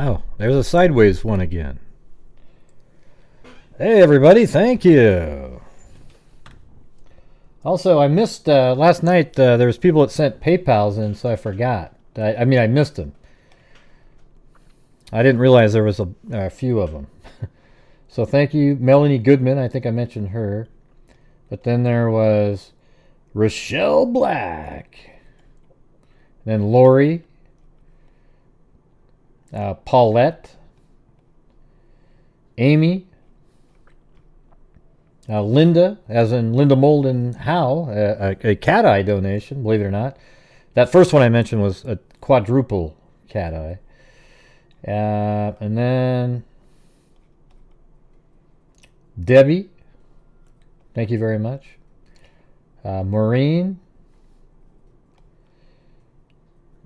Oh, there's a sideways one again. Hey, everybody, thank you. Also, I missed last night. There was people that sent PayPals in, so I forgot. I missed them. I didn't realize there was a few of them. So thank you, Melanie Goodman. I think I mentioned her. But then there was Rochelle Black. Then Lori. Paulette. Amy. Linda, as in Linda Molden Howe, a cat eye donation, believe it or not. That first one I mentioned was a quadruple cat eye. And then Debbie, thank you very much. Maureen,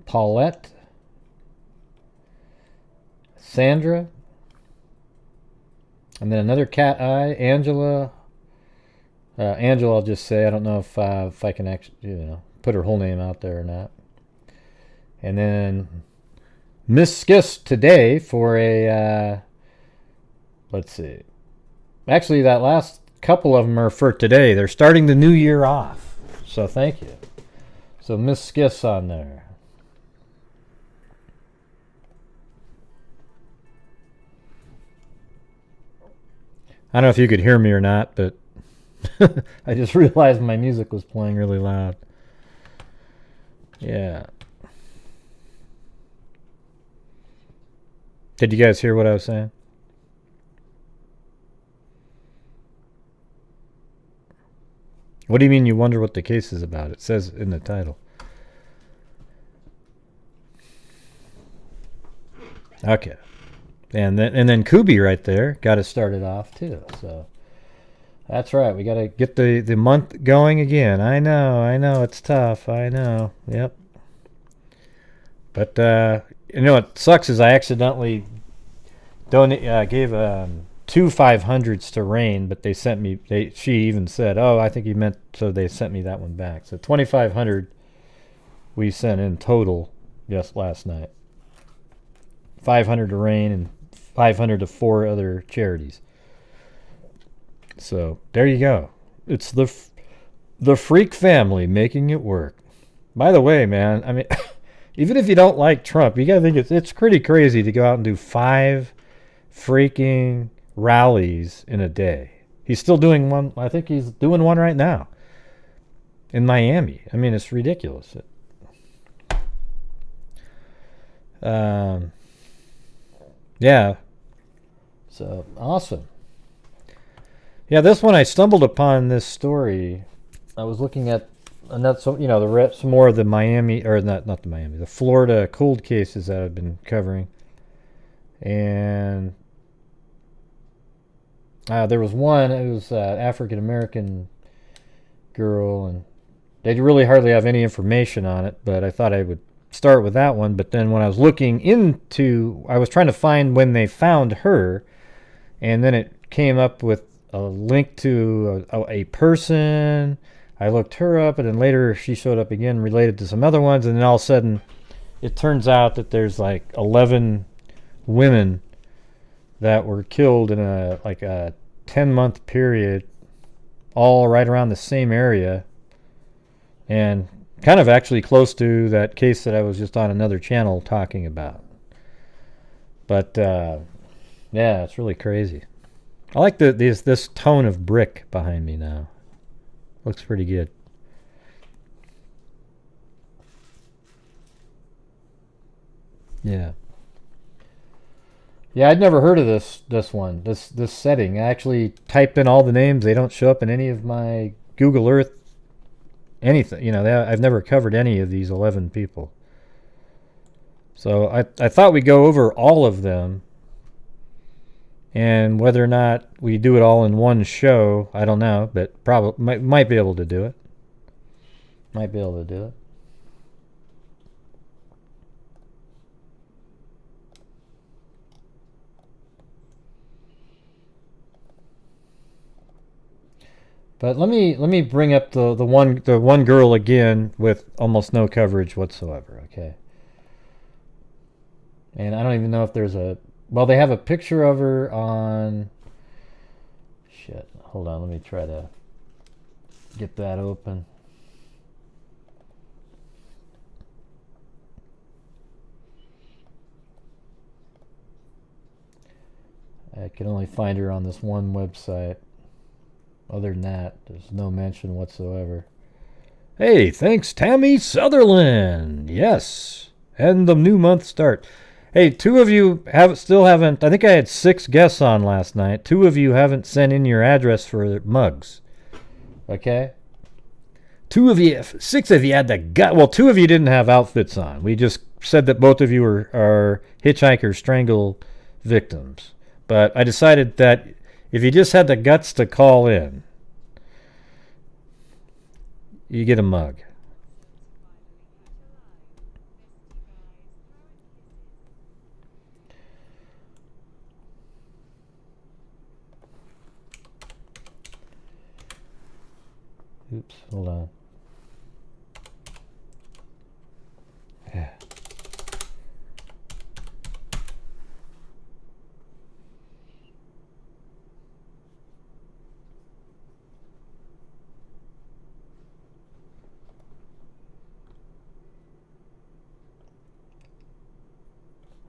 Paulette, Sandra, and then another cat eye, Angela. Angela, I'll just say, I don't know if I can actually, put her whole name out there or not. And then Miss Skiss today for a, let's see. Actually, that last couple of them are for today. They're starting the new year off. So thank you. So Miss Skiss on there. I don't know if you could hear me or not, but I just realized my music was playing really loud. Yeah. Did you guys hear what I was saying? What do you mean you wonder what the case is about? It says in the title. Okay. And then Kubi right there got it started off too. So that's right. We got to get the month going again. I know it's tough. I know. Yep. But what sucks is I accidentally gave 2 500s to Rain, but they sent me. She even said, "Oh, I think you meant," so they sent me that one back. So 2,500 we sent in total just last night. 500 to Rain and 500 to 4 other charities. So there you go. It's the freak family making it work. By the way, man, I mean, even if you don't like Trump, you gotta think it's pretty crazy to go out and do 5 freaking rallies in a day. He's still doing one. I think he's doing one right now in Miami. I mean, it's ridiculous. Yeah. So awesome. Yeah, this one I stumbled upon this story. I was looking at some more of the Miami, or not the Miami, the Florida cold cases that I've been covering, and there was one. It was African American girl, and they really hardly have any information on it. But I thought I would start with that one. But then when I was looking into, I was trying to find when they found her, and then it came up with a link to a person. I looked her up, and then later she showed up again related to some other ones, and then all of a sudden it turns out that there's like 11 women that were killed in a 10-month period, all right around the same area, and kind of actually close to that case that I was just on another channel talking about. But yeah, it's really crazy. I like this tone of brick behind me now. Looks pretty good. Yeah. Yeah, I'd never heard of this setting. I actually typed in all the names. They don't show up in any of my Google Earth anything. I've never covered any of these 11 people. So I thought we'd go over all of them. And whether or not we do it all in one show, I don't know, but probably might be able to do it. Might be able to do it. But let me bring up the one girl again with almost no coverage whatsoever. Okay. And I don't even know if there's a... Well, they have a picture of her on... Shit. Hold on. Let me try to get that open. I can only find her on this one website. Other than that, there's no mention whatsoever. Hey, thanks, Tammy Sutherland. Yes. And the new month start. Hey, 2 of you still haven't... I think I had 6 guests on last night. 2 of you haven't sent in your address for mugs. Okay? 2 of you... 6 of you had the gut... Well, 2 of you didn't have outfits on. We just said that both of you are hitchhiker strangle victims. But I decided that if you just had the guts to call in, you get a mug. Oops, hold on. Yeah.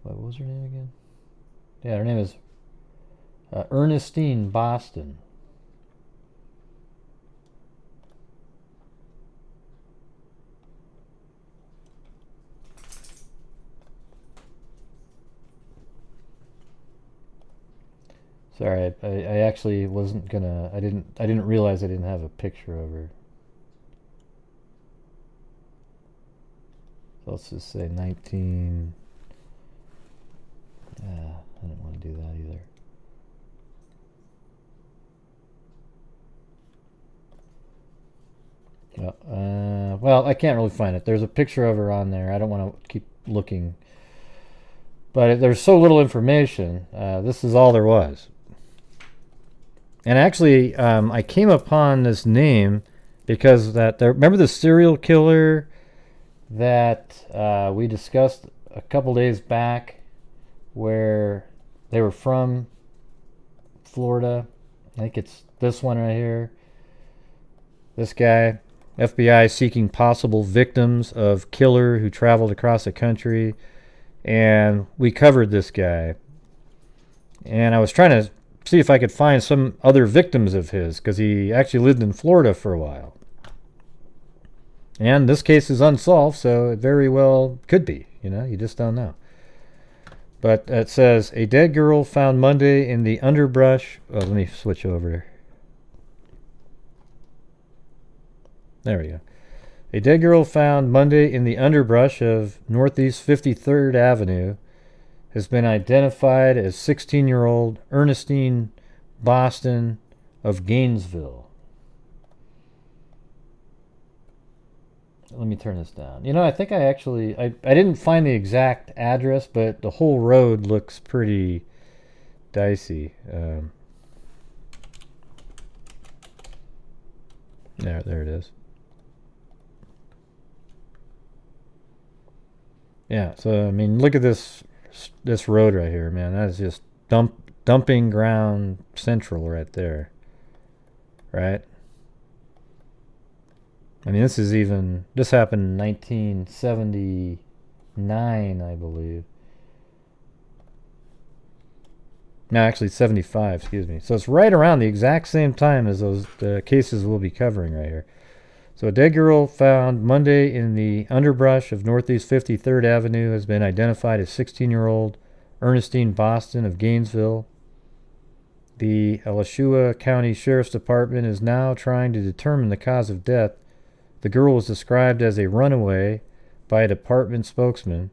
What was her name again? Yeah, her name is Ernestine Boston. Sorry, I actually wasn't gonna... I didn't realize I didn't have a picture of her. So let's just say 19... I don't want to do that either. Well, I can't really find it. There's a picture of her on there. I don't want to keep looking. But there's so little information. This is all there was. And actually, I came upon this name because remember the serial killer that we discussed a couple days back, where they were from Florida? I think it's this one right here. This guy, FBI seeking possible victims of killer who traveled across the country. And we covered this guy. And I was trying to see if I could find some other victims of his, because he actually lived in Florida for a while. And this case is unsolved, so it very well could be. You just don't know. But it says, a dead girl found Monday in the underbrush. Oh, let me switch over. There we go. A dead girl found Monday in the underbrush of Northeast 53rd Avenue has been identified as 16-year-old Ernestine Boston of Gainesville. Let me turn this down. I think I didn't find the exact address, but the whole road looks pretty dicey. There it is. Yeah, so I mean, look at this road right here, man. That is just dumping ground central right there, right? I mean, this happened in 1979, I believe. No, actually 75, excuse me. So it's right around the exact same time as those cases we'll be covering right here. So a dead girl found Monday in the underbrush of Northeast 53rd Avenue has been identified as 16-year-old Ernestine Boston of Gainesville. The Alachua County Sheriff's Department is now trying to determine the cause of death. The girl was described as a runaway by a department spokesman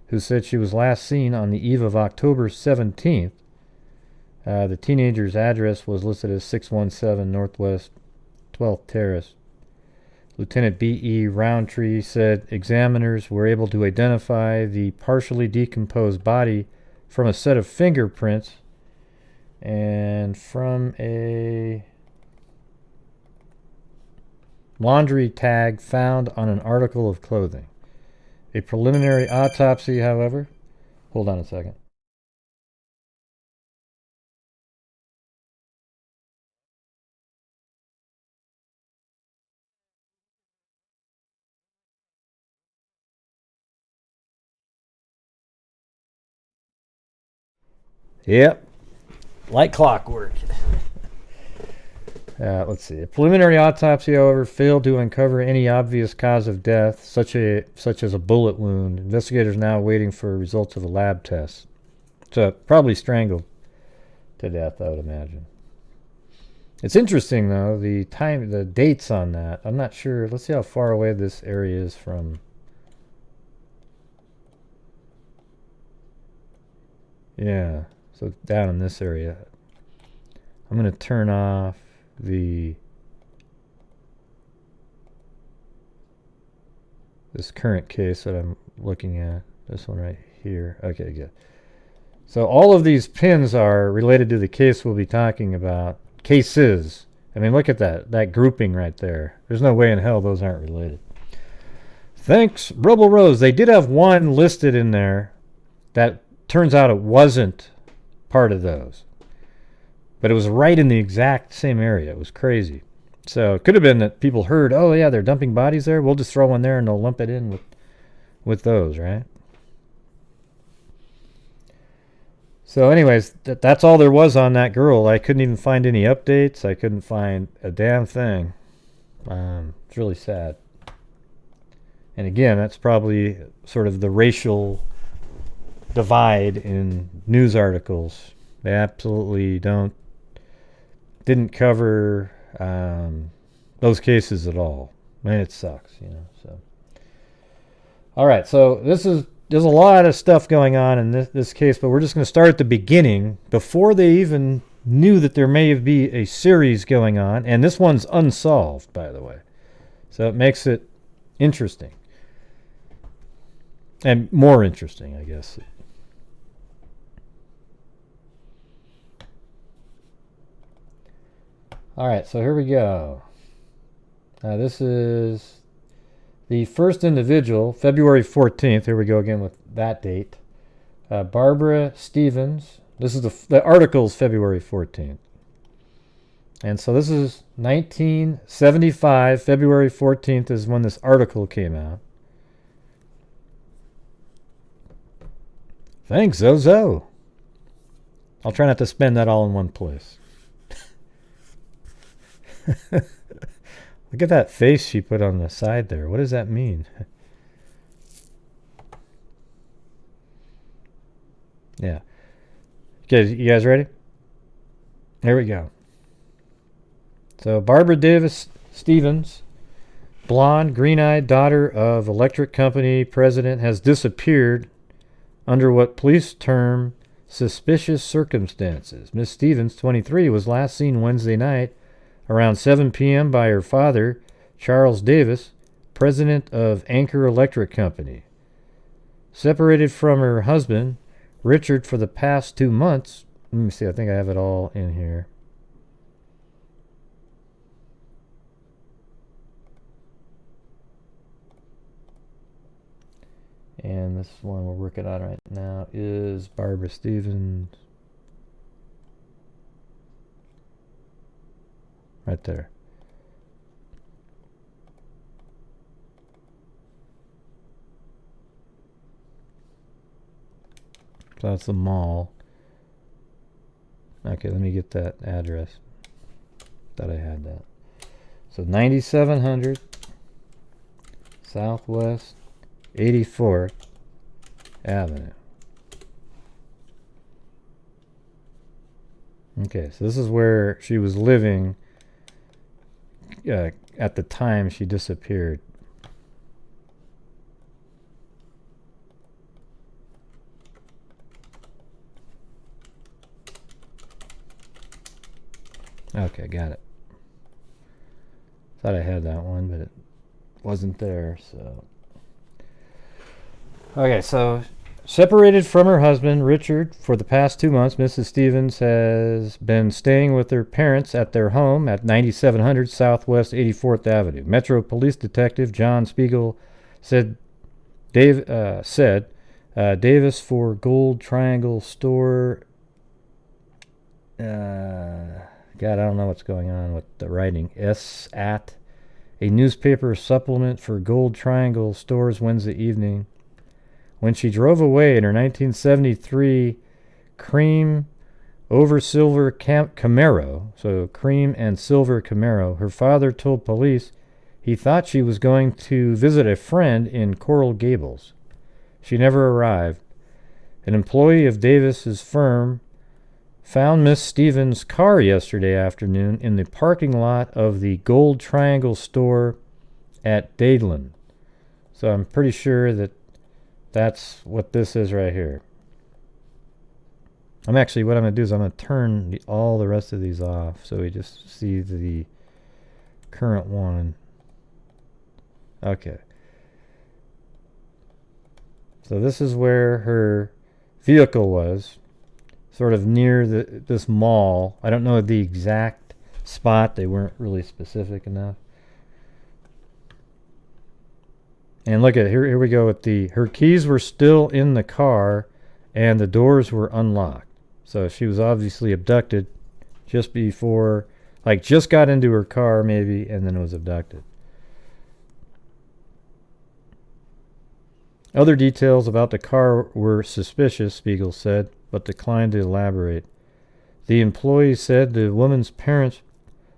who said she was last seen on the eve of October 17th. The teenager's address was listed as 617 Northwest 12th Terrace. Lieutenant B.E. Roundtree said examiners were able to identify the partially decomposed body from a set of fingerprints and from a laundry tag found on an article of clothing. A preliminary autopsy, however, Hold on a second. Yep, like clockwork. Let's see. A preliminary autopsy, however, failed to uncover any obvious cause of death, such as a bullet wound. Investigators now waiting for results of a lab test. So probably strangled to death, I would imagine. It's interesting though, the dates on that. I'm not sure. Let's see how far away this area is from. Yeah, so down in this area. I'm going to turn off this current case that I'm looking at. This one right here. Okay, good. So all of these pins are related to the case we'll be talking about. Cases. I mean, look at that grouping right there. There's no way in hell those aren't related. Thanks, Rebel Rose. They did have one listed in there that turns out it wasn't part of those. But it was right in the exact same area. It was crazy. So it could have been that people heard, oh yeah, they're dumping bodies there. We'll just throw one there and they'll lump it in with those, right? So anyways, that's all there was on that girl. I couldn't even find any updates. I couldn't find a damn thing. It's really sad. And again, that's probably sort of the racial divide in news articles. They absolutely didn't cover those cases at all. Man, it sucks, So, all right. So there's a lot of stuff going on in this case, but we're just going to start at the beginning before they even knew that there may be a series going on, and this one's unsolved, by the way. So it makes it interesting. And more interesting, I guess. All right, so here we go. This is the first individual, February 14th. Here we go again with that date. Barbara Stevens. This is the article's February 14th. And so this is 1975. February 14th is when this article came out. Thanks, Zozo. I'll try not to spend that all in one place. Look at that face she put on the side there. What does that mean? Yeah. Okay, you guys ready? There we go. So Barbara Davis Stevens, blonde, green-eyed daughter of electric company president, has disappeared under what police term suspicious circumstances. Miss Stevens, 23, was last seen Wednesday night around 7 p.m. by her father, Charles Davis, president of Anchor Electric Company. Separated from her husband, Richard, for the past 2 months. Let me see, I think I have it all in here. And this one we're working on right now is Barbara Stevens. Right there. So that's the mall. Okay, let me get that address. Thought I had that. So 9700 Southwest 84th Avenue. Okay, so this is where she was living at the time she disappeared. Okay, got it. Thought I had that one, but it wasn't there, so. Okay, so separated from her husband, Richard, for the past 2 months, Mrs. Stevens has been staying with her parents at their home at 9700 Southwest 84th Avenue. Metro Police Detective John Spiegel said Davis for Gold Triangle Store. God, I don't know what's going on with the writing. S at a newspaper supplement for Gold Triangle Stores Wednesday evening. When she drove away in her 1973 cream over silver Camaro, so cream and silver Camaro, her father told police he thought she was going to visit a friend in Coral Gables. She never arrived. An employee of Davis's firm found Miss Stevens' car yesterday afternoon in the parking lot of the Gold Triangle store at Dadeland. So I'm pretty sure that that's what this is right here. What I'm going to do is I'm going to turn all the rest of these off so we just see the current one. Okay. So this is where her vehicle was, sort of near this mall. I don't know the exact spot. They weren't really specific enough. And look at here we go with her keys were still in the car and the doors were unlocked. So she was obviously abducted just before, like just got into her car maybe and then was abducted. Other details about the car were suspicious, Spiegel said, but declined to elaborate. The employee said the woman's parents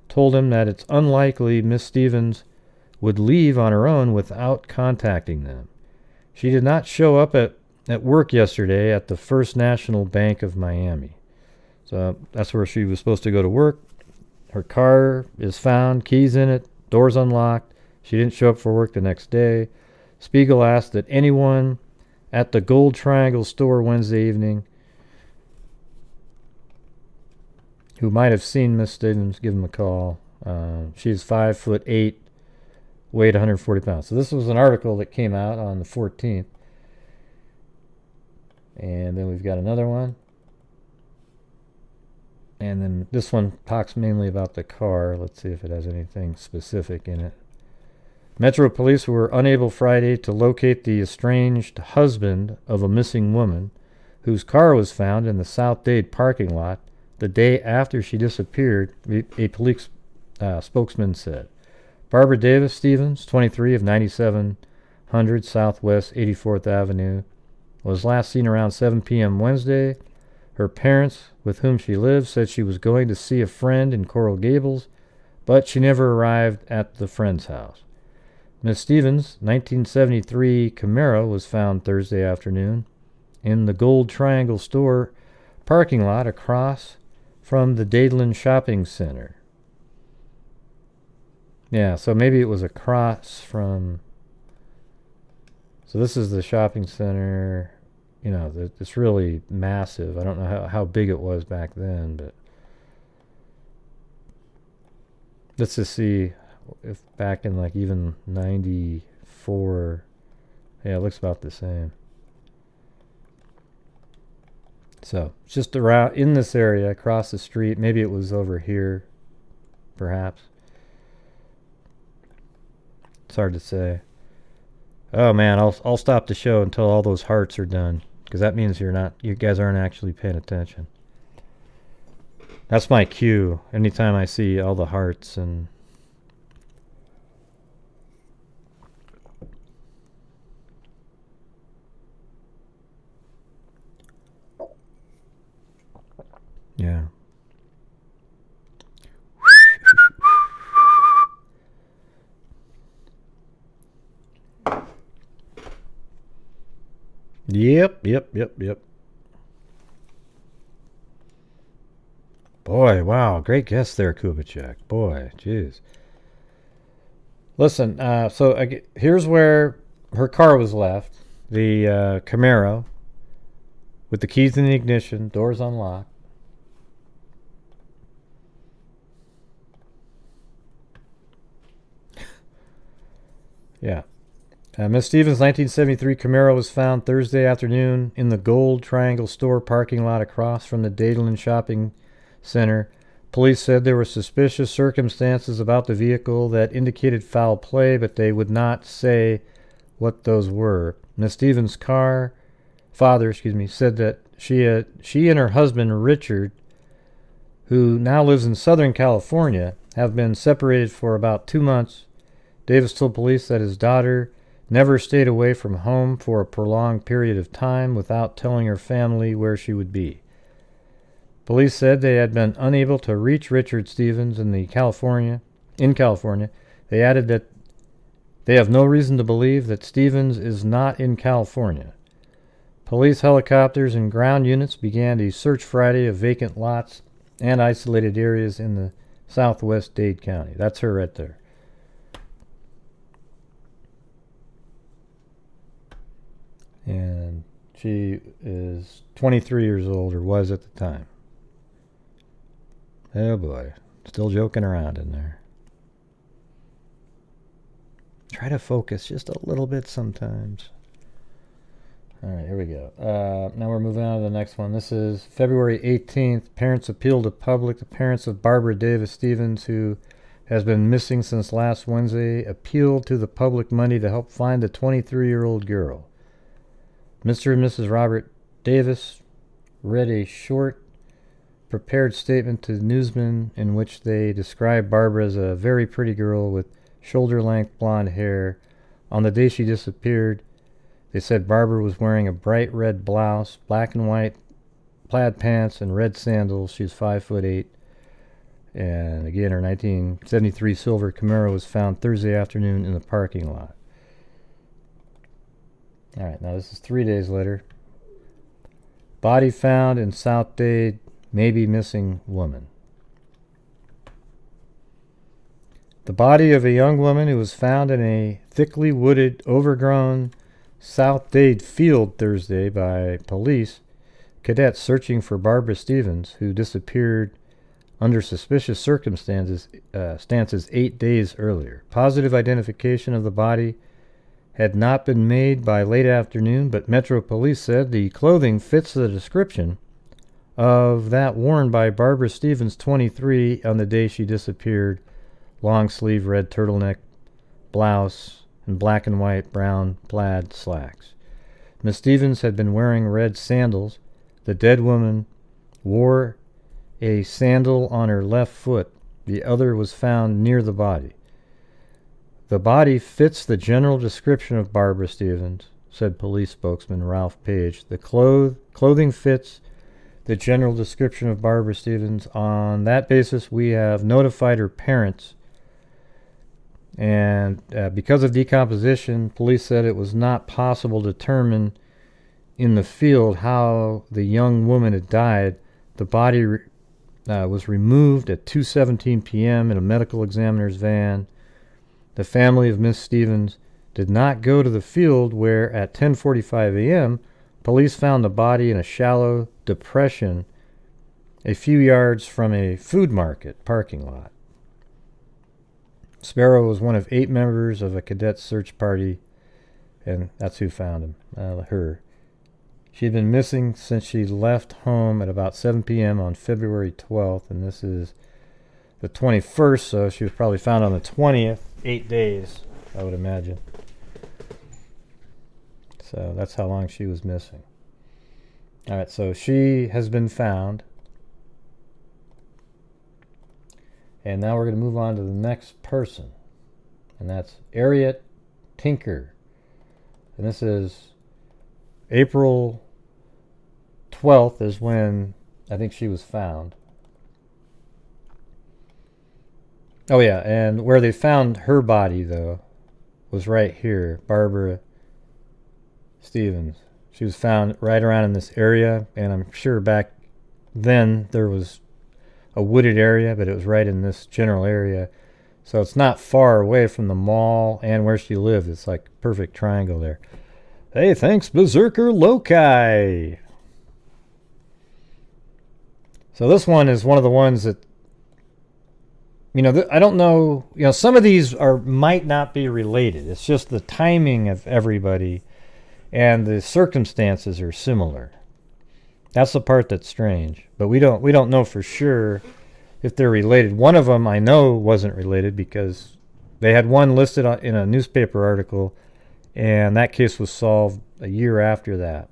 told him that it's unlikely Miss Stevens would leave on her own without contacting them. She did not show up at work yesterday at the First National Bank of Miami. So that's where she was supposed to go to work. Her car is found, keys in it, doors unlocked. She didn't show up for work the next day. Spiegel asked that anyone at the Gold Triangle store Wednesday evening who might have seen Miss Stevens give him a call. She's 5'8", weighed 140 pounds. So this was an article that came out on the 14th. And then we've got another one. And then this one talks mainly about the car. Let's see if it has anything specific in it. Metro Police were unable Friday to locate the estranged husband of a missing woman whose car was found in the South Dade parking lot the day after she disappeared, a police spokesman said. Barbara Davis Stevens, 23, of 9700 Southwest 84th Avenue, was last seen around 7 p.m. Wednesday. Her parents, with whom she lived, said she was going to see a friend in Coral Gables, but she never arrived at the friend's house. Miss Stevens' 1973 Camaro was found Thursday afternoon in the Gold Triangle store parking lot across from the Dadeland Shopping Center. Yeah, so maybe it was across from... So this is the shopping center. You know, it's really massive. I don't know how big it was back then, but... Let's just see if back in like even 94... Yeah, it looks about the same. So, it's just around in this area, across the street. Maybe it was over here, perhaps. It's hard to say. Oh man, I'll stop the show until all those hearts are done, because that means you guys aren't actually paying attention. That's my cue. Anytime I see all the hearts and... Yeah. Yep. Boy, wow, great guess there, Kubitschek. Boy, jeez. Listen, here's where her car was left. The Camaro, with the keys in the ignition, doors unlocked. Yeah. Miss Stevens' 1973 Camaro was found Thursday afternoon in the Gold Triangle store parking lot across from the Dadeland Shopping Center. Police said there were suspicious circumstances about the vehicle that indicated foul play, but they would not say what those were. Miss Stevens' car father, said that she and her husband Richard, who now lives in Southern California, have been separated for about 2 months. Davis told police that his daughter never stayed away from home for a prolonged period of time without telling her family where she would be. Police said they had been unable to reach Richard Stevens in California. They added that they have no reason to believe that Stevens is not in California. Police helicopters and ground units began a search Friday of vacant lots and isolated areas in the southwest Dade County. That's her right there. And she is 23 years old, or was at the time. Oh boy, still joking around in there. Try to focus just a little bit sometimes. Alright, here we go. Now we're moving on to the next one. This is February 18th. Parents appeal to public. The parents of Barbara Davis Stevens, who has been missing since last Wednesday, appealed to the public Monday to help find the 23-year-old girl. Mr. and Mrs. Robert Davis read a short, prepared statement to newsmen in which they described Barbara as a very pretty girl with shoulder-length blonde hair. On the day she disappeared, they said Barbara was wearing a bright red blouse, black and white plaid pants, and red sandals. She was 5'8". And again, her 1973 silver Camaro was found Thursday afternoon in the parking lot. Alright, now this is 3 days later. Body found in South Dade, maybe missing woman. The body of a young woman who was found in a thickly wooded, overgrown South Dade field Thursday by police, cadets searching for Barbara Stevens, who disappeared under suspicious circumstances 8 days earlier. Positive identification of the body had not been made by late afternoon, but Metro Police said the clothing fits the description of that worn by Barbara Stevens, 23, on the day she disappeared. Long sleeve red turtleneck blouse and black and white brown plaid slacks. Miss Stevens had been wearing red sandals. The dead woman wore a sandal on her left foot. The other was found near the body. The body fits the general description of Barbara Stevens, said police spokesman Ralph Page. The clothing fits the general description of Barbara Stevens. On that basis, we have notified her parents. And because of decomposition, police said it was not possible to determine in the field how the young woman had died. The body was removed at 2:17 p.m. in a medical examiner's van. The family of Miss Stevens did not go to the field where, at 10:45 a.m., police found the body in a shallow depression a few yards from a food market parking lot. Sparrow was one of 8 members of a cadet search party, and that's who found him, her. She had been missing since she left home at about 7 p.m. on February 12th, and this is the 21st, so she was probably found on the 20th. 8 days, I would imagine. So that's how long she was missing. Alright, so she has been found. And now we're going to move on to the next person. And that's Arietta Tinker. And this is April 12th is when I think she was found. Oh yeah, and where they found her body, though, was right here. Barbara Stevens. She was found right around in this area, and I'm sure back then there was a wooded area, but it was right in this general area. So it's not far away from the mall and where she lived. It's like a perfect triangle there. Hey, thanks, Berserker Loci. So this one is one of the ones that, you know, I don't know, you know, some of these might not be related. It's just the timing of everybody and the circumstances are similar. That's the part that's strange. But we don't know for sure if they're related. One of them I know wasn't related because they had one listed in a newspaper article, and that case was solved a year after that.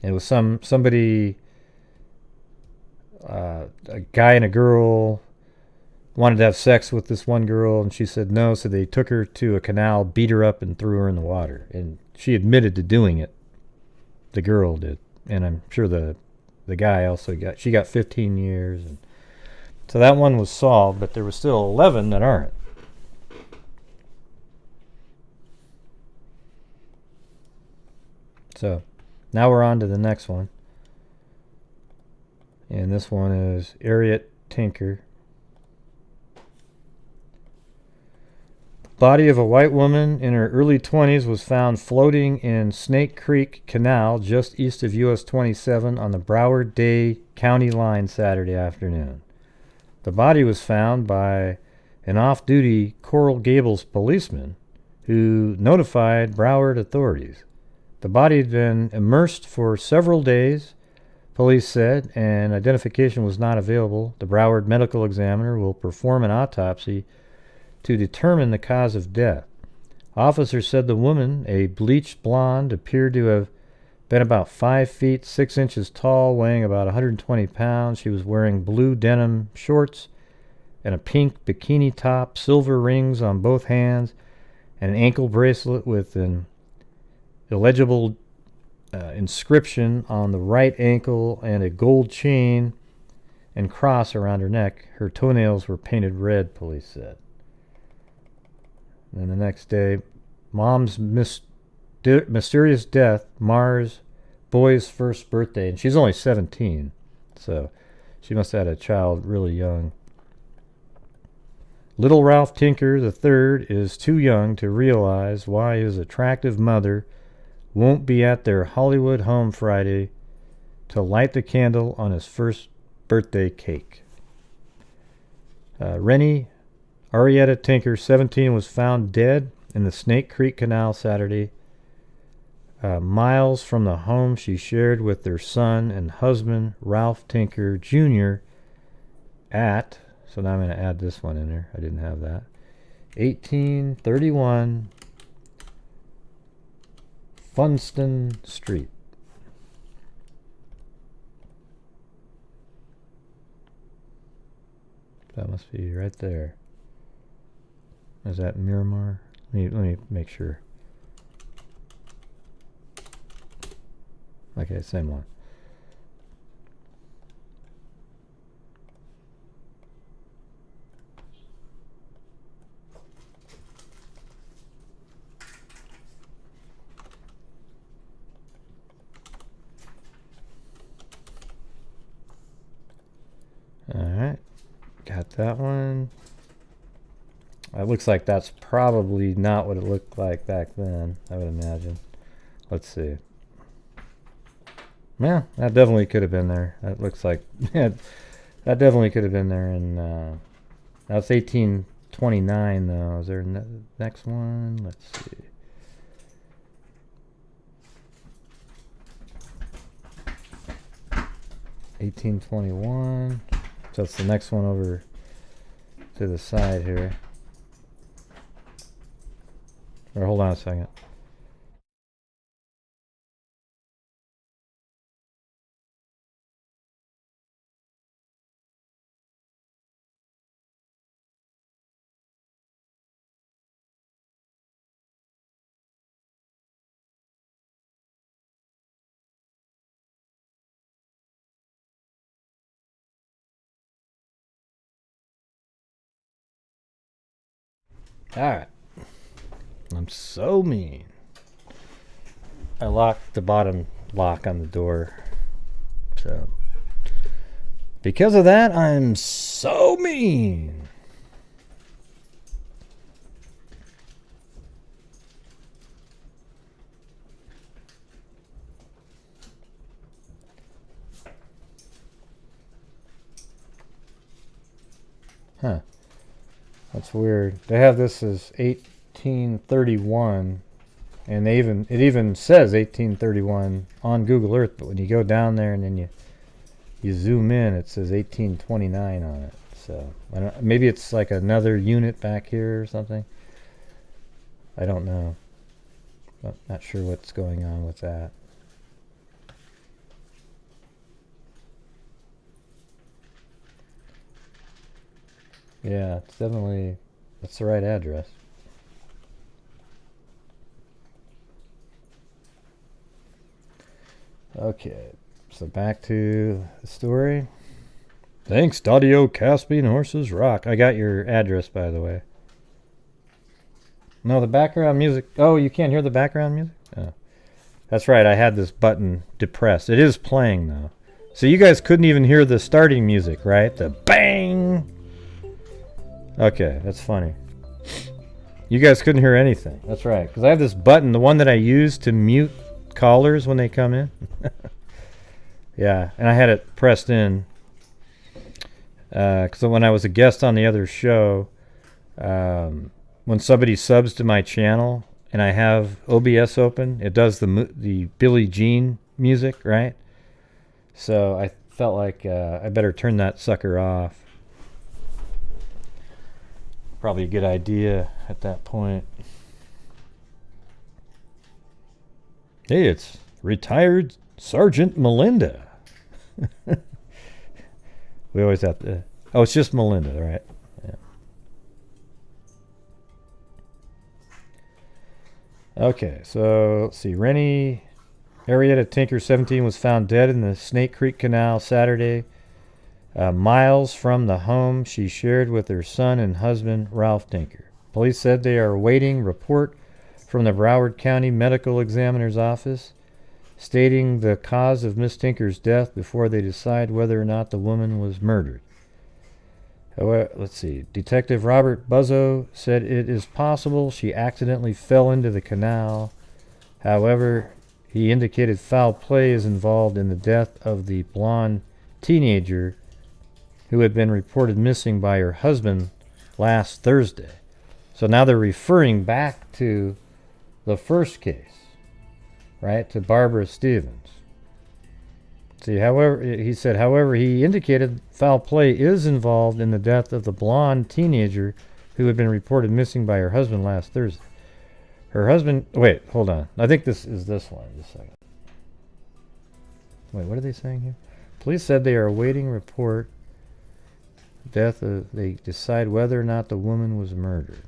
It was somebody, a guy and a girl wanted to have sex with this one girl, and she said no, so they took her to a canal, beat her up, and threw her in the water. And she admitted to doing it. The girl did. And I'm sure the guy also she got 15 years. And so that one was solved, but there were still 11 that aren't. So now we're on to the next one. And this one is Arietta Tinker. Body of a white woman in her early 20s was found floating in Snake Creek Canal just east of US 27 on the Broward-Dade County line Saturday afternoon. The body was found by an off-duty Coral Gables policeman who notified Broward authorities. The body had been immersed for several days, police said, and identification was not available. The Broward medical examiner will perform an autopsy to determine the cause of death. Officers said the woman, a bleached blonde, appeared to have been about 5 feet 6 inches tall, weighing about 120 pounds. She was wearing blue denim shorts and a pink bikini top, silver rings on both hands, and an ankle bracelet with an illegible inscription on the right ankle and a gold chain and cross around her neck. Her toenails were painted red, police said. And then the next day, mom's mysterious death mars boy's first birthday. And she's only 17, so she must have had a child really young. Little Ralph Tinker III is too young to realize why his attractive mother won't be at their Hollywood home Friday to light the candle on his first birthday cake. Arietta Tinker, 17, was found dead in the Snake Creek Canal Saturday, miles from the home she shared with their son and husband, Ralph Tinker Jr. at, so now I'm going to add this one in there. I didn't have that. 1831 Funston Street. That must be right there. Is that Miramar? Let me make sure. Okay, same one. Alright, got that one. It looks like that's probably not what it looked like back then, I would imagine. Let's see. Yeah, that definitely could have been there. That looks like that definitely could have been there. And that's 1829, though. Is there a next one? Let's see. $1821. So it's the next one over to the side here. Or hold on a second. Alright. I'm so mean. I locked the bottom lock on the door. So, because of that, I'm so mean. Huh. That's weird. They have this as 1831, and it even says 1831 on Google Earth, but when you go down there and then you zoom in, it says 1829 on it. So maybe it's like another unit back here or something. I don't know. Not sure what's going on with that. Yeah, it's definitely, that's the right address. Okay, so back to the story. Thanks, Daudio Caspian Horses Rock. I got your address, by the way. No, the background music. Oh, you can't hear the background music? Oh. That's right, I had this button depressed. It is playing, though. So you guys couldn't even hear the starting music, right? The bang! Okay, that's funny. You guys couldn't hear anything. That's right, because I have this button, the one that I use to mute callers when they come in. Yeah, and I had it pressed in. Because when I was a guest on the other show, when somebody subs to my channel and I have OBS open, it does the Billie Jean music, right? So I felt like I better turn that sucker off. Probably a good idea at that point. Hey, it's retired Sergeant Melinda. We always have to... Oh, it's just Melinda, right? Yeah. Okay, so let's see. Arietta Tinker, 17, was found dead in the Snake Creek Canal Saturday, miles from the home she shared with her son and husband, Ralph Tinker. Police said they are awaiting report from the Broward County Medical Examiner's Office stating the cause of Miss Tinker's death before they decide whether or not the woman was murdered. However, let's see. Detective Robert Buzzo said it is possible she accidentally fell into the canal. However, he indicated foul play is involved in the death of the blonde teenager who had been reported missing by her husband last Thursday. So now they're referring back to the first case, right, to Barbara Stevens. See, however, he said, however, he indicated foul play is involved in the death of the blonde teenager who had been reported missing by her husband last Thursday. Her husband, wait, hold on. I think this is this one. Just a second. Wait, what are they saying here? Police said they are awaiting report. They decide whether or not the woman was murdered.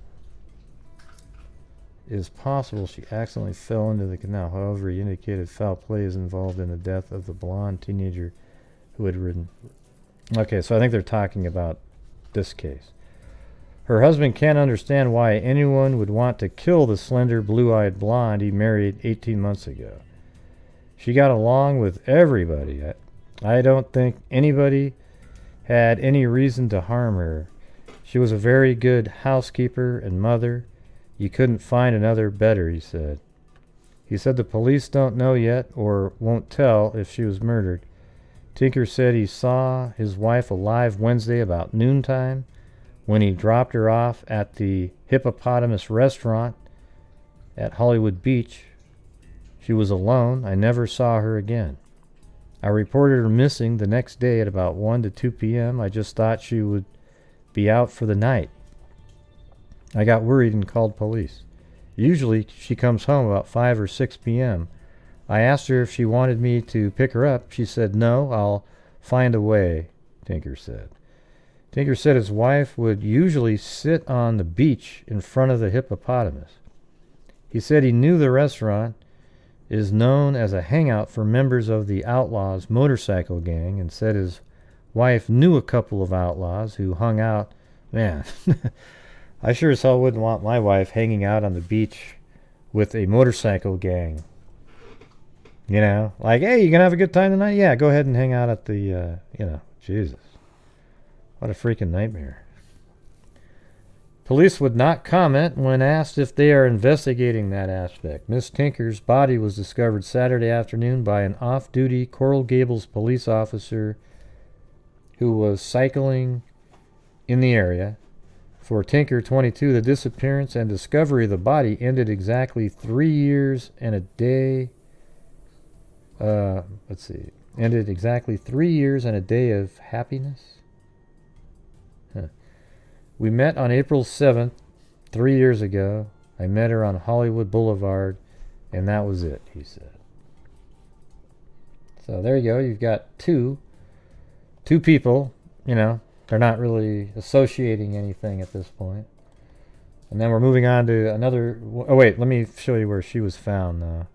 It is possible she accidentally fell into the canal. However, he indicated foul play is involved in the death of the blonde teenager who had ridden. Okay, so I think they're talking about this case. Her husband can't understand why anyone would want to kill the slender, blue-eyed blonde he married 18 months ago. She got along with everybody. I don't think anybody had any reason to harm her. She was a very good housekeeper and mother. You couldn't find another better, he said. He said the police don't know yet or won't tell if she was murdered. Tinker said he saw his wife alive Wednesday about noontime when he dropped her off at the Hippopotamus restaurant at Hollywood Beach. She was alone. I never saw her again. I reported her missing the next day at about 1 to 2 p.m. I just thought she would be out for the night. I got worried and called police. Usually she comes home about 5 or 6 p.m. I asked her if she wanted me to pick her up. She said, no, I'll find a way, Tinker said. Tinker said his wife would usually sit on the beach in front of the Hippopotamus. He said he knew the restaurant is known as a hangout for members of the Outlaws motorcycle gang and said his wife knew a couple of outlaws who hung out. Man, I sure as hell wouldn't want my wife hanging out on the beach with a motorcycle gang. You know, like, hey, you gonna have a good time tonight? Yeah, go ahead and hang out at the, Jesus. What a freaking nightmare. Police would not comment when asked if they are investigating that aspect. Miss Tinker's body was discovered Saturday afternoon by an off-duty Coral Gables police officer who was cycling in the area. For Tinker, 22, the disappearance and discovery of the body ended exactly 3 years and a day. Ended exactly 3 years and a day of happiness. We met on April 7th, 3 years ago. I met her on Hollywood Boulevard, and that was it, he said. So there you go. You've got two people, they're not really associating anything at this point. And then we're moving on to another. Oh wait, let me show you where she was found now.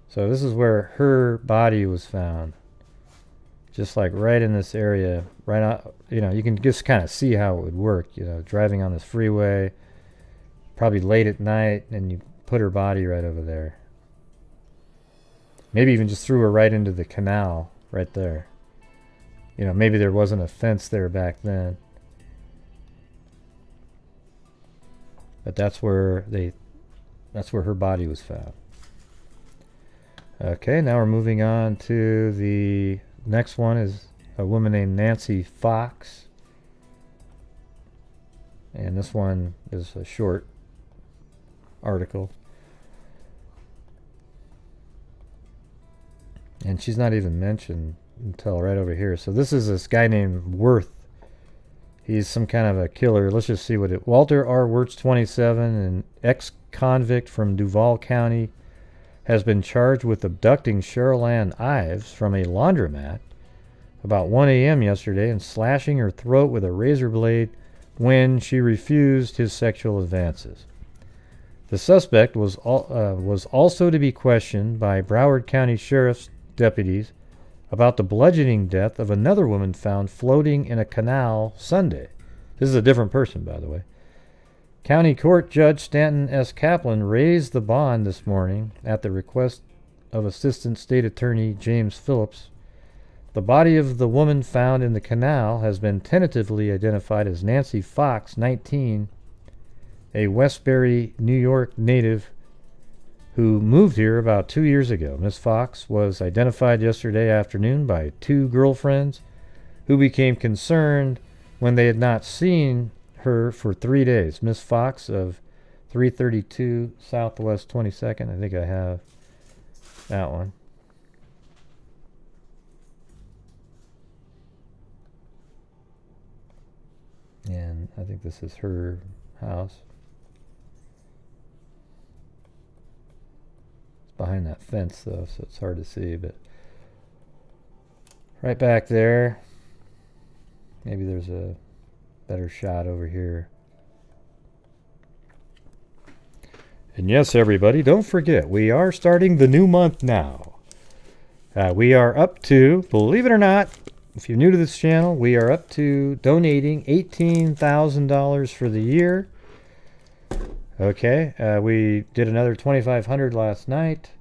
So this is where her body was found. Just like right in this area, right out, you know, you can just kind of see how it would work, you know, driving on this freeway, probably late at night, and you put her body right over there. Maybe even just threw her right into the canal right there. You know, maybe there wasn't a fence there back then. But that's where her body was found. Okay, now we're moving on to the next one is a woman named Nancy Fox. And this one is a short article. And she's not even mentioned until right over here. So this is this guy named Worth. He's some kind of a killer. Let's just see what it... Walter R. Wirtz, 27, an ex-convict from Duval County, has been charged with abducting Cheryl Ann Ives from a laundromat about 1 a.m. yesterday and slashing her throat with a razor blade when she refused his sexual advances. The suspect was also to be questioned by Broward County Sheriff's deputies about the bludgeoning death of another woman found floating in a canal Sunday. This is a different person, by the way. County Court Judge Stanton S. Kaplan raised the bond this morning at the request of Assistant State Attorney James Phillips. The body of the woman found in the canal has been tentatively identified as Nancy Fox, 19, a Westbury, New York native who moved here about 2 years ago. Miss Fox was identified yesterday afternoon by two girlfriends who became concerned when they had not seen her for 3 days. Miss Fox of 332 Southwest 22nd. I think I have that one. And I think this is her house. It's behind that fence though, so it's hard to see, but right back there. Maybe there's a better shot over here. And yes, everybody, don't forget, we are starting the new month now. We are up to, believe it or not, if you're new to this channel, we are up to donating $18,000 for the year. Okay, we did another $2,500 last night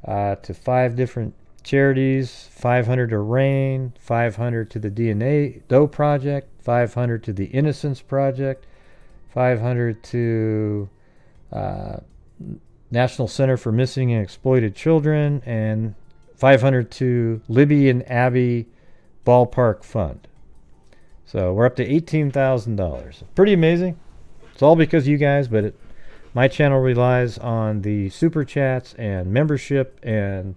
to 5 different charities. 500 to RAIN, 500 to the DNA Doe Project, 500 to the Innocence Project, 500 to National Center for Missing and Exploited Children, and 500 to Libby and Abby Ballpark Fund. So we're up to $18,000. Pretty amazing. It's all because of you guys, but my channel relies on the super chats and membership and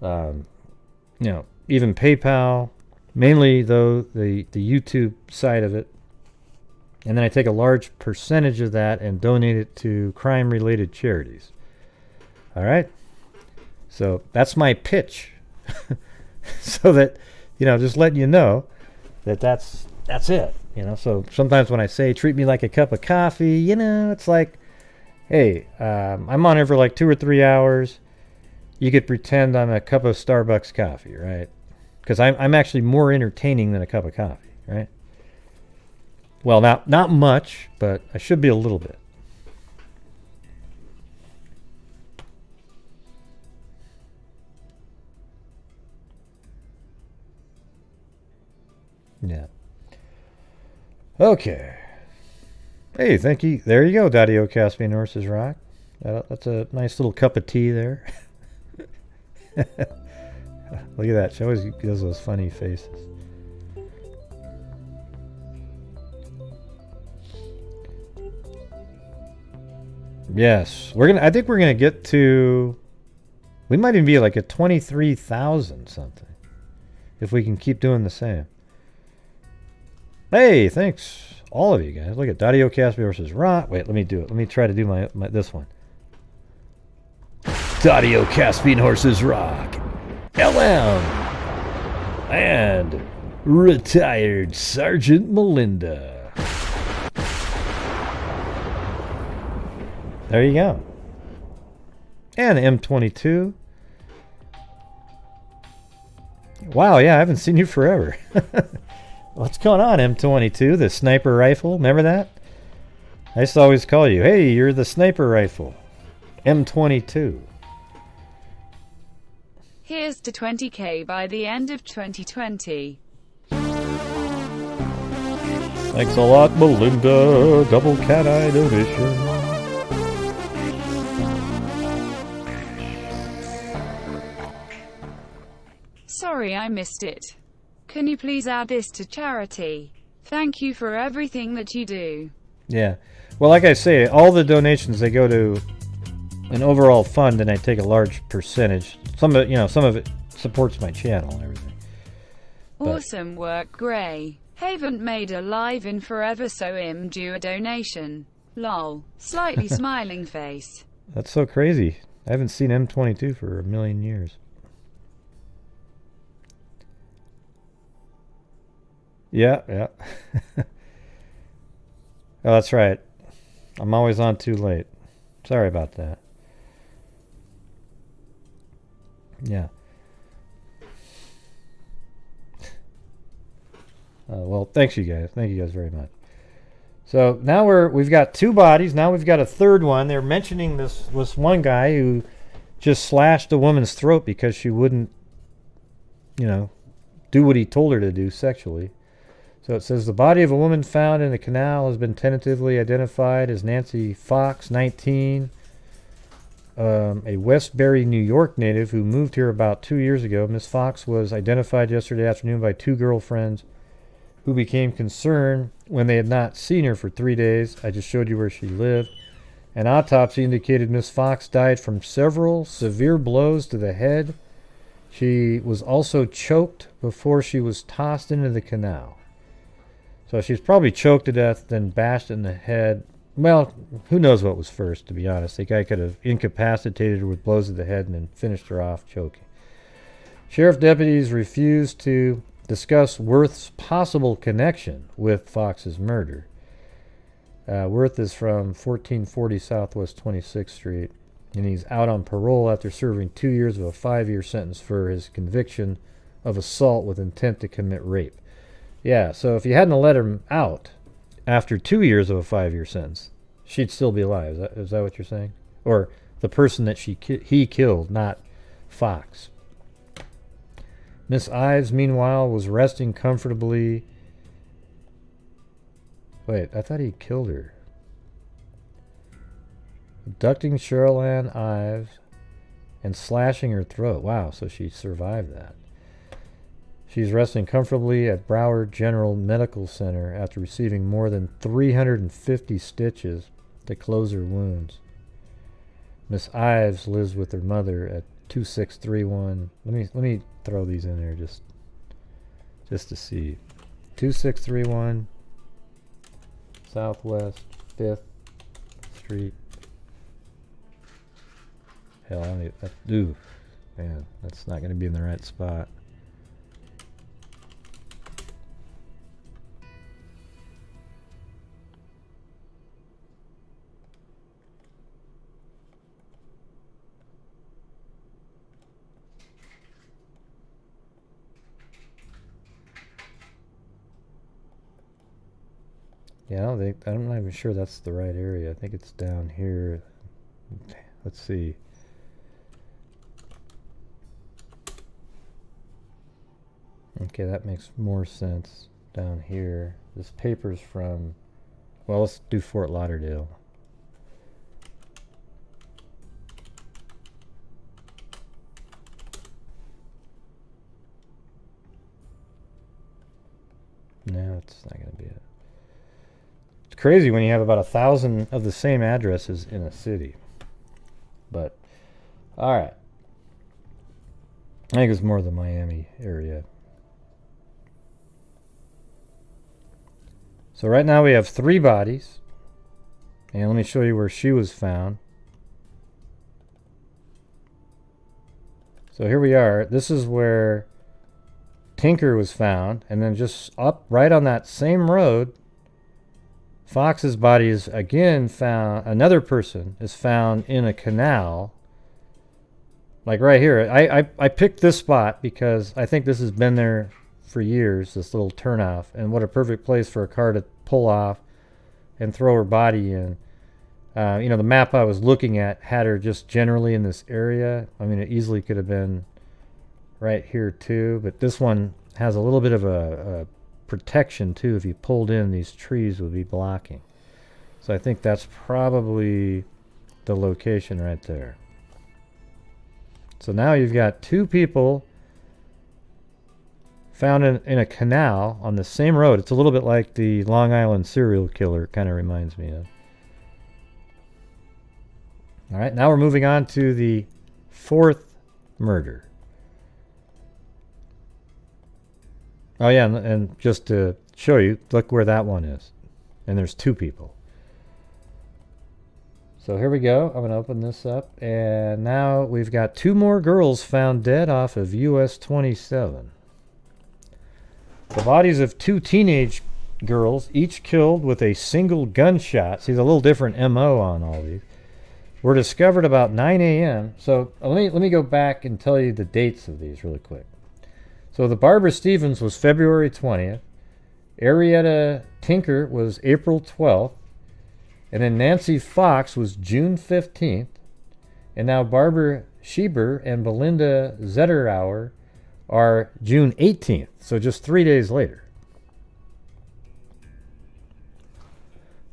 even PayPal, mainly though the YouTube side of it. And then I take a large percentage of that and donate it to crime-related charities. All right? So that's my pitch. So that, just letting you know that that's it. So sometimes when I say treat me like a cup of coffee, it's like, hey, I'm on here for like 2 or 3 hours. You could pretend I'm a cup of Starbucks coffee, right? Because I'm actually more entertaining than a cup of coffee, right? Well, not much, but I should be a little bit. Yeah. Okay. Hey, thank you. There you go, Daddy-O Caspian Horses Rock. That's a nice little cup of tea there. Look at that. She always does those funny faces. Yes, I think we're gonna get to. We might even be like at 23,000 something, if we can keep doing the same. Hey, thanks all of you guys. Look at Daddy-O Caspian Horses Rock. Wait, let me do it. Let me try to do my this one. Daddy-O Caspian Horses Rock. LM. And retired Sergeant Melinda. There you go. And M22. Wow, yeah, I haven't seen you forever. What's going on, M22? The sniper rifle? Remember that? I used to always call you, hey, you're the sniper rifle. M22. Here's to 20K by the end of 2020. Thanks a lot, Melinda. Double cat-eye donation. Sorry I missed it. Can you please add this to charity? Thank you for everything that you do. Yeah. Well, like I say, all the donations, they go to an overall fund, and I take a large percentage. Some of it, some of it supports my channel and everything. Awesome work, Gray. Haven't made a live in forever, so I'm due a donation. Lol. Slightly smiling face. That's so crazy. I haven't seen M22 for a million years. Yeah. Oh, that's right. I'm always on too late. Sorry about that. Yeah. Well, thanks you guys. Thank you guys very much. So now we've got 2 bodies. Now we've got a third one. They're mentioning this one guy who just slashed a woman's throat because she wouldn't, do what he told her to do sexually. So it says the body of a woman found in a canal has been tentatively identified as Nancy Fox, 19, a Westbury, New York native who moved here about 2 years ago. Miss Fox was identified yesterday afternoon by 2 girlfriends who became concerned when they had not seen her for 3 days. I just showed you where she lived. An autopsy indicated Miss Fox died from several severe blows to the head. She was also choked before she was tossed into the canal. So she's probably choked to death, then bashed in the head. Well, who knows what was first, to be honest. The guy could have incapacitated her with blows to the head and then finished her off choking. Sheriff deputies refused to discuss Worth's possible connection with Fox's murder. Worth is from 1440 Southwest 26th Street, and he's out on parole after serving 2 years of a 5-year sentence for his conviction of assault with intent to commit rape. Yeah, so if you hadn't let him out after 2 years of a 5-year sentence, she'd still be alive. Is that what you're saying? Or the person that he killed, not Fox. Miss Ives, meanwhile, was resting comfortably. Wait, I thought he killed her. Abducting Cheryl Ann Ives and slashing her throat. Wow, so she survived that. She's resting comfortably at Broward General Medical Center after receiving more than 350 stitches to close her wounds. Miss Ives lives with her mother at 2631. Let me throw these in there just to see. 2631 Southwest 5th Street. Hell, man, that's not going to be in the right spot. Yeah, I'm not even sure that's the right area. I think it's down here. Let's see. Okay, that makes more sense down here. This paper's from, well, let's do Fort Lauderdale. No, it's not going to be it. It's crazy when you have about 1,000 of the same addresses in a city. But, alright. I think it's more the Miami area. So right now we have 3 bodies. And let me show you where she was found. So here we are. This is where Tinker was found, and then just up right on that same road, Fox's body is again found. Another person is found in a canal, like right here. I picked this spot because I think this has been there for years, this little turnoff, and what a perfect place for a car to pull off and throw her body in. You know, the map I was looking at had her just generally in this area. I mean, it easily could have been right here too, but this one has a little bit of a protection too. If you pulled in, these trees would be blocking. So I think that's probably the location right there. So now you've got two people found in a canal on the same road. It's a little bit like the Long Island serial killer, kind of reminds me of. All right, now we're moving on to the fourth murder. Oh yeah, and just to show you, look where that one is. And there's two people. So here we go. I'm going to open this up. And now we've got two more girls found dead off of US 27. The bodies of two teenage girls, each killed with a single gunshot. See, there's a little different MO on all these. Were discovered about 9 a.m. So let me go back and tell you the dates of these really quick. So the Barbara Stevens was February 20th. Arietta Tinker was April 12th. And then Nancy Fox was June 15th. And now Barbara Schreiber and Belinda Zetterower are June 18th. So just 3 days later.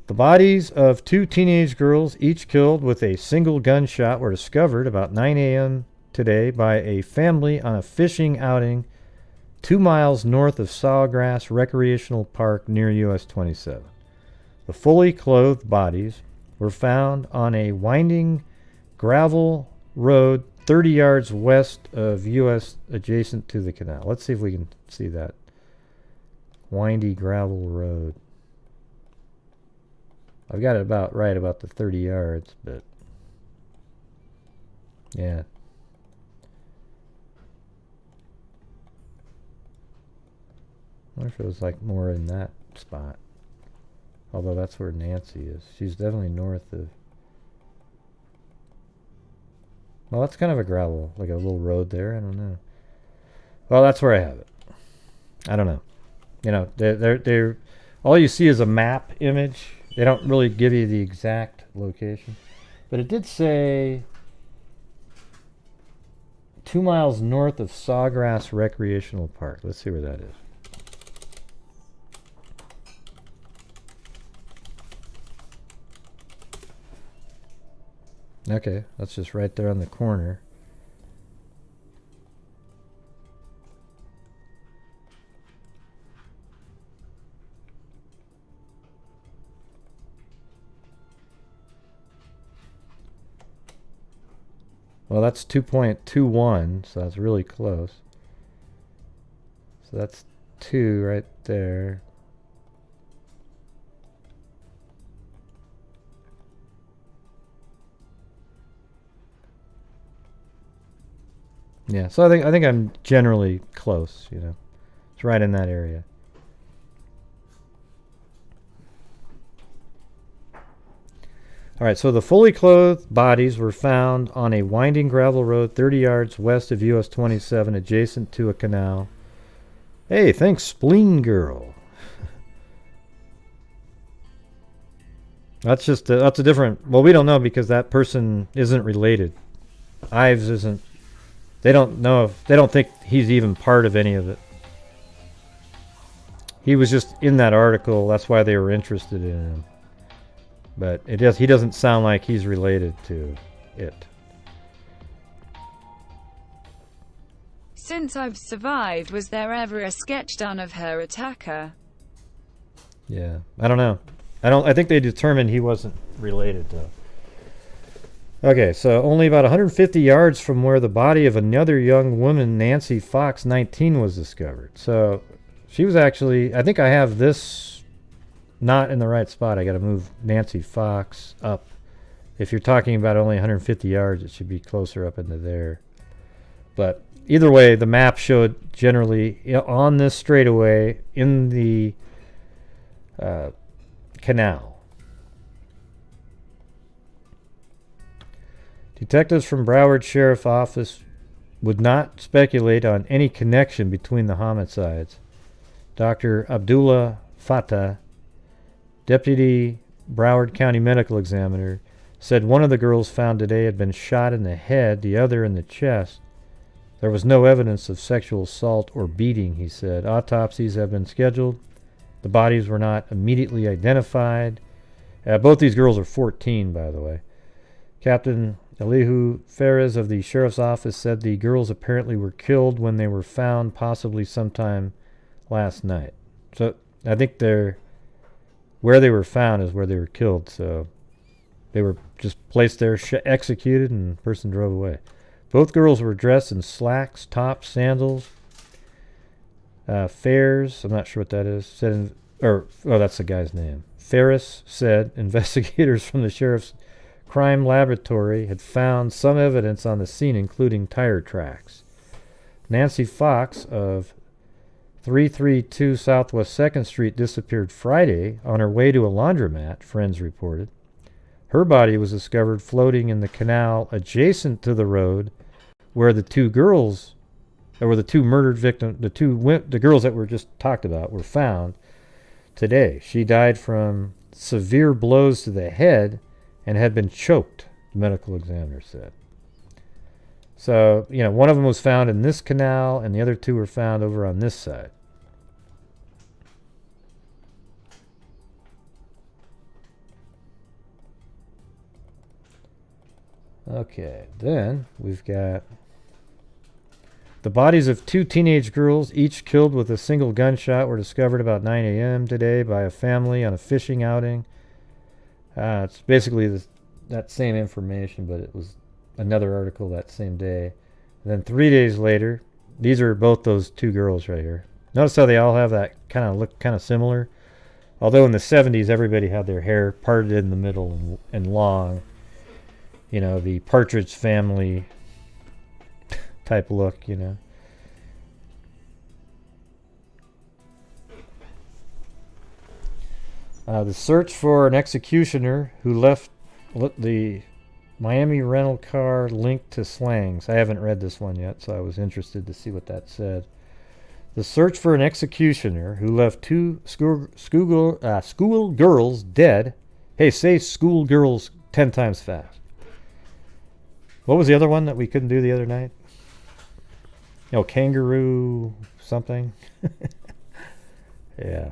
The bodies of two teenage girls, each killed with a single gunshot, were discovered about 9 a.m. today by a family on a fishing outing 2 miles north of Sawgrass Recreational Park near US 27. The fully clothed bodies were found on a winding gravel road 30 yards west of US adjacent to the canal. Let's see if we can see that. Windy gravel road. I've got it about right about the 30 yards, but yeah. I wonder if it was like more in that spot. Although that's where Nancy is. She's definitely north of... Well, that's kind of a gravel, like a little road there. I don't know. Well, that's where I have it. I don't know. You know, they're all you see is a map image. They don't really give you the exact location. But it did say 2 miles north of Sawgrass Recreational Park. Let's see where that is. Okay, that's just right there on the corner. Well, that's 2.21, so that's really close. So that's 2 right there. Yeah, so I think I'm generally close, you know. It's right in that area. All right, so the fully clothed bodies were found on a winding gravel road 30 yards west of US 27, adjacent to a canal. Hey, thanks, Spleen Girl. That's just that's a different... Well, we don't know because that person isn't related. Ives isn't... They don't know if... They don't think he's even part of any of it. He was just in that article. That's why they were interested in him. But he doesn't sound like he's related to it. Since I've survived, was there ever a sketch done of her attacker? Yeah, I don't know. I think they determined he wasn't related though. Okay, so only about 150 yards from where the body of another young woman, Nancy Fox, 19, was discovered. So she was actually, I think I have this not in the right spot. I got to move Nancy Fox up. If you're talking about only 150 yards, it should be closer up into there. But either way, the map showed generally on this straightaway in the canal. Detectives from Broward Sheriff's Office would not speculate on any connection between the homicides. Dr. Abdullah Fatah, Deputy Broward County Medical Examiner, said one of the girls found today had been shot in the head, the other in the chest. There was no evidence of sexual assault or beating, he said. Autopsies have been scheduled. The bodies were not immediately identified. Both these girls are 14, by the way. Captain Elihu Ferez of the Sheriff's Office said the girls apparently were killed when they were found, possibly sometime last night. So I think where they were found is where they were killed. So they were just placed there, executed, and the person drove away. Both girls were dressed in slacks, tops, sandals. Fares, I'm not sure what that is, that's the guy's name. Ferris said investigators from the sheriff's crime laboratory had found some evidence on the scene, including tire tracks. Nancy Fox of 332 Southwest 2nd Street disappeared Friday on her way to a laundromat, friends reported. Her body was discovered floating in the canal adjacent to the road where the two girls, or the two murdered victims, the girls that were just talked about, were found today. She died from severe blows to the head and had been choked, the medical examiner said. So, one of them was found in this canal, and the other two were found over on this side. Okay, then we've got the bodies of two teenage girls, each killed with a single gunshot, were discovered about 9 a.m. today by a family on a fishing outing. It's basically that same information, but it was another article that same day. And then 3 days later, these are both those two girls right here. Notice how they all have that look kind of similar. Although in the 70s, everybody had their hair parted in the middle and long. The Partridge Family type look, The search for an executioner who left the Miami rental car linked to slangs. I haven't read this one yet, so I was interested to see what that said. The search for an executioner who left two school girls dead. Hey, say school girls 10 times fast. What was the other one that we couldn't do the other night? Kangaroo something. Yeah.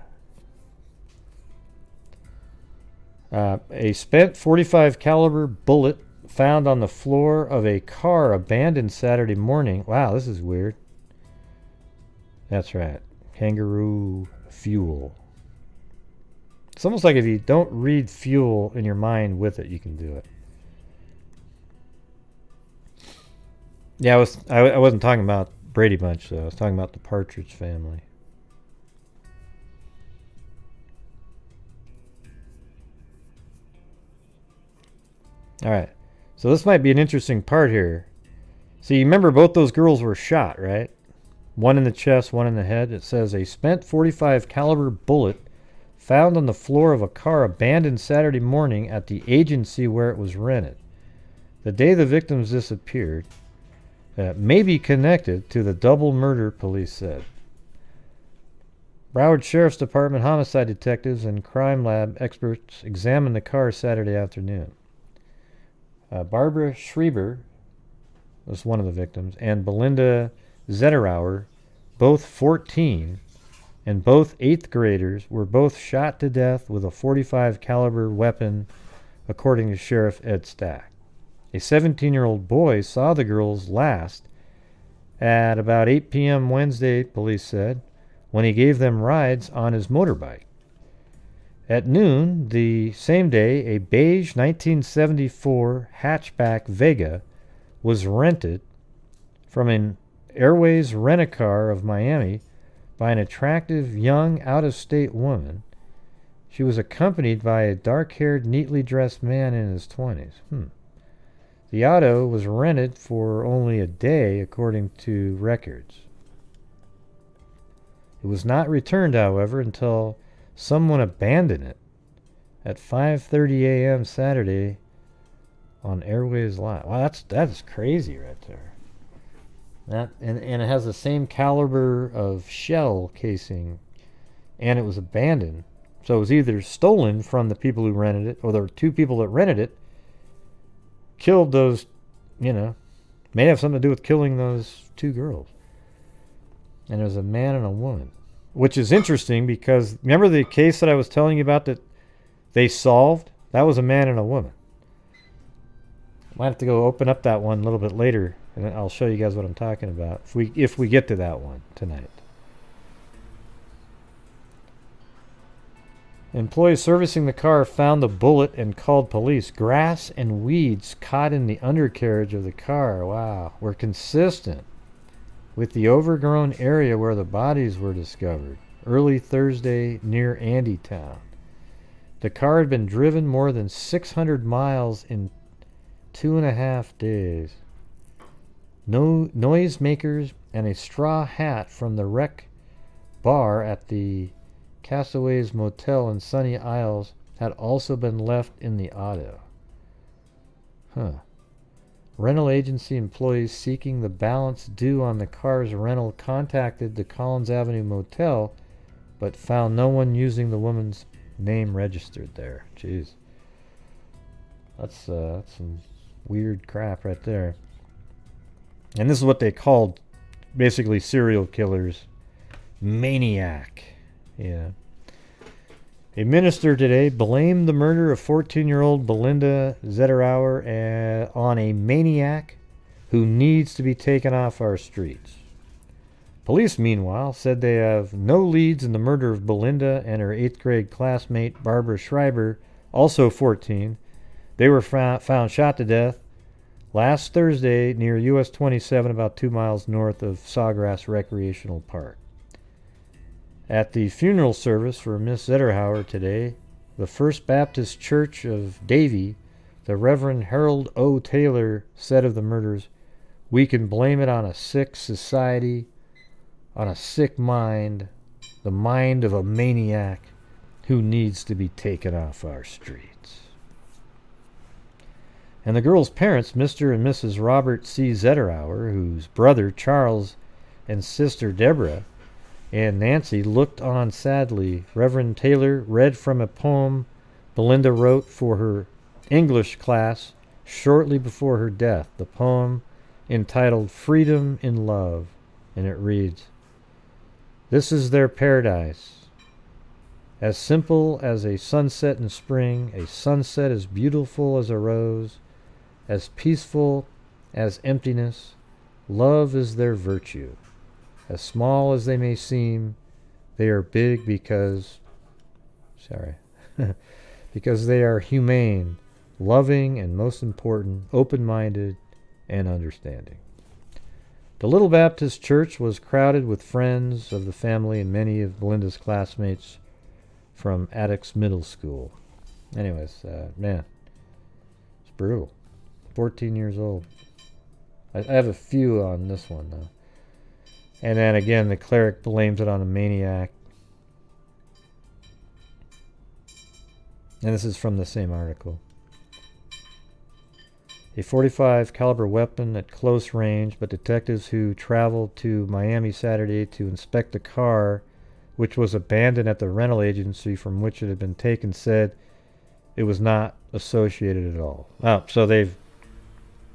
A spent .45 caliber bullet found on the floor of a car abandoned Saturday morning. Wow, this is weird. That's right. Kangaroo fuel. It's almost like if you don't read fuel in your mind with it, you can do it. Yeah, I wasn't talking about Brady Bunch, though. I was talking about the Partridge Family. All right. So this might be an interesting part here. So you remember both those girls were shot, right? One in the chest, one in the head. It says a spent .45 caliber bullet found on the floor of a car abandoned Saturday morning at the agency where it was rented. The day the victims disappeared may be connected to the double murder, police said. Broward Sheriff's Department homicide detectives and crime lab experts examined the car Saturday afternoon. Barbara Schreiber was one of the victims, and Belinda Zetterower, both 14 and both 8th graders, were both shot to death with a .45 caliber weapon, according to Sheriff Ed Stack. A 17-year-old boy saw the girls last at about 8 p.m. Wednesday, police said, when he gave them rides on his motorbike. At noon the same day, a beige 1974 hatchback Vega was rented from an Airways Rent-A-Car of Miami by an attractive young out-of-state woman. She was accompanied by a dark-haired, neatly dressed man in his 20s. The auto was rented for only a day, according to records. It was not returned, however, until someone abandoned it at 5:30 a.m. Saturday on Airways Lot. Wow, that's crazy right there. That and it has the same caliber of shell casing, and it was abandoned. So it was either stolen from the people who rented it, or there were two people that rented it, killed those, may have something to do with killing those two girls. And there's a man and a woman, which is interesting because remember the case that I was telling you about that they solved? That was a man and a woman. Might have to go open up that one a little bit later, and I'll show you guys what I'm talking about if we get to that one tonight. Employees servicing the car found the bullet and called police. Grass and weeds caught in the undercarriage of the car, wow, were consistent with the overgrown area where the bodies were discovered early Thursday near Andytown. The car had been driven more than 600 miles in 2.5 days. No noisemakers and a straw hat from the wreck bar at the Castaways Motel in Sunny Isles had also been left in the auto. Rental agency employees seeking the balance due on the car's rental contacted the Collins Avenue Motel, but found no one using the woman's name registered there. Jeez. That's some weird crap right there. And this is what they called basically serial killers. Maniac. Yeah. A minister today blamed the murder of 14-year-old Belinda Zetterower on a maniac who needs to be taken off our streets. Police, meanwhile, said they have no leads in the murder of Belinda and her 8th grade classmate Barbara Schreiber, also 14. They were found shot to death last Thursday near US 27, about 2 miles north of Sawgrass Recreational Park. At the funeral service for Miss Zetterower today, the First Baptist Church of Davie, the Reverend Harold O. Taylor said of the murders, "We can blame it on a sick society, on a sick mind, the mind of a maniac who needs to be taken off our streets." And the girl's parents, Mr. and Mrs. Robert C. Zetterower, whose brother Charles and sister Deborah and Nancy looked on sadly. Reverend Taylor read from a poem Belinda wrote for her English class shortly before her death, the poem entitled Freedom in Love, and it reads, "This is their paradise, as simple as a sunset in spring, a sunset as beautiful as a rose, as peaceful as emptiness. Love is their virtue. As small as they may seem, they are big because they are humane, loving, and most important, open-minded and understanding." The Little Baptist Church was crowded with friends of the family and many of Belinda's classmates from Attucks Middle School. Anyways, man, it's brutal. 14 years old. I have a few on this one, though. And then again, the cleric blames it on a maniac. And this is from the same article. A .45 caliber weapon at close range, but detectives who traveled to Miami Saturday to inspect the car, which was abandoned at the rental agency from which it had been taken, said it was not associated at all. Oh, so they've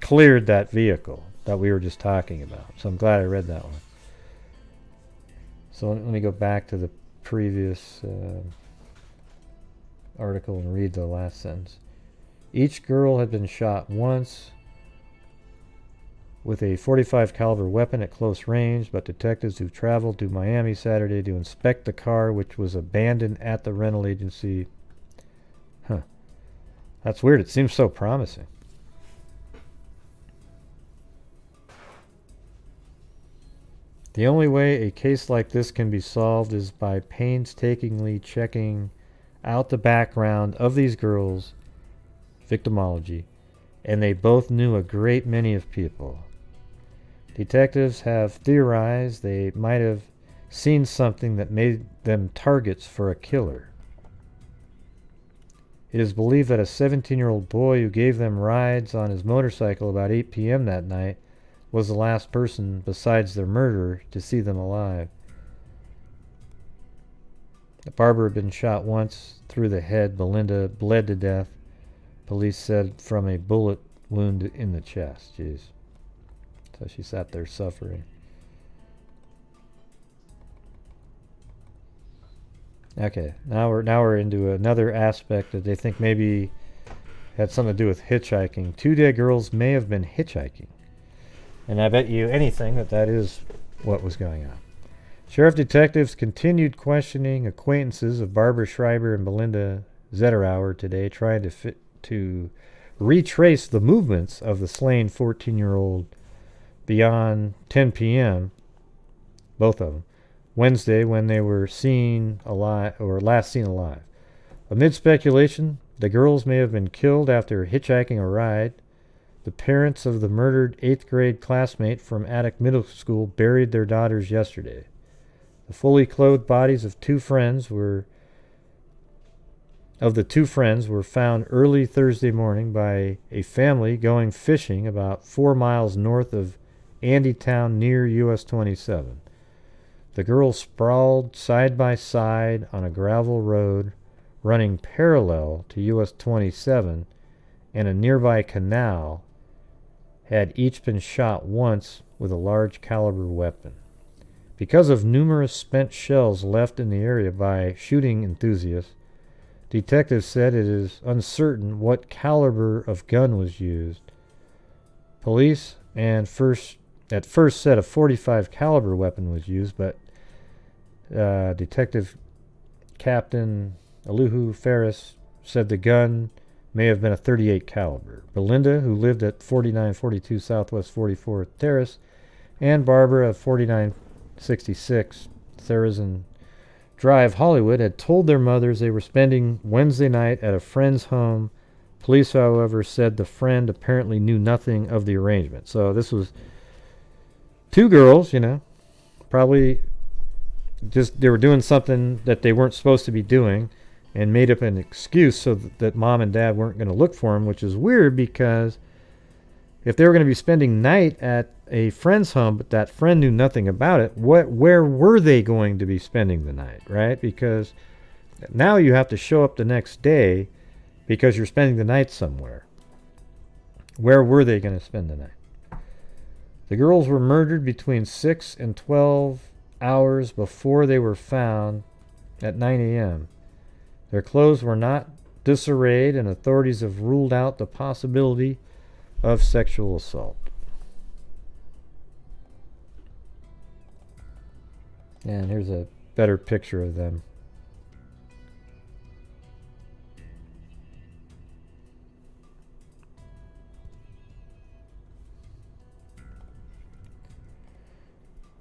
cleared that vehicle that we were just talking about. So I'm glad I read that one. So let me go back to the previous article and read the last sentence. Each girl had been shot once with a .45 caliber weapon at close range, but detectives who traveled to Miami Saturday to inspect the car, which was abandoned at the rental agency. That's weird. It seems so promising. The only way a case like this can be solved is by painstakingly checking out the background of these girls, victimology, and they both knew a great many of people. Detectives have theorized they might have seen something that made them targets for a killer. It is believed that a 17-year-old boy who gave them rides on his motorcycle about 8 p.m. that night was the last person besides their murderer to see them alive. The barber had been shot once through the head. Belinda bled to death, police said, from a bullet wound in the chest. Jeez. So she sat there suffering. Okay, now we're into another aspect that they think maybe had something to do with hitchhiking. 2 dead girls may have been hitchhiking. And I bet you anything that is what was going on. Sheriff detectives continued questioning acquaintances of Barbara Schreiber and Belinda Zetterower today, trying to retrace the movements of the slain 14-year-old beyond 10 p.m., both of them, Wednesday, when they were seen alive, or last seen alive. Amid speculation, the girls may have been killed after hitchhiking a ride. The parents of the murdered 8th grade classmate from Attic Middle School buried their daughters yesterday. The fully clothed bodies of the two friends were found early Thursday morning by a family going fishing about 4 miles north of Andytown near US 27. The girls sprawled side by side on a gravel road running parallel to US 27 and a nearby canal, had each been shot once with a large caliber weapon. Because of numerous spent shells left in the area by shooting enthusiasts, detectives said it is uncertain what caliber of gun was used. Police at first said a .45 caliber weapon was used, but Detective Captain Aluhu Ferris said the gun may have been a .38 caliber. Belinda, who lived at 4942 Southwest 44th Terrace, and Barbara of 4966 Therazin Drive, Hollywood, had told their mothers they were spending Wednesday night at a friend's home. Police, however, said the friend apparently knew nothing of the arrangement. So this was 2 girls, probably just they were doing something that they weren't supposed to be doing and made up an excuse so that mom and dad weren't going to look for them, which is weird because if they were going to be spending night at a friend's home, but that friend knew nothing about it, where were they going to be spending the night, right? Because now you have to show up the next day because you're spending the night somewhere. Where were they going to spend the night? The girls were murdered between 6 and 12 hours before they were found at 9 a.m. Their clothes were not disarrayed, and authorities have ruled out the possibility of sexual assault. And here's a better picture of them.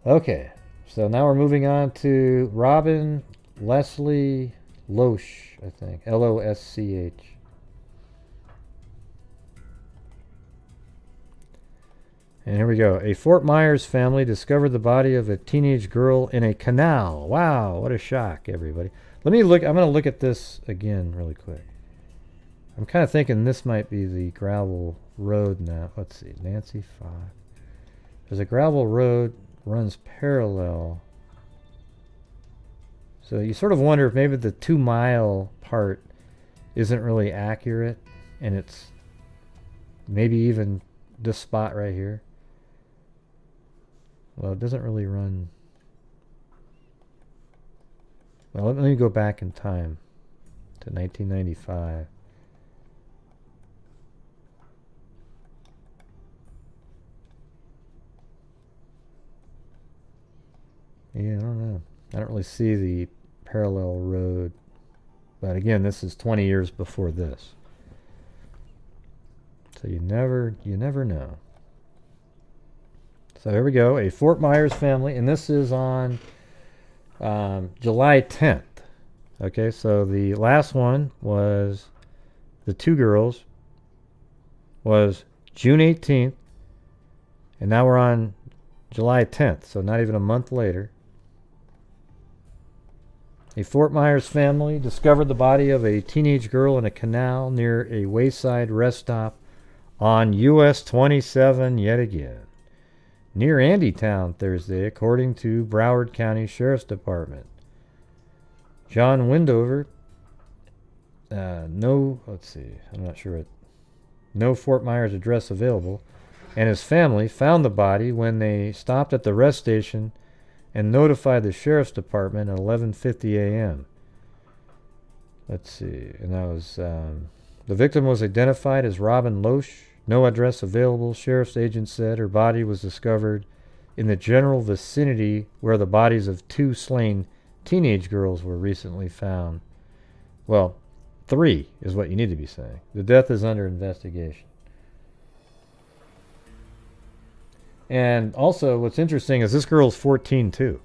Okay, so now we're moving on to Robin Leslie Losch, I think. L-O-S-C-H. And here we go. A Fort Myers family discovered the body of a teenage girl in a canal. Wow, what a shock, everybody. I'm going to look at this again really quick. I'm kind of thinking this might be the gravel road now. Let's see, Nancy 5. There's a gravel road runs parallel. So you sort of wonder if maybe the 2-mile part isn't really accurate, and it's maybe even this spot right here. Well, it doesn't really run. Well, let me go back in time to 1995. Yeah, I don't know. I don't really see the parallel road. But again, this is 20 years before this. So you never know. So here we go. A Fort Myers family, and this is on July 10th. Okay, so the last one was the 2 girls was June 18th, and now we're on July 10th, so not even a month later. A Fort Myers family discovered the body of a teenage girl in a canal near a wayside rest stop on US 27 yet again. Near Andytown Thursday, according to Broward County Sheriff's Department. John Windover, no Fort Myers address available, and his family found the body when they stopped at the rest station and notified the Sheriff's Department at 11:50 a.m. Let's see, and that was, the victim was identified as Robin Losch. No address available. Sheriff's agent said her body was discovered in the general vicinity where the bodies of 2 slain teenage girls were recently found. Well, 3 is what you need to be saying. The death is under investigation. And also, what's interesting is this girl's 14 too.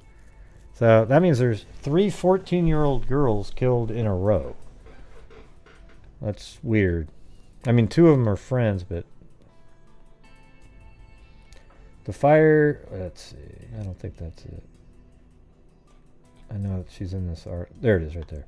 So that means there's 3 14-year-old girls killed in a row. That's weird. I mean, 2 of them are friends, but the fire, let's see, I don't think that's it. I know she's in this art. There it is right there.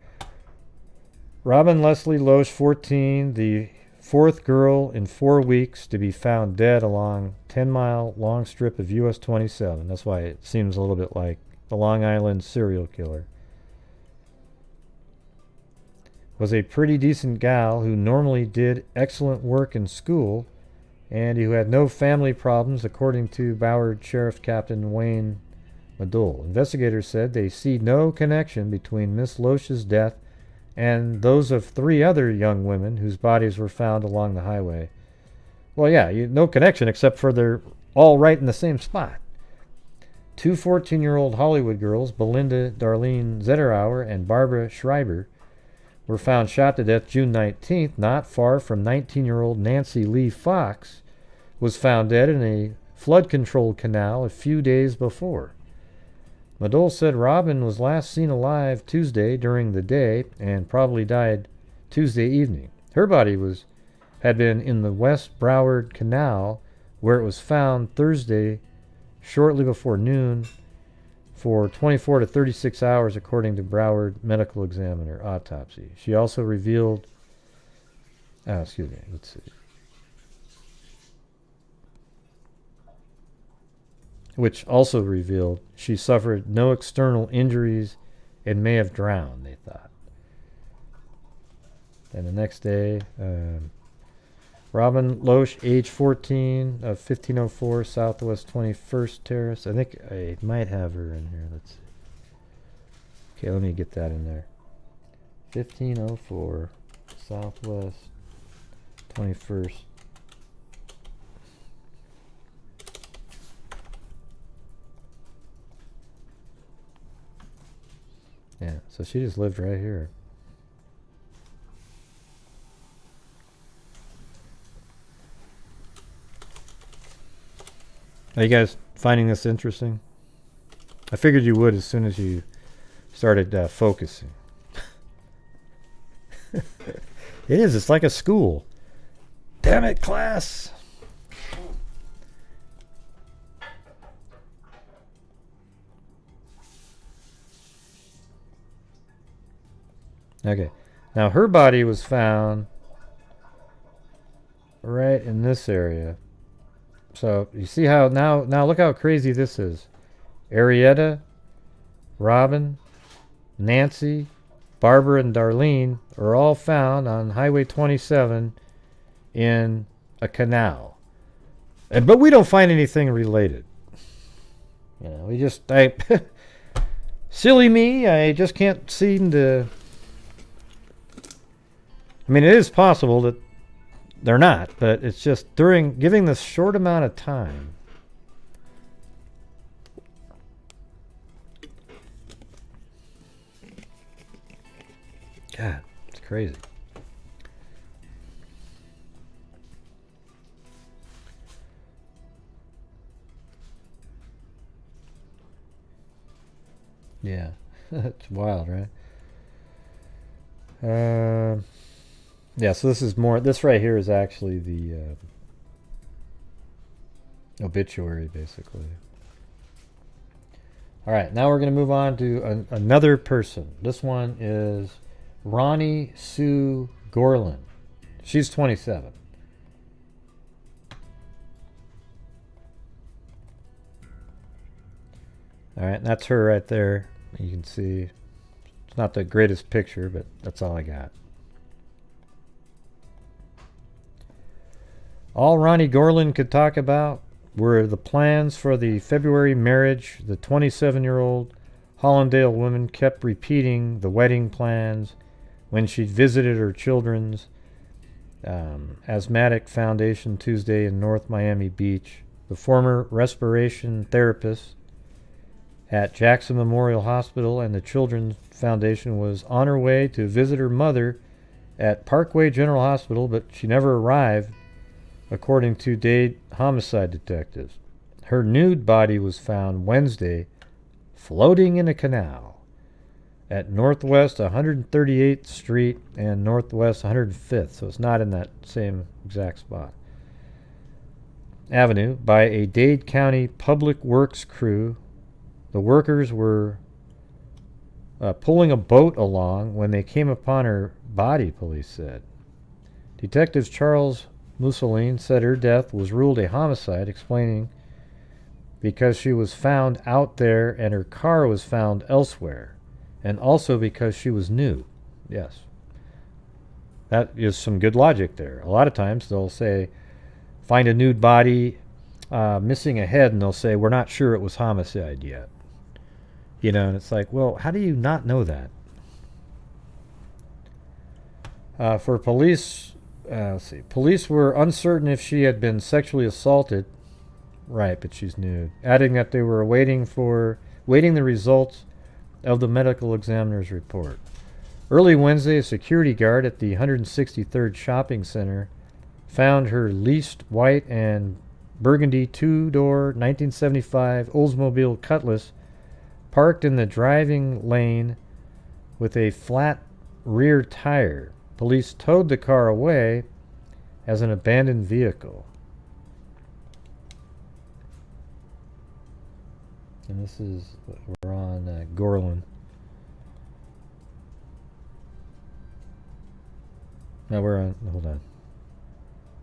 Robin Leslie Losch, 14, the 4th girl in 4 weeks to be found dead along 10-mile long strip of US 27. That's why it seems a little bit like the Long Island serial killer. Was a pretty decent gal who normally did excellent work in school and who had no family problems, according to Broward Sheriff Captain Wayne Madole. Investigators said they see no connection between Miss Losch's death and those of 3 other young women whose bodies were found along the highway. Well, yeah, no connection except for they're all right in the same spot. 2 14-year-old Hollywood girls, Belinda Darlene Zetterower and Barbara Schreiber, were found shot to death June 19th, not far from 19-year-old Nancy Lee Fox was found dead in a flood-controlled canal a few days before. Madole said Robin was last seen alive Tuesday during the day and probably died Tuesday evening. Her body had been in the West Broward Canal, where it was found Thursday shortly before noon for 24 to 36 hours, according to Broward Medical Examiner autopsy. She also revealed, let's see. Which also revealed she suffered no external injuries and may have drowned, they thought. And the next day, Robin Losch, age 14, of 1504 Southwest 21st Terrace. I think I might have her in here. Let's see. Okay, let me get that in there. 1504 Southwest 21st. Yeah, so she just lived right here. Are you guys finding this interesting? I figured you would as soon as you started focusing. It is. It's like a school. Damn it, class. Okay. Now her body was found right in this area. So you see how now look how crazy this is. Arietta, Robin, Nancy, Barbara, and Darlene are all found on Highway 27 in a canal. But we don't find anything related. You know, silly me, I just can't seem to. I mean, it is possible that they're not, but it's just giving this short amount of time. God, it's crazy. Yeah, it's wild, right? Yeah, so this right here is actually the obituary, basically. All right, now we're going to move on to another person. This one is Ronnie Sue Gorland. She's 27. All right, that's her right there. You can see it's not the greatest picture, but that's all I got. All Ronnie Gorland could talk about were the plans for the February marriage. The 27-year-old Hollandale woman kept repeating the wedding plans when she visited her children's asthmatic foundation Tuesday in North Miami Beach. The former respiration therapist at Jackson Memorial Hospital and the Children's Foundation was on her way to visit her mother at Parkway General Hospital, but she never arrived, according to Dade homicide detectives. Her nude body was found Wednesday floating in a canal at Northwest 138th Street and Northwest 105th, so it's not in that same exact spot. Avenue by a Dade County Public Works crew. The workers were pulling a boat along when they came upon her body, police said. Detectives Charles Mussolini said her death was ruled a homicide, explaining because she was found out there and her car was found elsewhere, and also because she was nude. Yes. That is some good logic there. A lot of times they'll say, find a nude body missing a head, and they'll say, we're not sure it was homicide yet. You know, and it's like, well, how do you not know that? For police, let's see. Police were uncertain if she had been sexually assaulted. Right, but she's nude. Adding that they were waiting the results of the medical examiner's report. Early Wednesday, a security guard at the 163rd Shopping Center found her leased white and burgundy two-door 1975 Oldsmobile Cutlass parked in the driving lane with a flat rear tire. Police towed the car away as an abandoned vehicle. And this is, we're on Gorland. No, we're on, hold on.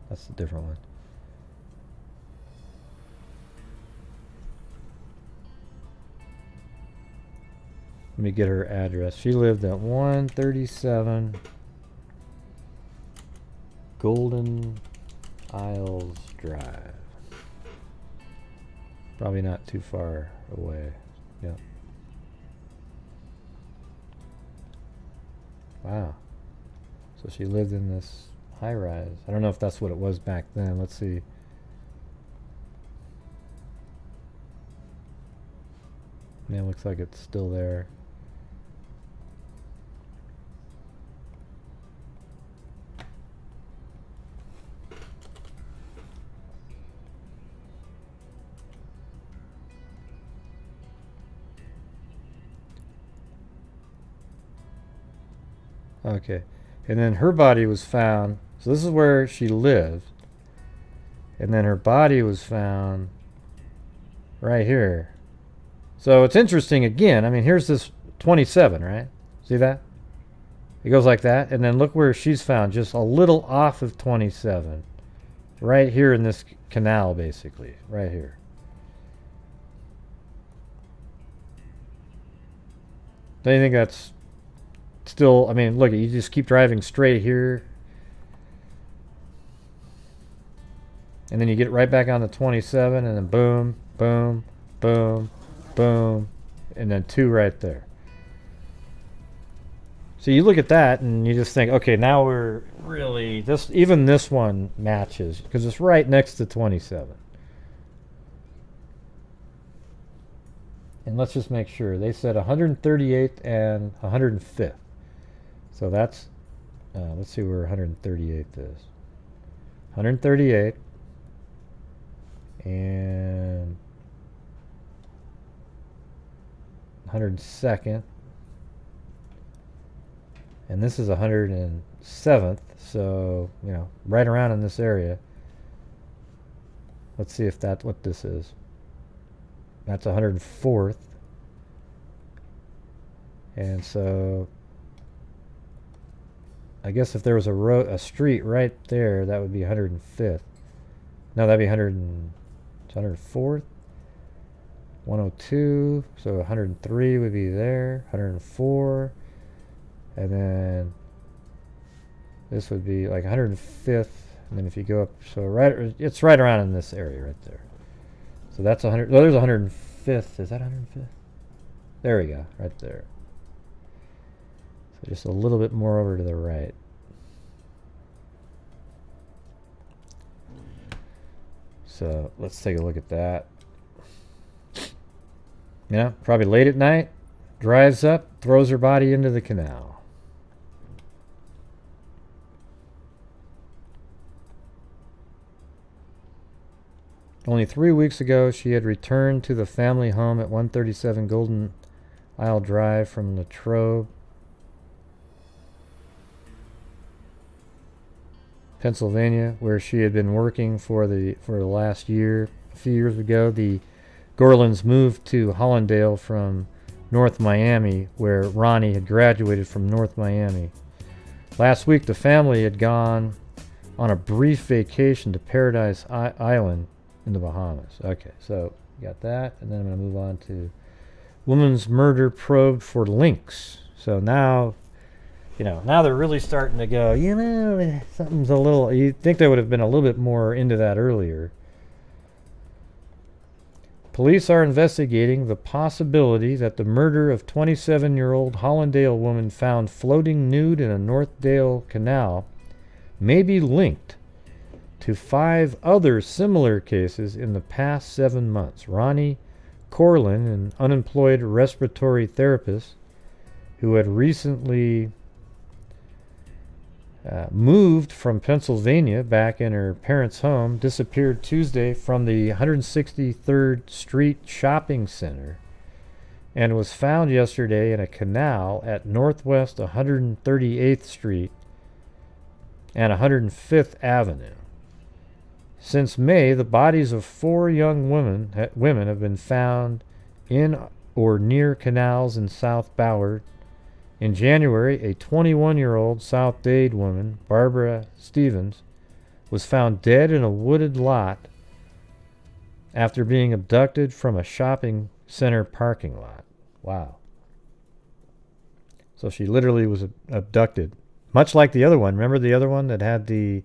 That's a different one. Let me get her address. She lived at 137 Golden Isles Drive. Probably not too far away. Yep. Wow. So she lived in this high rise. I don't know if that's what it was back then. Let's see. Yeah, it looks like it's still there. Okay, and then her body was found, so this is where she lived, and then her body was found right here. So it's interesting again. I mean, here's this 27, right? See that? It goes like that, and then look where she's found, just a little off of 27. Right here in this canal, basically. Right here. Don't you think that's still, I mean, look, you just keep driving straight here. And then you get right back on the 27, and then boom, boom, boom, boom, and then 2 right there. So you look at that and you just think, okay, now we're really, even this one matches because it's right next to 27. And let's just make sure. They said 138th and 105th. So that's, let's see where 138th is. 138th and 102nd. And this is 107th, so, you know, right around in this area. Let's see if that's what this is. That's 104th. And so I guess if there was a street right there, that would be 105th. No, that'd be 104th. 102, so 103 would be there, 104, and then this would be like 105th, and then if you go up, so it's right around in this area right there. So that's 100. Oh, there's 105th. Is that 105th? There we go, right there. So just a little bit more over to the right. So let's take a look at that. Yeah, probably late at night, drives up, throws her body into the canal. Only 3 weeks ago, she had returned to the family home at 137 Golden Isle Drive from Latrobe, Pennsylvania, where she had been working for the last year. A few years ago, the Gorlands moved to Hollandale from North Miami, where Ronnie had graduated from North Miami. Last week, the family had gone on a brief vacation to Paradise Island in the Bahamas. Okay, so you got that, and then I'm going to move on to woman's murder probed for links. So now, now they're really starting to go, something's a little, you'd think they would have been a little bit more into that earlier. Police are investigating the possibility that the murder of 27-year-old Hollandale woman found floating nude in a Northdale canal may be linked to 5 other similar cases in the past 7 months. Ronnie Gorland, an unemployed respiratory therapist who had recently moved from Pennsylvania back in her parents' home, disappeared Tuesday from the 163rd Street shopping center and was found yesterday in a canal at Northwest 138th Street and 105th Avenue. Since May, the bodies of 4 young women have been found in or near canals in South Ballard. In January, a 21-year-old South Dade woman, Barbara Stevens, was found dead in a wooded lot after being abducted from a shopping center parking lot. Wow. So she literally was abducted. Much like the other one. Remember the other one that had the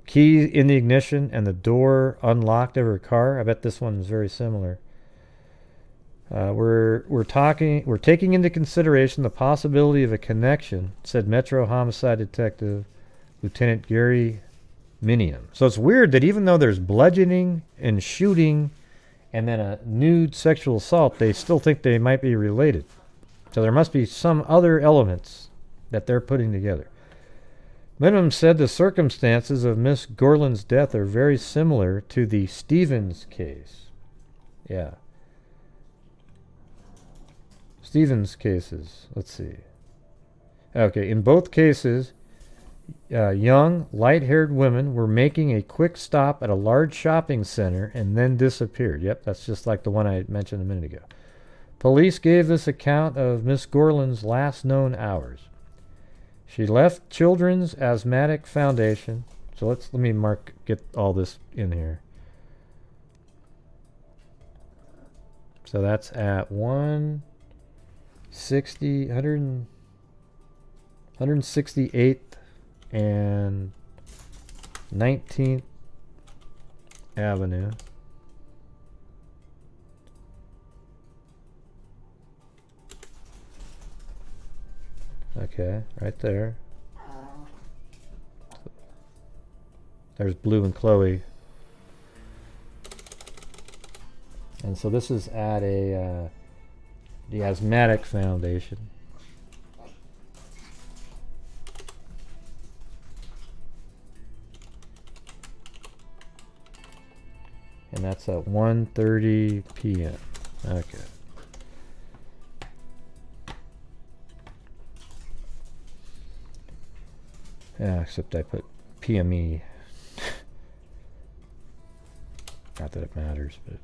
key in the ignition and the door unlocked of her car? I bet this one is very similar. We're taking into consideration the possibility of a connection, said Metro Homicide Detective Lieutenant Gary Minium. So it's weird that even though there's bludgeoning and shooting and then a nude sexual assault, they still think they might be related. So there must be some other elements that they're putting together. Minium said the circumstances of Miss Gorland's death are very similar to the Stevens case. Yeah. Stevens cases. Let's see. Okay, in both cases, young, light-haired women were making a quick stop at a large shopping center and then disappeared. Yep, that's just like the one I mentioned a minute ago. Police gave this account of Miss Gorland's last known hours. She left Children's Asthmatic Foundation. So let me get all this in here. So that's at 168th and 19th Avenue. Okay, right there. There's Blue and Chloe. And so this is at the Asthmatic Foundation. And that's at 1:30 p.m. Okay. Yeah, except I put PME that it matters, but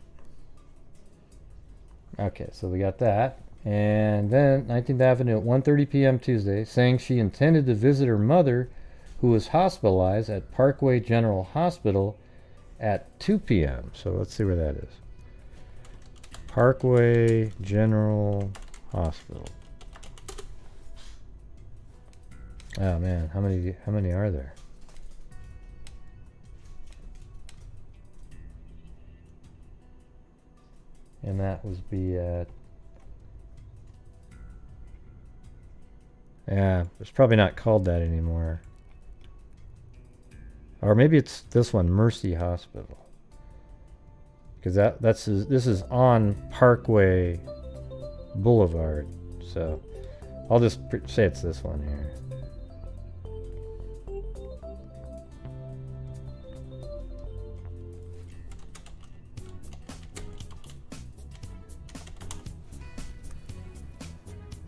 okay, so we got that. And then 19th Avenue at 1:30 p.m. Tuesday, saying she intended to visit her mother, who was hospitalized at Parkway General Hospital at 2 p.m. So let's see where that is. Parkway General Hospital. Oh man, how many are there? And that was be at, yeah, it's probably not called that anymore. Or maybe it's this one, Mercy Hospital. Because this is on Parkway Boulevard. So I'll just say it's this one here.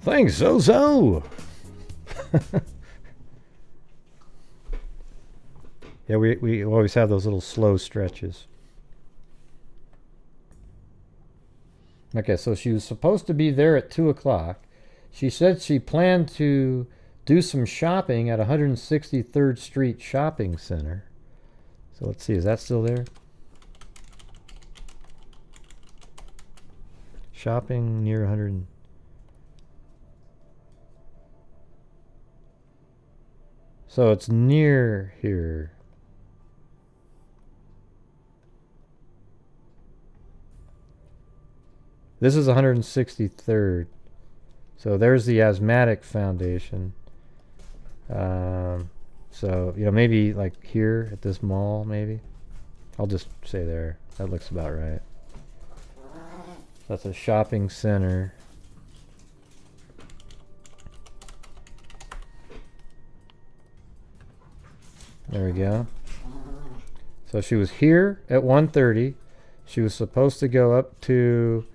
Thanks, Zozo! Yeah, we always have those little slow stretches. Okay, so she was supposed to be there at 2 o'clock. She said she planned to do some shopping at 163rd Street Shopping Center. So let's see, is that still there? Shopping near 100. So it's near here. This is 163rd. So there's the Asthmatic Foundation. So, you know, maybe like here at this mall, maybe. I'll just say there. That looks about right. That's a shopping center. There we go. So she was here at 1:30. She was supposed to go up to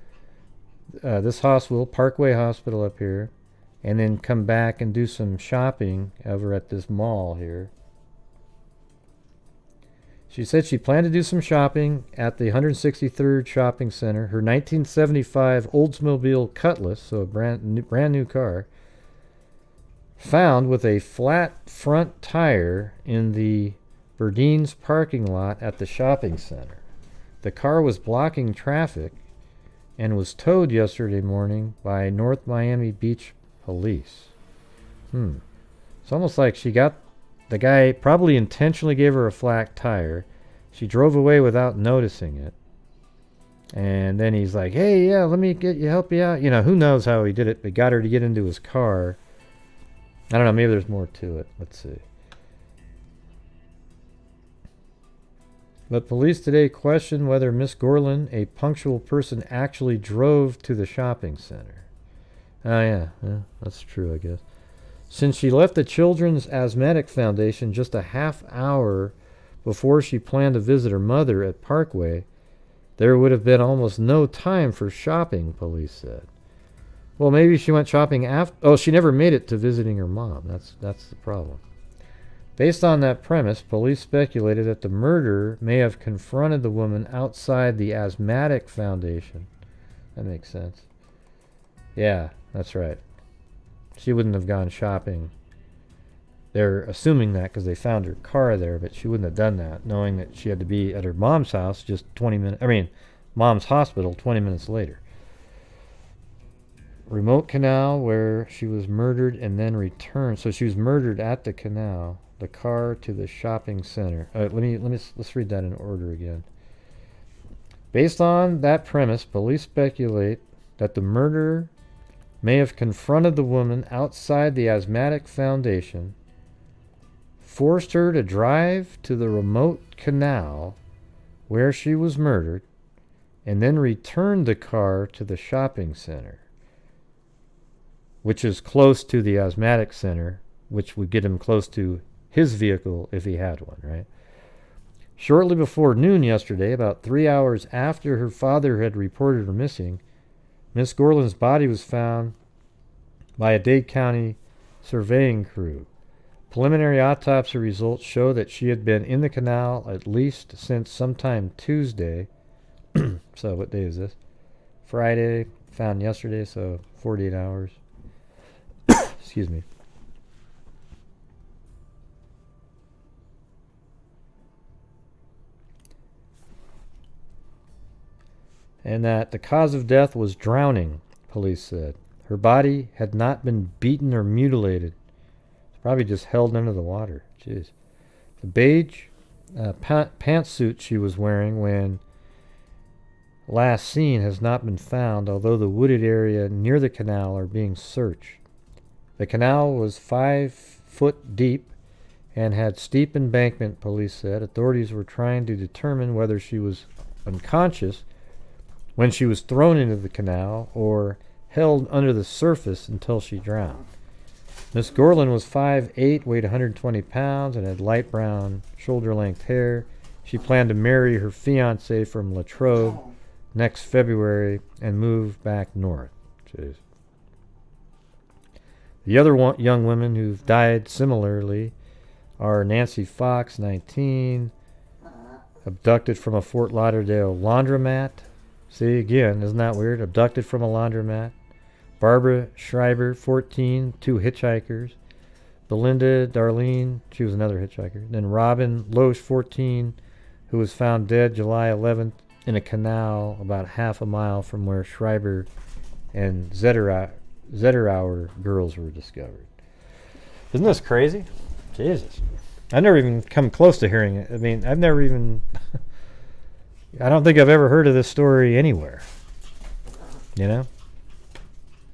this hospital, Parkway Hospital up here, and then come back and do some shopping over at this mall here. She said she planned to do some shopping at the 163rd Shopping Center. Her 1975 Oldsmobile Cutlass, so a brand new car, found with a flat front tire in the Berdeen's parking lot at the shopping center. The car was blocking traffic and was towed yesterday morning by North Miami Beach police. It's almost like she got, the guy probably intentionally gave her a flat tire. She drove away without noticing it. And then he's like, hey, yeah, let me help you out. You know, who knows how he did it, but got her to get into his car. I don't know, maybe there's more to it. Let's see. But police today questioned whether Miss Gorland, a punctual person, actually drove to the shopping center. Oh, yeah, that's true, I guess. Since she left the Children's Asthmatic Foundation just a half hour before she planned to visit her mother at Parkway, there would have been almost no time for shopping, police said. Well, maybe she went shopping after. Oh, she never made it to visiting her mom. That's the problem. Based on that premise, police speculated that the murderer may have confronted the woman outside the Asthmatic Foundation. That makes sense. Yeah, that's right. She wouldn't have gone shopping. They're assuming that because they found her car there, but she wouldn't have done that, knowing that she had to be at her mom's house just 20 minutes. I mean, mom's hospital 20 minutes later. Remote canal where she was murdered and then returned. So she was murdered at the canal. The car to the shopping center. Let's read that in order again. Based on that premise, police speculate that the murderer may have confronted the woman outside the Asthmatic Foundation, forced her to drive to the remote canal where she was murdered, and then returned the car to the shopping center, which is close to the Asthmatic Center, which would get him close to his vehicle if he had one, right? Shortly before noon yesterday, about 3 hours after her father had reported her missing, Miss Gorland's body was found by a Dade County surveying crew. Preliminary autopsy results show that she had been in the canal at least since sometime Tuesday, So what day is this? Friday. Found yesterday, so 48 hours. Excuse me. And that the cause of death was drowning, police said. Her body had not been beaten or mutilated. It's probably just held under the water. Jeez. The beige pantsuit she was wearing when last seen has not been found, although the wooded area near the canal are being searched. The canal was 5 foot deep and had steep embankment, police said. Authorities were trying to determine whether she was unconscious when she was thrown into the canal or held under the surface until she drowned. Miss Gorland was 5'8", weighed 120 pounds, and had light brown, shoulder-length hair. She planned to marry her fiancé from Latrobe next February and move back north. Jeez. The other young women who've died similarly are Nancy Fox, 19, abducted from a Fort Lauderdale laundromat. See, again, isn't that weird? Abducted from a laundromat. Barbara Schreiber, 14, 2 hitchhikers. Belinda Darlene, she was another hitchhiker. Then Robin Losch, 14, who was found dead July 11th in a canal about half a mile from where Schreiber and Zetterower girls were discovered. Isn't this crazy? Jesus. I never even come close to hearing it. I mean, I've never even... I don't think I've ever heard of this story anywhere. You know?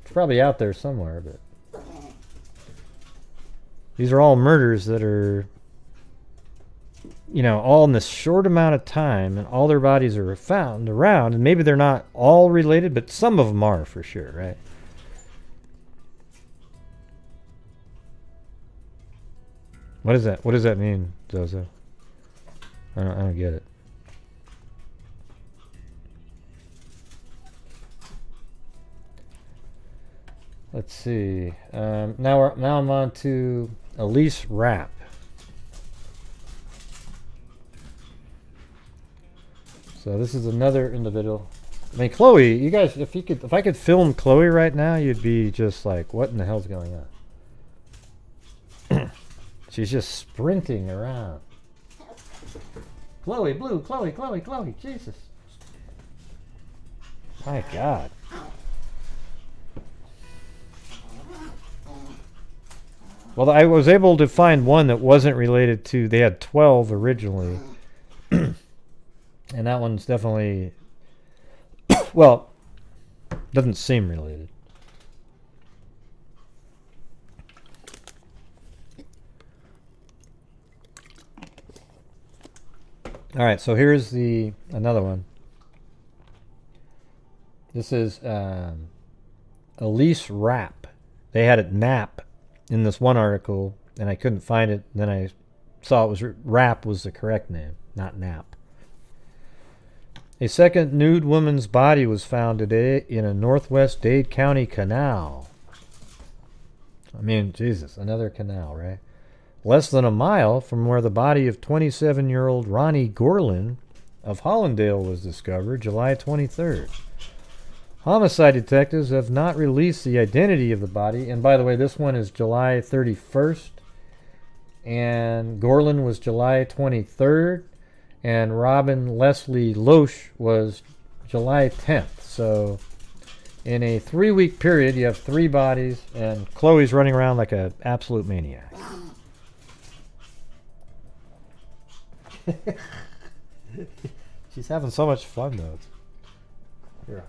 It's probably out there somewhere, but... These are all murders that are... You know, all in this short amount of time, and all their bodies are found around, and maybe they're not all related, but some of them are for sure, right? What is that? What does that mean, Zozo? I don't get it. Let's see. Now I'm on to Elise Rapp. So this is another individual. I mean, Chloe, you guys, if I could film Chloe right now, you'd be just like, what in the hell's going on? She's just sprinting around. Chloe, Blue, Chloe, Jesus. My God. Well, I was able to find one that wasn't related to, they had 12 originally. And that one's definitely, well, doesn't seem related. All right, so here's another one. This is Elise Rapp. They had it Nap in this one article, and I couldn't find it. Then I saw it was Rapp was the correct name, not Nap. A second nude woman's body was found today in a northwest Dade County canal. I mean, Jesus, another canal, right? Less than a mile from where the body of 27-year-old Ronnie Gorland of Hollandale was discovered July 23rd. Homicide detectives have not released the identity of the body. And by the way, this one is July 31st. And Gorland was July 23rd. And Robin Leslie Losch was July 10th. So in a 3-week period, you have 3 bodies. And Chloe's running around like an absolute maniac. She's having so much fun, though. Here.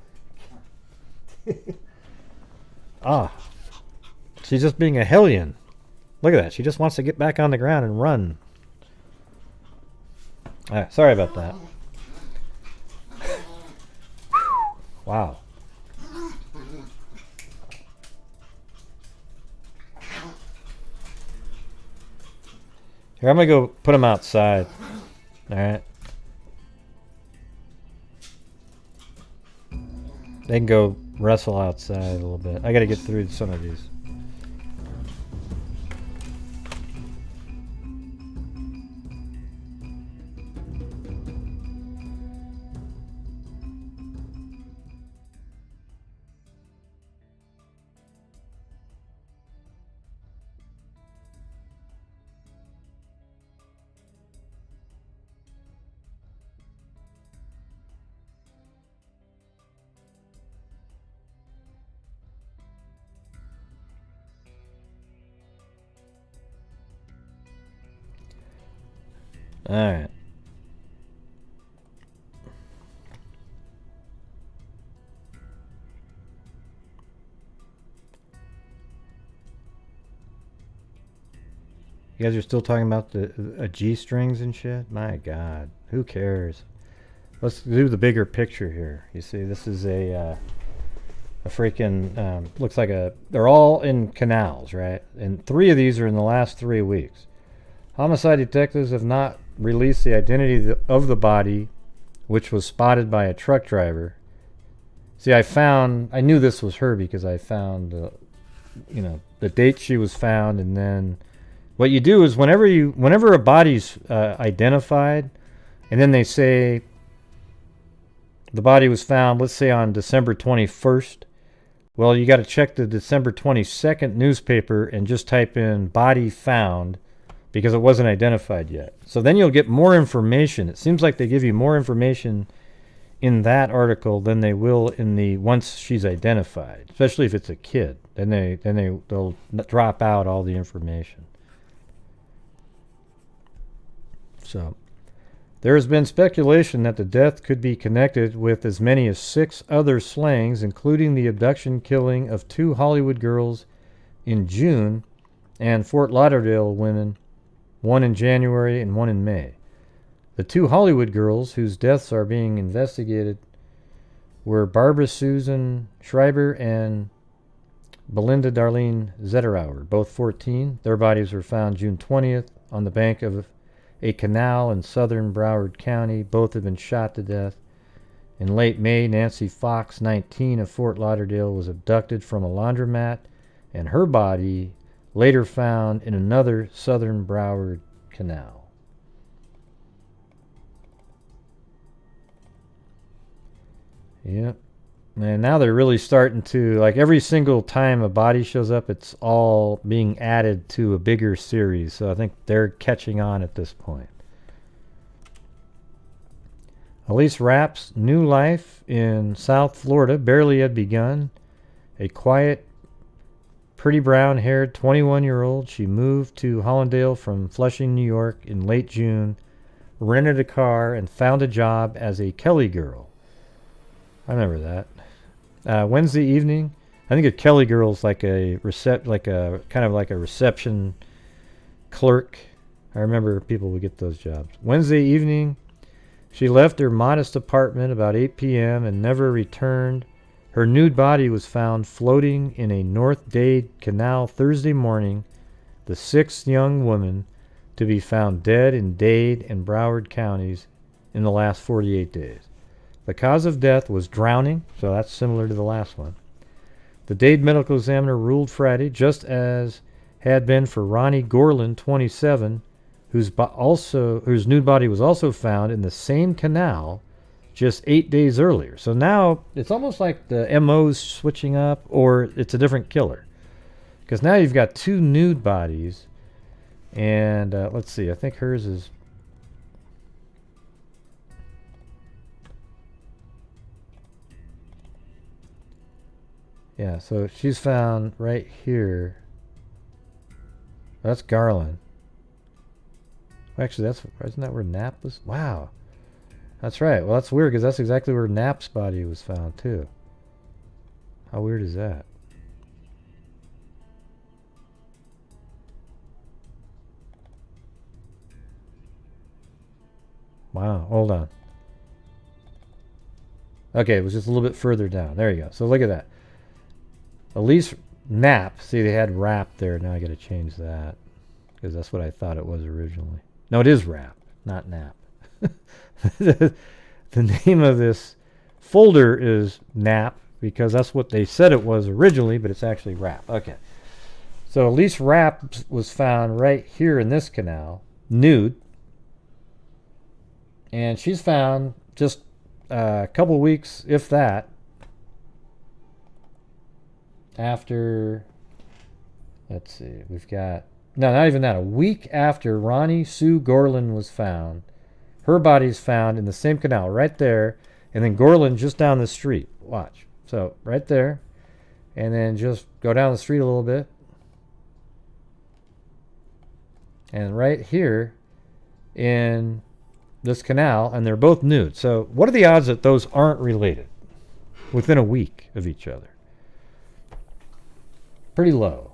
She's just being a hellion. Look at that. She just wants to get back on the ground and run. Sorry about that. Wow. Here, I'm going to go put them outside. All right. They can go wrestle outside a little bit. I got to get through some of these. All right. You guys are still talking about the G strings and shit? My God, who cares? Let's do the bigger picture here. You see, this is a freaking looks like a. They're all in canals, right? And 3 of these are in the last 3 weeks. Homicide detectives have not released the identity of the body, which was spotted by a truck driver. See, I knew this was her because I found, the date she was found, and then. What you do is whenever a body's identified, and then they say the body was found, let's say on December 21st, well, you got to check the December 22nd newspaper and just type in body found because it wasn't identified yet. So then you'll get more information. It seems like they give you more information in that article than they will in the once she's identified, especially if it's a kid. Then they'll drop out all the information. So, there has been speculation that the death could be connected with as many as 6 other slayings, including the abduction killing of 2 Hollywood girls in June and Fort Lauderdale women, 1 in January and 1 in May. The 2 Hollywood girls whose deaths are being investigated were Barbara Susan Schreiber and Belinda Darlene Zetterower, both 14. Their bodies were found June 20th on the bank of a canal in southern Broward County. Both have been shot to death. In late May, Nancy Fox, 19, of Fort Lauderdale, was abducted from a laundromat, and her body later found in another southern Broward canal. Yep. And now they're really starting to, like, every single time a body shows up, it's all being added to a bigger series. So I think they're catching on at this point. Elise Rapp's new life in South Florida barely had begun. A quiet, pretty brown-haired 21-year-old, she moved to Hollandale from Flushing, New York in late June, rented a car, and found a job as a Kelly girl. I remember that. Wednesday evening, I think a Kelly girl's like a kind of like a reception clerk. I remember people would get those jobs. Wednesday evening, she left her modest apartment about 8 p.m. and never returned. Her nude body was found floating in a North Dade Canal Thursday morning, the 6th young woman to be found dead in Dade and Broward counties in the last 48 days. The cause of death was drowning, so that's similar to the last one. The Dade medical examiner ruled Friday, just as had been for Ronnie Gorland, 27, whose nude body was also found in the same canal just 8 days earlier. So now it's almost like the MO's switching up, or it's a different killer. Because now you've got 2 nude bodies, and let's see, I think hers is... Yeah, so she's found right here. That's Garland. Actually, isn't that where Knapp was? Wow. That's right. Well, that's weird because that's exactly where Knapp's body was found too. How weird is that? Wow, hold on. Okay, it was just a little bit further down. There you go. So look at that. Elise Knapp. See, they had Rapp there. Now I got to change that because that's what I thought it was originally. No, it is Rapp, not Knapp. The name of this folder is Knapp because that's what they said it was originally, but it's actually Rapp. Okay. So Elise Rapp was found right here in this canal, nude. And she's found just a couple weeks, if that, after, let's see, we've got, no, not even that, a week after Ronnie Sue Gorland was found. Her body's found in the same canal right there, and then Gorland just down the street. Watch. So right there, and then just go down the street a little bit. And right here in this canal, and they're both nude. So what are the odds that those aren't related within a week of each other? Pretty low.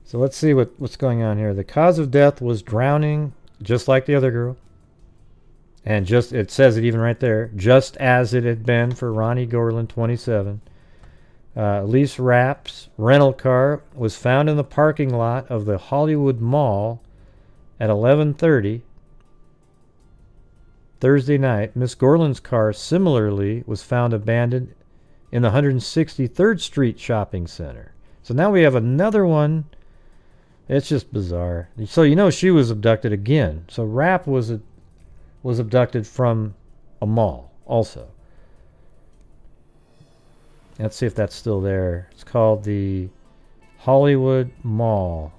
So let's see what's going on here. The cause of death was drowning, just like the other girl. And just, it says it even right there, just as it had been for Ronnie Gorland, 27. Elise Rapp's rental car was found in the parking lot of the Hollywood Mall at 11:30 Thursday night. Miss Gorland's car similarly was found abandoned in the 163rd Street shopping center. So now we have another one. It's just bizarre. So you know she was abducted again. So Rapp was abducted from a mall also. Let's see if that's still there. It's called the Hollywood Mall.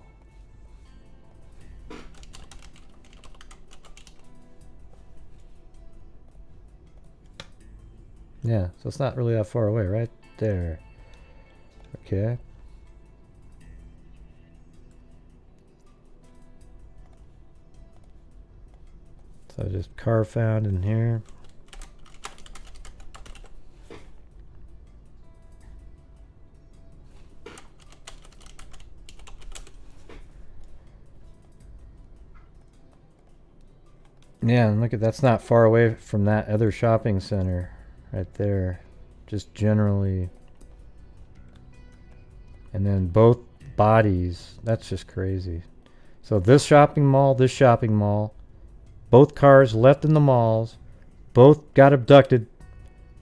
Yeah, so it's not really that far away, right there. Okay. So just car found in here. Yeah, and look at, that's not far away from that other shopping center right there. Just generally. And then both bodies, that's just crazy. So this shopping mall, both cars left in the malls, both got abducted,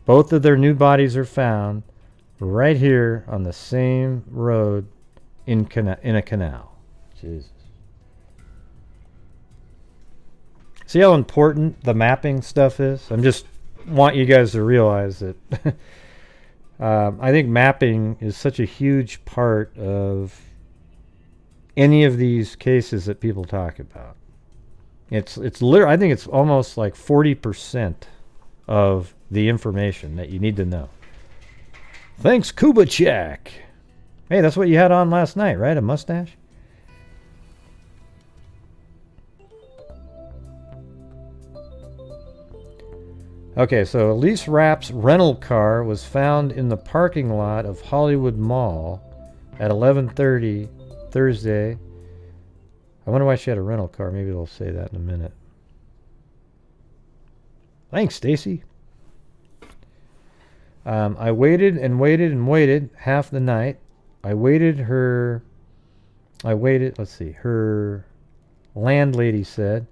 both of their new bodies are found right here on the same road in a canal. Jesus. See how important the mapping stuff is? I just want you guys to realize that I think mapping is such a huge part of any of these cases that people talk about. It's literally, I think it's almost like 40% of the information that you need to know. Thanks, Kubachak. Hey, that's what you had on last night, right? A mustache? Okay, so Elise Rapp's rental car was found in the parking lot of Hollywood Mall at 11:30 Thursday. I wonder why she had a rental car. Maybe they'll say that in a minute. Thanks, Stacy. I waited and waited and waited half the night. Her landlady said.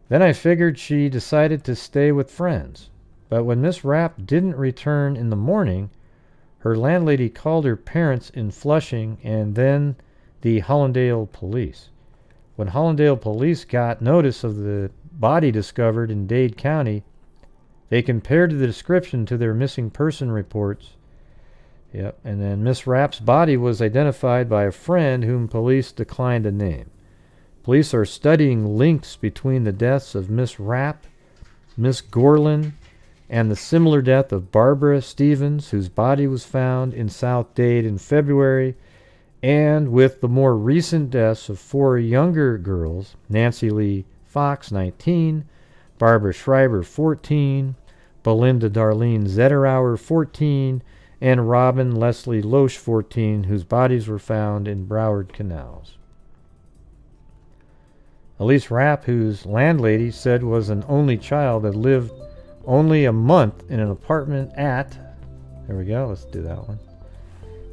Then I figured she decided to stay with friends. But when Miss Rapp didn't return in the morning, her landlady called her parents in Flushing and then the Hollandale police. When Hollandale police got notice of the body discovered in Dade County, they compared the description to their missing person reports. Yep, and then Miss Rapp's body was identified by a friend whom police declined to name. Police are studying links between the deaths of Miss Rapp, Miss Gorland, and the similar death of Barbara Stevens, whose body was found in South Dade in February, and with the more recent deaths of 4 younger girls, Nancy Lee Fox, 19, Barbara Schreiber, 14, Belinda Darlene Zetterower, 14, and Robin Leslie Losch, 14, whose bodies were found in Broward canals. Elise Rapp, whose landlady said was an only child that lived only a month in an apartment at, there we go, let's do that one,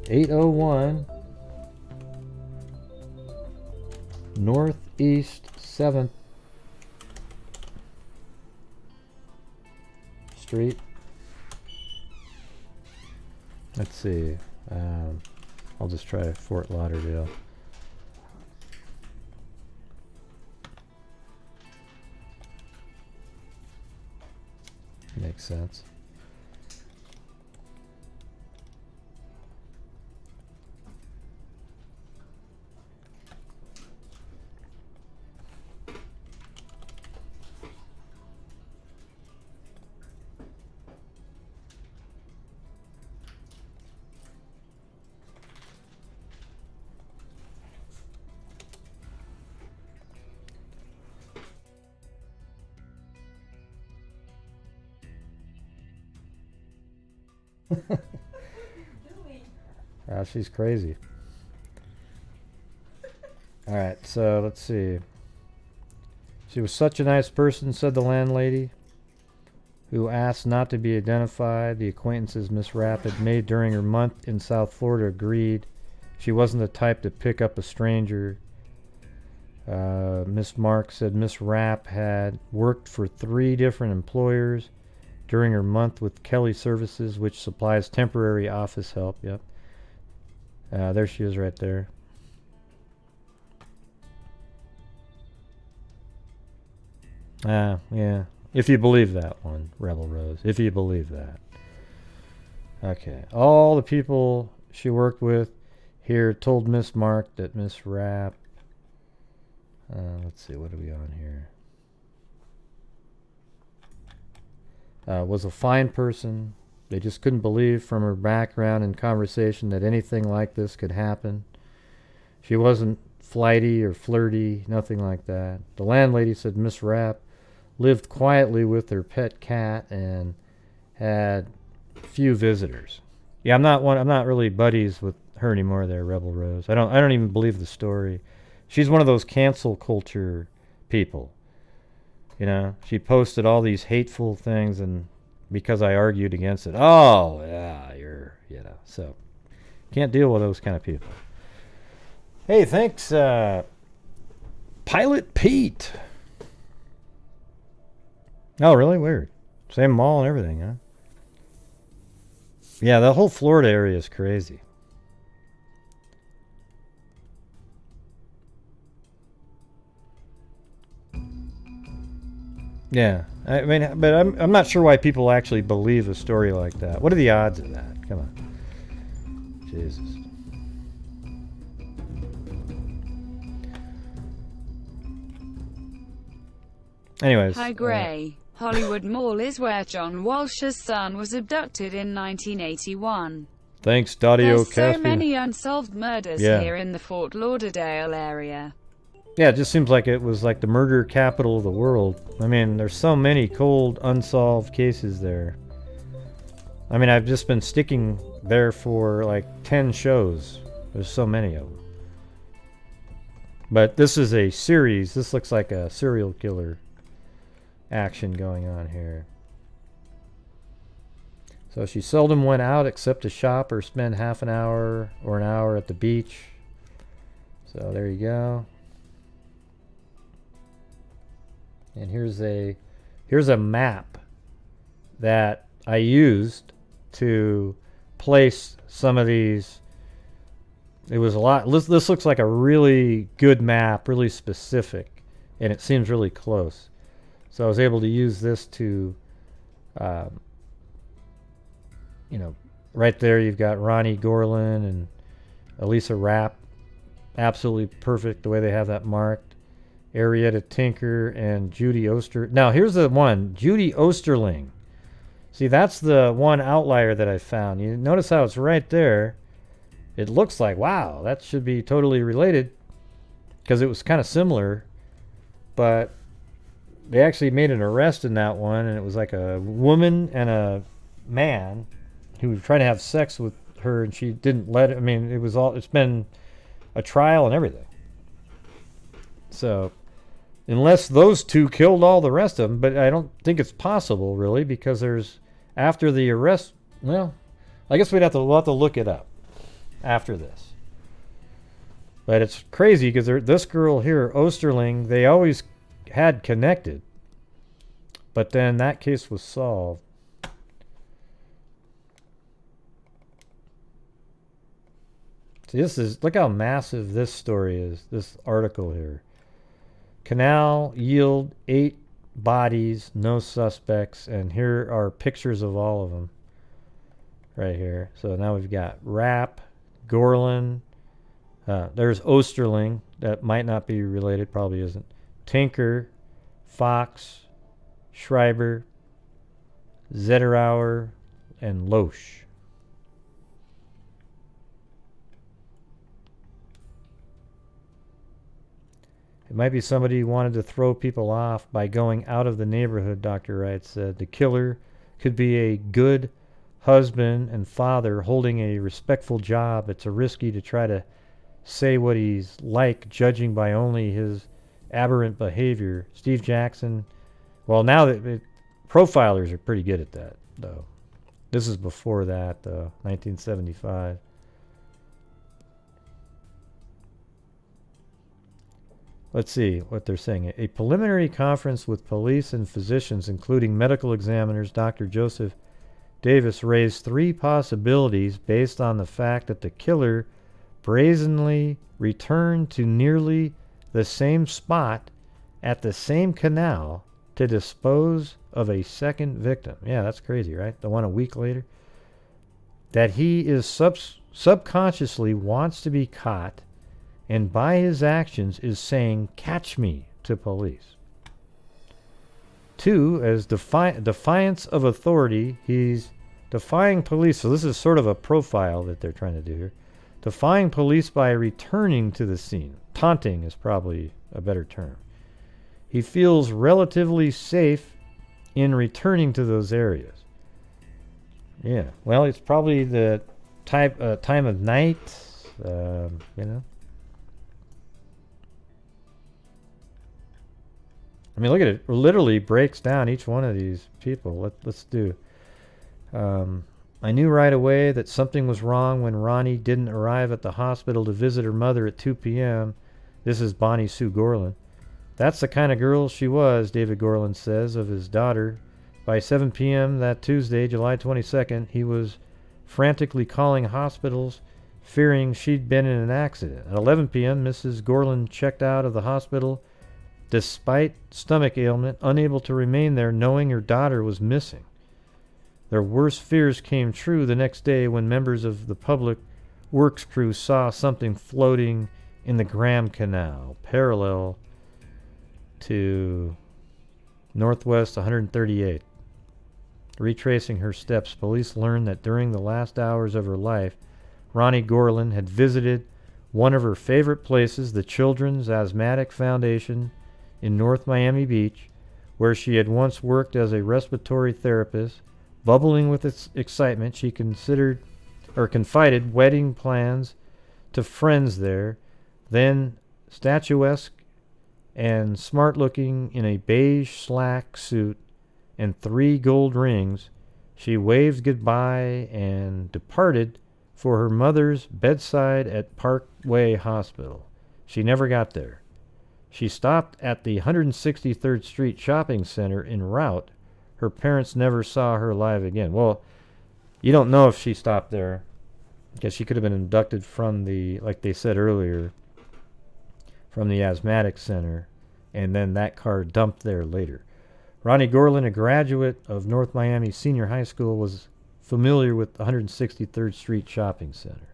801 Northeast 7th Street. Let's see, I'll just try Fort Lauderdale. Makes sense. She's crazy. Alright, so let's see. She was such a nice person, said the landlady, who asked not to be identified. The acquaintances Miss Rapp had made during her month in South Florida agreed she wasn't the type to pick up a stranger. Miss Mark said Miss Rapp had worked for 3 different employers during her month with Kelly Services, which supplies temporary office help. Yep. There she is right there. Yeah. If you believe that one, Rebel Rose. If you believe that. Okay. All the people she worked with here told Miss Mark that Miss Rapp... let's see, what are we on here? Was a fine person. They just couldn't believe from her background and conversation that anything like this could happen. She wasn't flighty or flirty, nothing like that. The landlady said Miss Rapp lived quietly with her pet cat and had few visitors. Yeah, I'm not really buddies with her anymore there, Rebel Rose. I don't even believe the story. She's one of those cancel culture people. You know, she posted all these hateful things, and because I argued against it, oh, yeah, so can't deal with those kind of people. Hey, thanks, Pilot Pete. Oh, really? Weird. Same mall and everything, huh? Yeah, the whole Florida area is crazy. Yeah, I mean, but I'm not sure why people actually believe a story like that. What are the odds of that? Come on. Jesus. Anyways. Hi, Gray. Hollywood Mall is where John Walsh's son was abducted in 1981. Thanks, Dadio There's Caspian. so many unsolved murders here in the Fort Lauderdale area. Yeah, it just seems like it was like the murder capital of the world. I mean, there's so many cold, unsolved cases there. I mean, I've just been sticking there for like 10 shows. There's so many of them. But this is a series. This looks like a serial killer action going on here. So she seldom went out except to shop or spend half an hour or an hour at the beach. So there you go. And here's a map that I used to place some of these. It was a lot. This looks like a really good map, really specific, and it seems really close. So I was able to use this to, right there you've got Ronnie Gorland and Elise Rapp. Absolutely perfect the way they have that marked. Arietta Tinker and Judy Oster. Now here's the one, Judy Osterling. See, that's the one outlier that I found. You notice how it's right there. It looks like, wow, that should be totally related because it was kind of similar, but they actually made an arrest in that one, and it was like a woman and a man who was trying to have sex with her, and she didn't let it. I mean, it's been a trial and everything. So unless those two killed all the rest of them, but I don't think it's possible really, because there's after the arrest. Well, I guess we'll have to look it up after this. But it's crazy because this girl here, Osterling, they always had connected, but then that case was solved. See, look how massive this story is, this article here. Canal yield 8 bodies, no suspects, and here are pictures of all of them right here. So now we've got Rapp, Gorland, there's Osterling, that might not be related, probably isn't. Tinker, Fox, Schreiber, Zetterower, and Losch. It might be somebody who wanted to throw people off by going out of the neighborhood, Dr. Wright said. The killer could be a good husband and father holding a respectful job. It's a risky to try to say what he's like, judging by only his aberrant behavior. Steve Jackson, well, now that profilers are pretty good at that, though. This is before that, though, 1975. Let's see what they're saying. A preliminary conference with police and physicians, including medical examiners, Dr. Joseph Davis, raised three possibilities based on the fact that the killer brazenly returned to nearly the same spot at the same canal to dispose of a second victim. Yeah, that's crazy, right? The one a week later. That he is subconsciously wants to be caught, and by his actions is saying, "Catch me," to police. 2, as defiance of authority, he's defying police. So this is sort of a profile that they're trying to do here. Defying police by returning to the scene. Taunting is probably a better term. He feels relatively safe in returning to those areas. Yeah, well, it's probably the time of night, you know. I mean, look at it. It literally breaks down each one of these people. Let's do. I knew right away that something was wrong when Ronnie didn't arrive at the hospital to visit her mother at 2 p.m. This is Bonnie Sue Gorland. That's the kind of girl she was, David Gorland says of his daughter. By 7 p.m. that Tuesday, July 22nd, he was frantically calling hospitals, fearing she'd been in an accident. At 11 p.m., Mrs. Gorland checked out of the hospital despite stomach ailment, unable to remain there knowing her daughter was missing. Their worst fears came true the next day when members of the public works crew saw something floating in the Graham Canal, parallel to Northwest 138. Retracing her steps, police learned that during the last hours of her life, Ronnie Gorland had visited one of her favorite places, the Children's Asthmatic Foundation in North Miami Beach, where she had once worked as a respiratory therapist. Bubbling with excitement, she confided wedding plans to friends there. Then, statuesque and smart-looking in a beige slack suit and 3 gold rings, she waved goodbye and departed for her mother's bedside at Parkway Hospital. She never got there. She stopped at the 163rd Street Shopping Center en route. Her parents never saw her alive again. Well, you don't know if she stopped there, because she could have been abducted from the, like they said earlier, from the asthmatic center, and then that car dumped there later. Ronnie Gorland, a graduate of North Miami Senior High School, was familiar with the 163rd Street Shopping Center.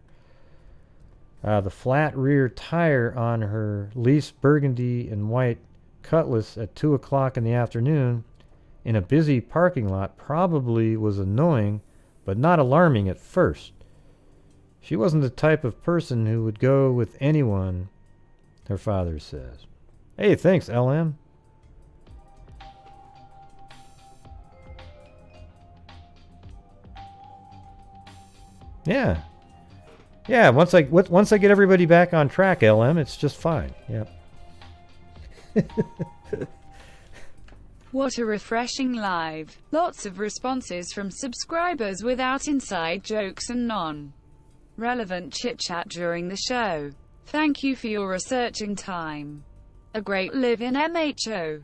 The flat rear tire on her lease burgundy and white Cutlass at 2 o'clock in the afternoon in a busy parking lot probably was annoying, but not alarming at first. She wasn't the type of person who would go with anyone, her father says. Hey, thanks, LM. Yeah. Yeah, once I get everybody back on track, LM, it's just fine. Yep. What a refreshing live. Lots of responses from subscribers without inside jokes and non-relevant chit-chat during the show. Thank you for your researching time. A great live in MHO.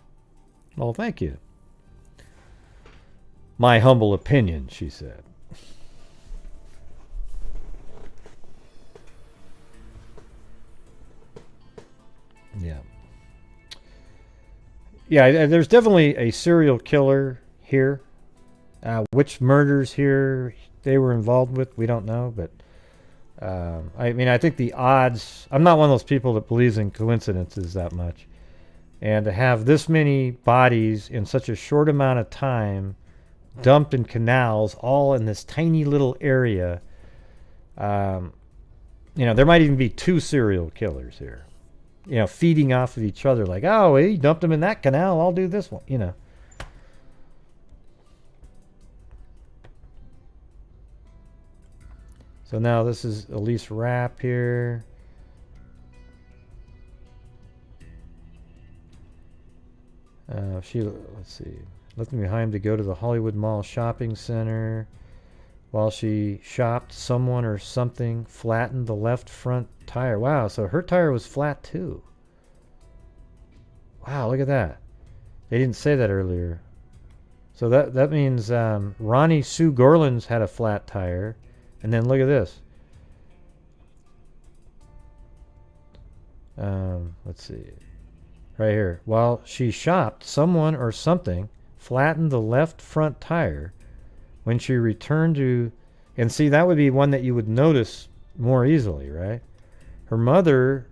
Well, thank you. My humble opinion, she said. Yeah. Yeah, there's definitely a serial killer here. Which murders here they were involved with, we don't know. But, I mean, I think the odds... I'm not one of those people that believes in coincidences that much. And to have this many bodies in such a short amount of time dumped in canals, all in this tiny little area, you know, there might even be 2 serial killers here. You know, feeding off of each other, like, oh, he dumped him in that canal, I'll do this one, you know. So now this is Elise Rapp here. Let's see, left me behind to go to the Hollywood Mall shopping center. While she shopped, someone or something flattened the left front tire. Wow, so her tire was flat too. Wow, look at that. They didn't say that earlier. So that means Ronnie Sue Gorland's had a flat tire. And then look at this. Let's see. Right here. While she shopped, someone or something flattened the left front tire. When she returned to, and see, that would be one that you would notice more easily, right? Her mother,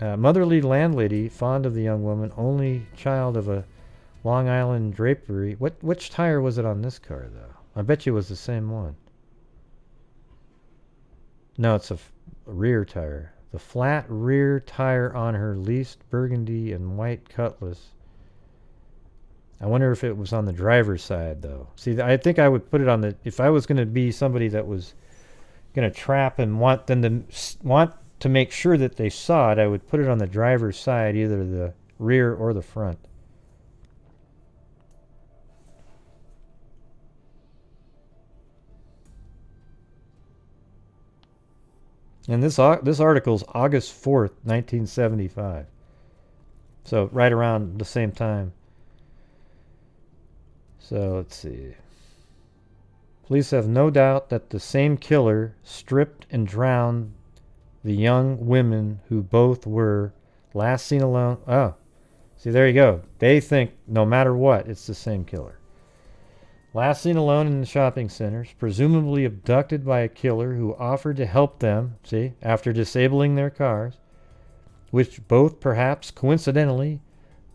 motherly landlady, fond of the young woman, only child of a Long Island drapery. Which tire was it on this car, though? I bet you it was the same one. No, it's a rear tire. The flat rear tire on her leased burgundy and white Cutlass. I wonder if it was on the driver's side, though. See, I think I would put it on the... If I was going to be somebody that was going to trap and want them to make sure that they saw it, I would put it on the driver's side, either the rear or the front. And this article's August 4th, 1975. So right around the same time. So let's see. Police have no doubt that the same killer stripped and drowned the young women who both were last seen alone. Oh, see, there you go. They think no matter what, it's the same killer. Last seen alone in the shopping centers, presumably abducted by a killer who offered to help them, see, after disabling their cars, which both perhaps coincidentally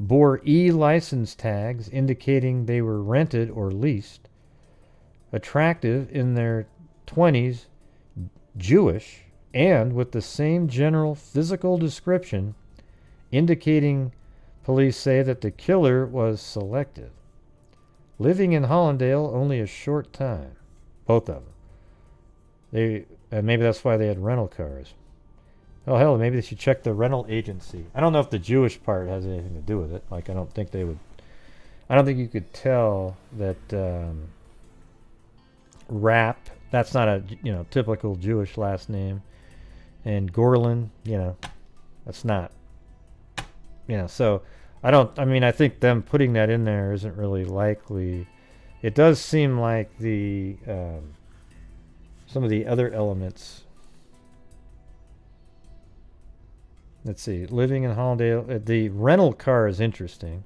bore E-license tags indicating they were rented or leased, attractive in their 20s, Jewish, and with the same general physical description indicating, police say, that the killer was selective. Living in Hollandale only a short time, both of them. Maybe that's why they had rental cars. Oh, hell, maybe they should check the rental agency. I don't know if the Jewish part has anything to do with it. Like, I don't think they would... I don't think you could tell that Rapp, that's not a, typical Jewish last name. And Gorland, that's not. So I think them putting that in there isn't really likely. It does seem like the some of the other elements. Let's see, living in Hollandale. The rental car is interesting.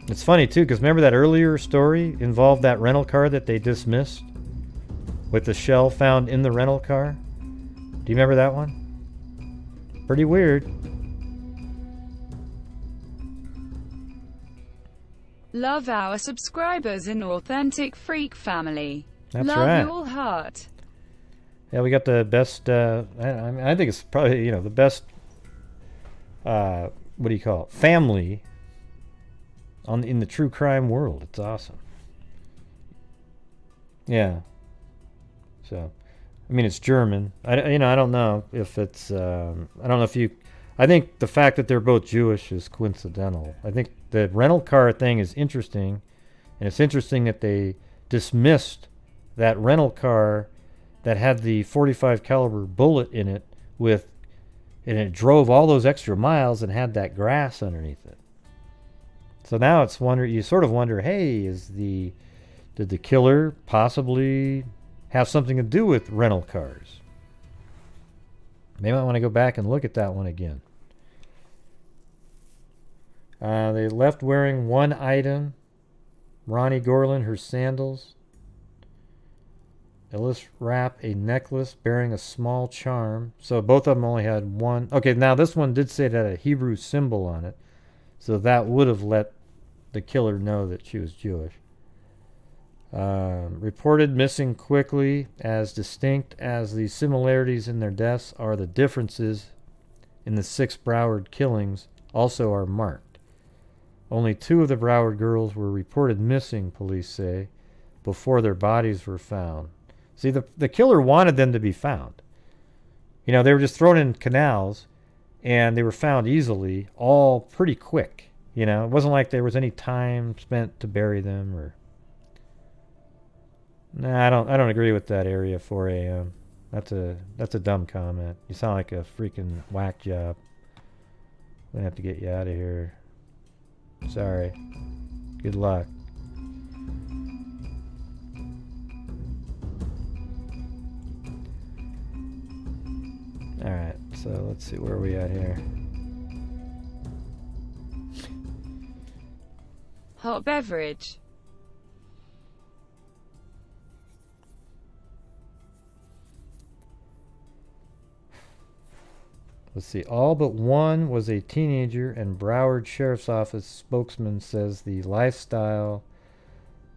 It's funny too, because remember that earlier story involved that rental car that they dismissed with the shell found in the rental car? Do you remember that one? Pretty weird. Love our subscribers in Authentic Freak family. That's Love right. your heart. Yeah, we got the best, I think it's probably, the best, what do you call it, family in the true crime world. It's awesome. Yeah. So, it's German. I don't know if it's, I don't know if you, I think the fact that they're both Jewish is coincidental. I think the rental car thing is interesting, and it's interesting that they dismissed that rental car that had the .45 caliber bullet in it and it drove all those extra miles and had that grass underneath it. So now you sort of wonder, hey, did the killer possibly have something to do with rental cars? Maybe I want to go back and look at that one again. They left wearing one item. Ronnie Gorland, her sandals. Elise Rapp, a necklace bearing a small charm. So both of them only had one. Okay, now this one did say it had a Hebrew symbol on it. So that would have let the killer know that she was Jewish. Reported missing quickly. As distinct as the similarities in their deaths are the differences in the 6 Broward killings also are marked. Only 2 of the Broward girls were reported missing, police say, before their bodies were found. See, the killer wanted them to be found. You know, they were just thrown in canals, and they were found easily, all pretty quick. You know, it wasn't like there was any time spent to bury them or... Nah, I don't agree with that area 4 a.m. That's a dumb comment. You sound like a freaking whack job. I'm gonna have to get you out of here. Sorry. Good luck. Alright, so let's see, where are we at here? Hot beverage. Let's see, all but one was a teenager, and Broward Sheriff's Office spokesman says the lifestyle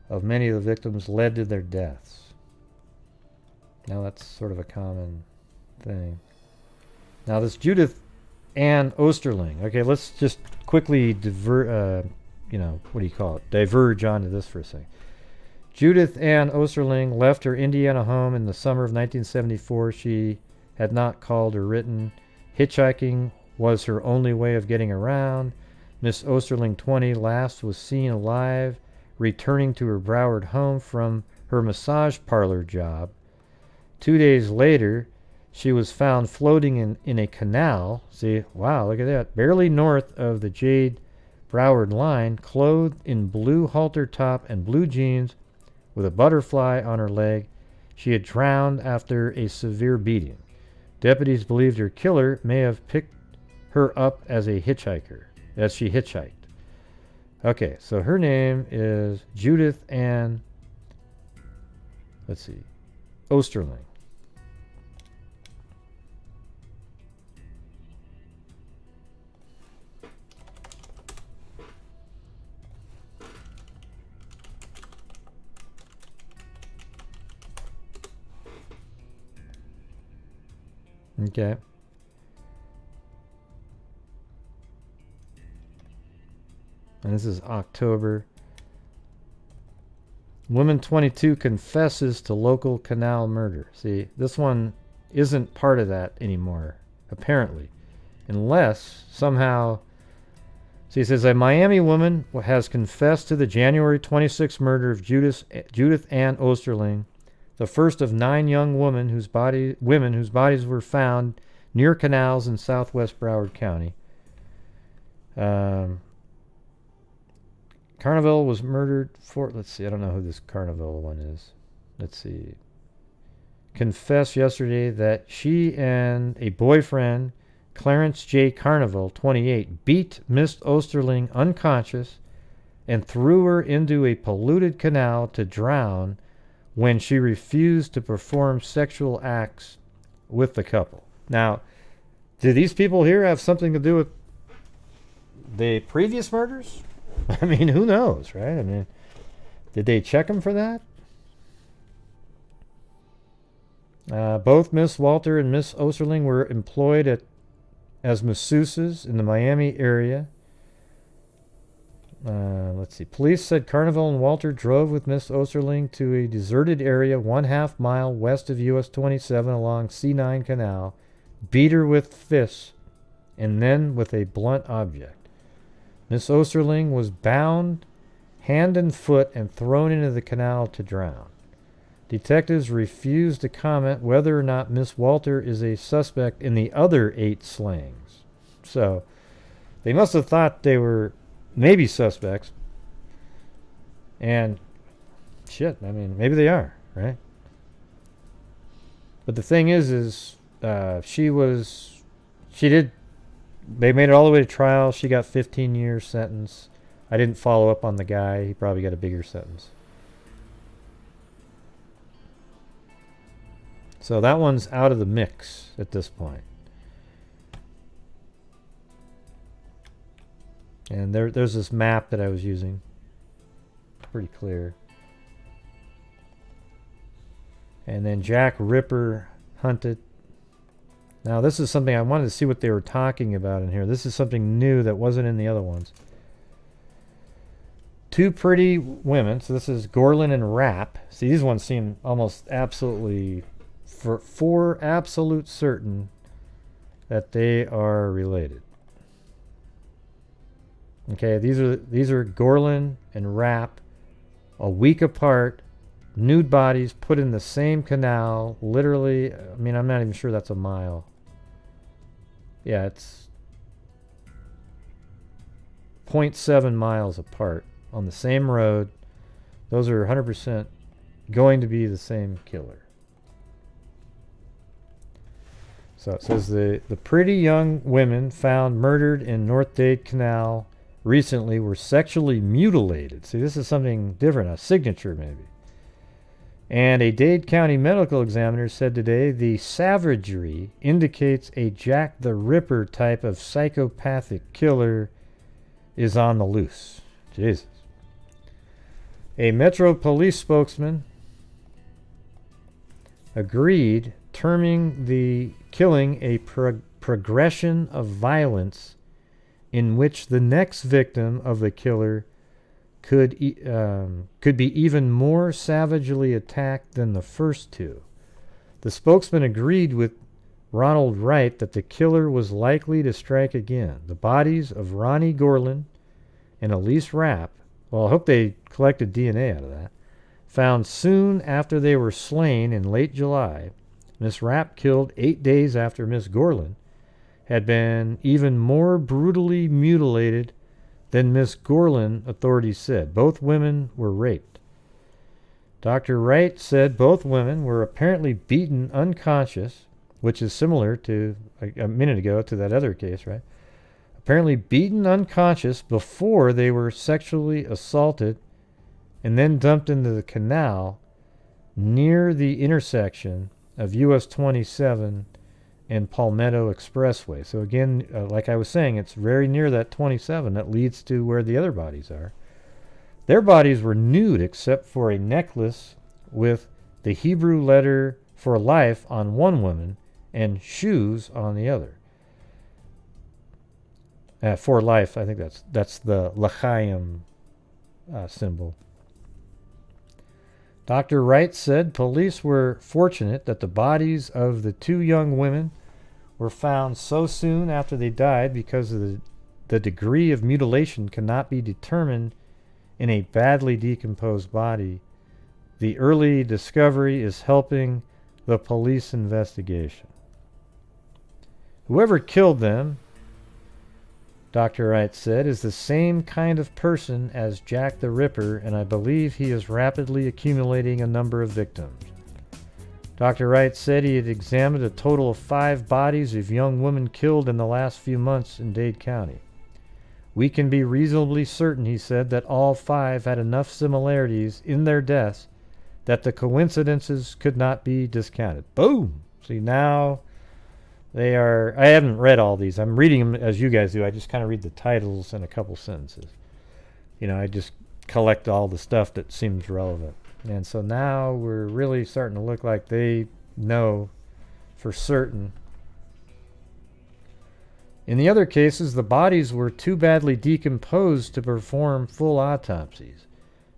of many of the victims led to their deaths. Now that's sort of a common thing. Now this Judith Ann Osterling. Okay, let's just quickly diverge onto this for a second. Judith Ann Osterling left her Indiana home in the summer of 1974. She had not called or written. Hitchhiking was her only way of getting around. Miss Osterling, 20, last was seen alive, returning to her Broward home from her massage parlor job. 2 days later, she was found floating in a canal. See, wow, look at that. Barely north of the Jade Broward line, clothed in blue halter top and blue jeans with a butterfly on her leg. She had drowned after a severe beating. Deputies believed her killer may have picked her up as she hitchhiked. Okay, so her name is Judith Ann, let's see, Osterling. Okay. And this is October. Woman 22 confesses to local canal murder. See, this one isn't part of that anymore, apparently. Unless somehow... See, it says a Miami woman has confessed to the January 26th murder of Judith Ann Osterling, the first of 9 young women whose bodies were found near canals in southwest Broward County. Carnival was murdered for... Let's see, I don't know who this Carnival one is. Let's see. Confessed yesterday that she and a boyfriend, Clarence J. Carnival, 28, beat Miss Osterling unconscious and threw her into a polluted canal to drown when she refused to perform sexual acts with the couple. Now, do these people here have something to do with the previous murders? I mean, who knows, right? I mean, did they check them for that? Both Miss Walter and Miss Osterling were employed as masseuses in the Miami area. Let's see. Police said Carnival and Walter drove with Miss Osterling to a deserted area 1/2 mile west of US 27 along C9 Canal, beat her with fists, and then with a blunt object. Miss Osterling was bound hand and foot and thrown into the canal to drown. Detectives refused to comment whether or not Miss Walter is a suspect in the other 8 slayings. So, they must have thought they were maybe suspects. And, shit, I mean, maybe they are, right? But the thing is they made it all the way to trial. She got 15-year sentence. I didn't follow up on the guy. He probably got a bigger sentence. So that one's out of the mix at this point. And there's this map that I was using. Pretty clear. And then Jack Ripper hunted. Now this is something I wanted to see what they were talking about in here. This is something new that wasn't in the other ones. two pretty women. So this is Gorland and Rapp. See, these ones seem almost absolutely, for absolute certain that they are related. Okay, these are Gorland and Rapp, a week apart, nude bodies put in the same canal. Literally, I mean, I'm not even sure that's a mile. Yeah, it's 0.7 miles apart on the same road. Those are 100% going to be the same killer. So it says the pretty young women found murdered in North Dade Canal recently were sexually mutilated. See, this is something different, a signature maybe. And a Dade County medical examiner said today the savagery indicates a Jack the Ripper type of psychopathic killer is on the loose. Jesus. A Metro Police spokesman agreed, terming the killing a progression of violence in which the next victim of the killer could be even more savagely attacked than the first two. The spokesman agreed with Ronald Wright that the killer was likely to strike again. The bodies of Ronnie Gorland and Elise Rapp, well, I hope they collected DNA out of that, found soon after they were slain in late July. Miss Rapp, killed 8 days after Miss Gorland, had been even more brutally mutilated than Miss Gorland, authorities said. Both women were raped. Dr. Wright said both women were apparently beaten unconscious, which is similar to a minute ago to that other case, right? Apparently beaten unconscious before they were sexually assaulted and then dumped into the canal near the intersection of US 27 and Palmetto Expressway. So again, like I was saying, it's very near that 27 that leads to where the other bodies are. Their bodies were nude except for a necklace with the Hebrew letter for life on one woman and shoes on the other. For life, I think that's the L'chaim symbol. Dr. Wright said police were fortunate that the bodies of the two young women were found so soon after they died because of the degree of mutilation cannot be determined in a badly decomposed body. The early discovery is helping the police investigation. Whoever killed them, Dr. Wright said, is the same kind of person as Jack the Ripper, and I believe he is rapidly accumulating a number of victims. Dr. Wright said he had examined a total of 5 bodies of young women killed in the last few months in Dade County. We can be reasonably certain, he said, that all 5 had enough similarities in their deaths that the coincidences could not be discounted. Boom! See, now they are... I haven't read all these. I'm reading them as you guys do. I just kind of read the titles and a couple sentences. You know, I just collect all the stuff that seems relevant. And so now we're really starting to look like they know for certain. In the other cases, the bodies were too badly decomposed to perform full autopsies.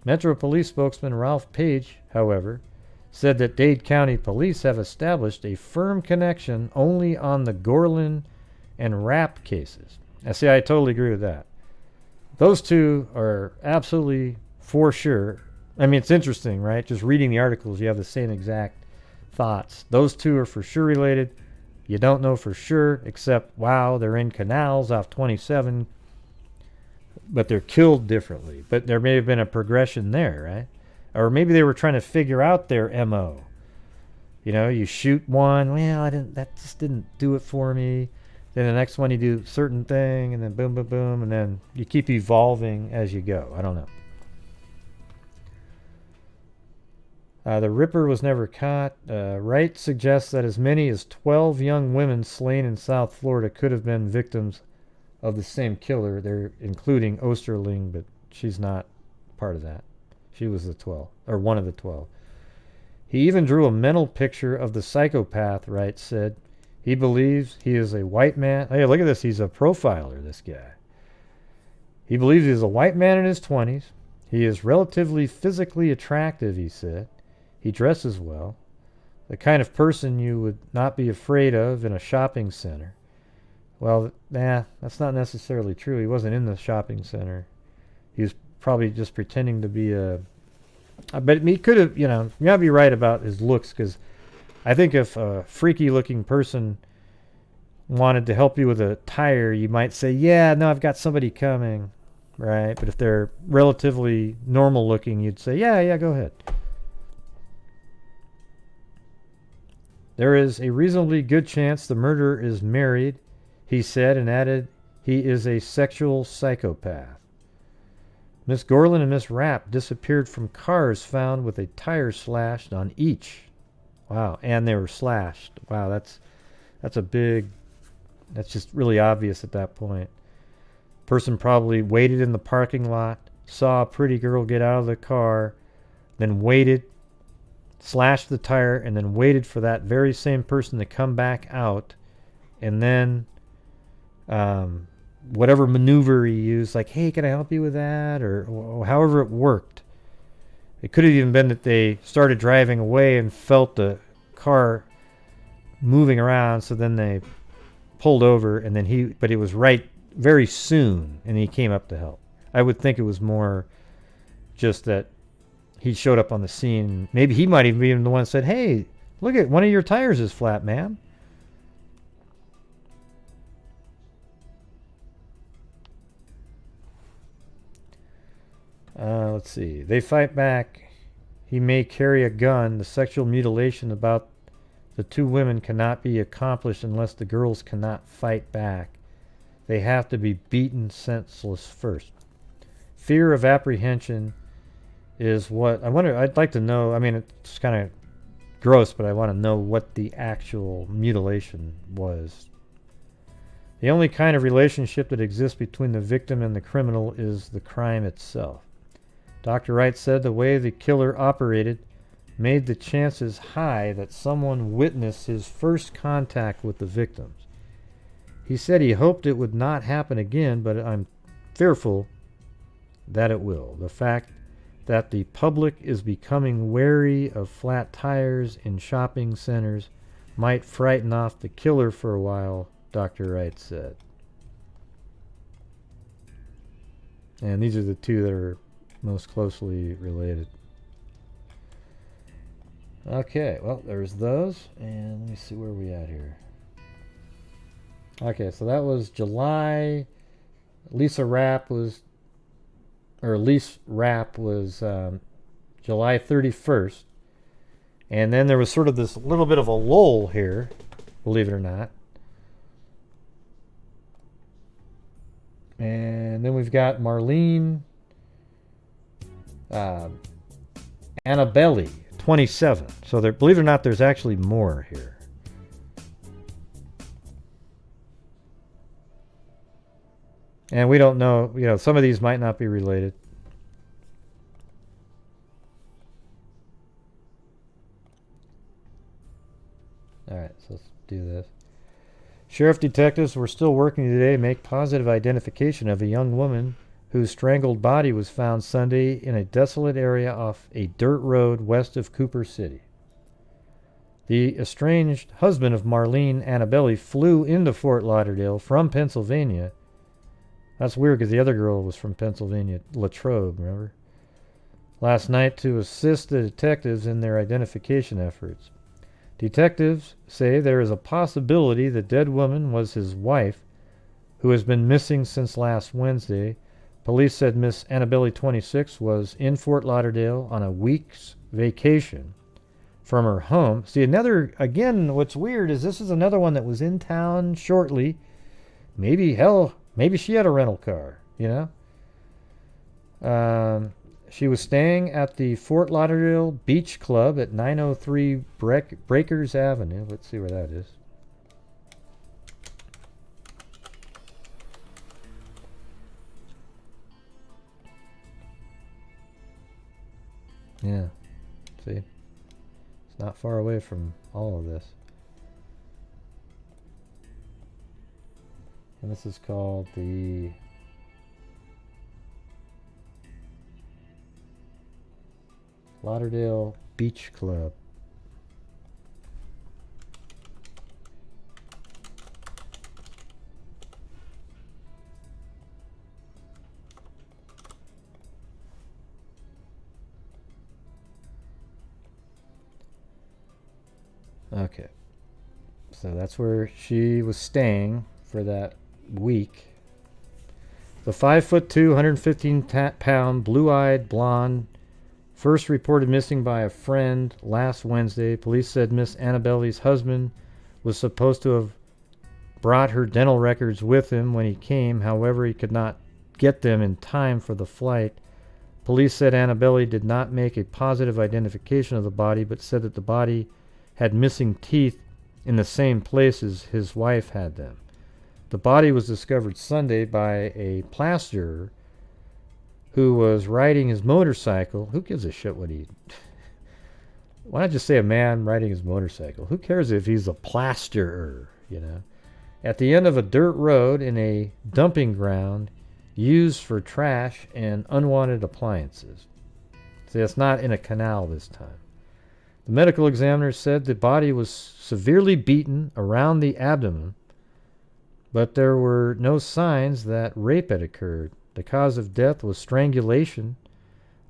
Metro Police spokesman Ralph Page, however, said that Dade County Police have established a firm connection only on the Gorland and Rapp cases. I see, I totally agree with that. Those two are absolutely for sure. I mean, it's interesting, right? Just reading the articles, you have the same exact thoughts. Those two are for sure related. You don't know for sure, except, wow, they're in canals off 27, but they're killed differently. But there may have been a progression there, right? Or maybe they were trying to figure out their MO. You know, you shoot one, well, that just didn't do it for me. Then the next one you do a certain thing, and then boom, boom, boom, and then you keep evolving as you go. I don't know. The Ripper was never caught. Wright suggests that as many as 12 young women slain in South Florida could have been victims of the same killer. They're including Osterling, but she's not part of that. She was the 12, or one of the 12. He even drew a mental picture of the psychopath, Wright said. He believes he is a white man. Hey, look at this. He's a profiler, this guy. He believes he's a white man in his 20s. He is relatively physically attractive, he said. He dresses well. The kind of person you would not be afraid of in a shopping center. Well, that's not necessarily true. He wasn't in the shopping center. He was probably just pretending to be but he could have, you gotta be right about his looks, because I think if a freaky-looking person wanted to help you with a tire, you might say, yeah, no, I've got somebody coming, right? But if they're relatively normal-looking, you'd say, yeah, go ahead. There is a reasonably good chance the murderer is married, he said, and added, he is a sexual psychopath. Miss Gorland and Miss Rapp disappeared from cars found with a tire slashed on each. Wow, and they were slashed. Wow, that's just really obvious at that point. Person probably waited in the parking lot, saw a pretty girl get out of the car, then waited, slashed the tire, and then waited for that very same person to come back out, and then whatever maneuver he used, like, hey, can I help you with that? Or however it worked. It could have even been that they started driving away and felt the car moving around, so then they pulled over, and then but it was right very soon, and he came up to help. I would think it was more just that he showed up on the scene. Maybe he might even be the one that said, hey, look at one of your tires is flat, ma'am. Let's see. They fight back. He may carry a gun. The sexual mutilation about the two women cannot be accomplished unless the girls cannot fight back. They have to be beaten senseless first. Fear of apprehension is what I wonder. I'd like to know. I mean, it's kind of gross, but I want to know what the actual mutilation was. The only kind of relationship that exists between the victim and the criminal is the crime itself. Dr. Wright said the way the killer operated made the chances high that someone witnessed his first contact with the victims. He said he hoped it would not happen again, but I'm fearful that it will. The fact that the public is becoming wary of flat tires in shopping centers might frighten off the killer for a while, Dr. Wright said. And these are the two that are most closely related. Okay, well, there's those, and let me see where we at here. Okay, so that was July. Elise Rapp was July 31st. And then there was sort of this little bit of a lull here, believe it or not. And then we've got Marlene Annabelli, 27. So there, believe it or not, there's actually more here. And we don't know, some of these might not be related. All right, so let's do this. Sheriff detectives were still working today to make positive identification of a young woman whose strangled body was found Sunday in a desolate area off a dirt road west of Cooper City. The estranged husband of Marlene Annabelli flew into Fort Lauderdale from Pennsylvania. That's weird because the other girl was from Pennsylvania, Latrobe, remember? Last night to assist the detectives in their identification efforts. Detectives say there is a possibility the dead woman was his wife, who has been missing since last Wednesday. Police said Miss Annabelli, 26, was in Fort Lauderdale on a week's vacation from her home. See, again, what's weird is this is another one that was in town shortly. Maybe she had a rental car, She was staying at the Fort Lauderdale Beach Club at 903 Breakers Avenue. Let's see where that is. Yeah, see? It's not far away from all of this. And this is called the Lauderdale Beach Club. Okay. So that's where she was staying for that week. The 5'2", 115-pound, blue-eyed blonde, first reported missing by a friend last Wednesday. Police said Miss Annabelli's husband was supposed to have brought her dental records with him when he came. However, he could not get them in time for the flight. Police said Annabelli did not make a positive identification of the body, but said that the body had missing teeth in the same places his wife had them. The body was discovered Sunday by a plasterer who was riding his motorcycle. Who gives a shit what he... Why not just say a man riding his motorcycle? Who cares if he's a plasterer, you know? At the end of a dirt road in a dumping ground used for trash and unwanted appliances. See, it's not in a canal this time. The medical examiner said the body was severely beaten around the abdomen, but there were no signs that rape had occurred. The cause of death was strangulation,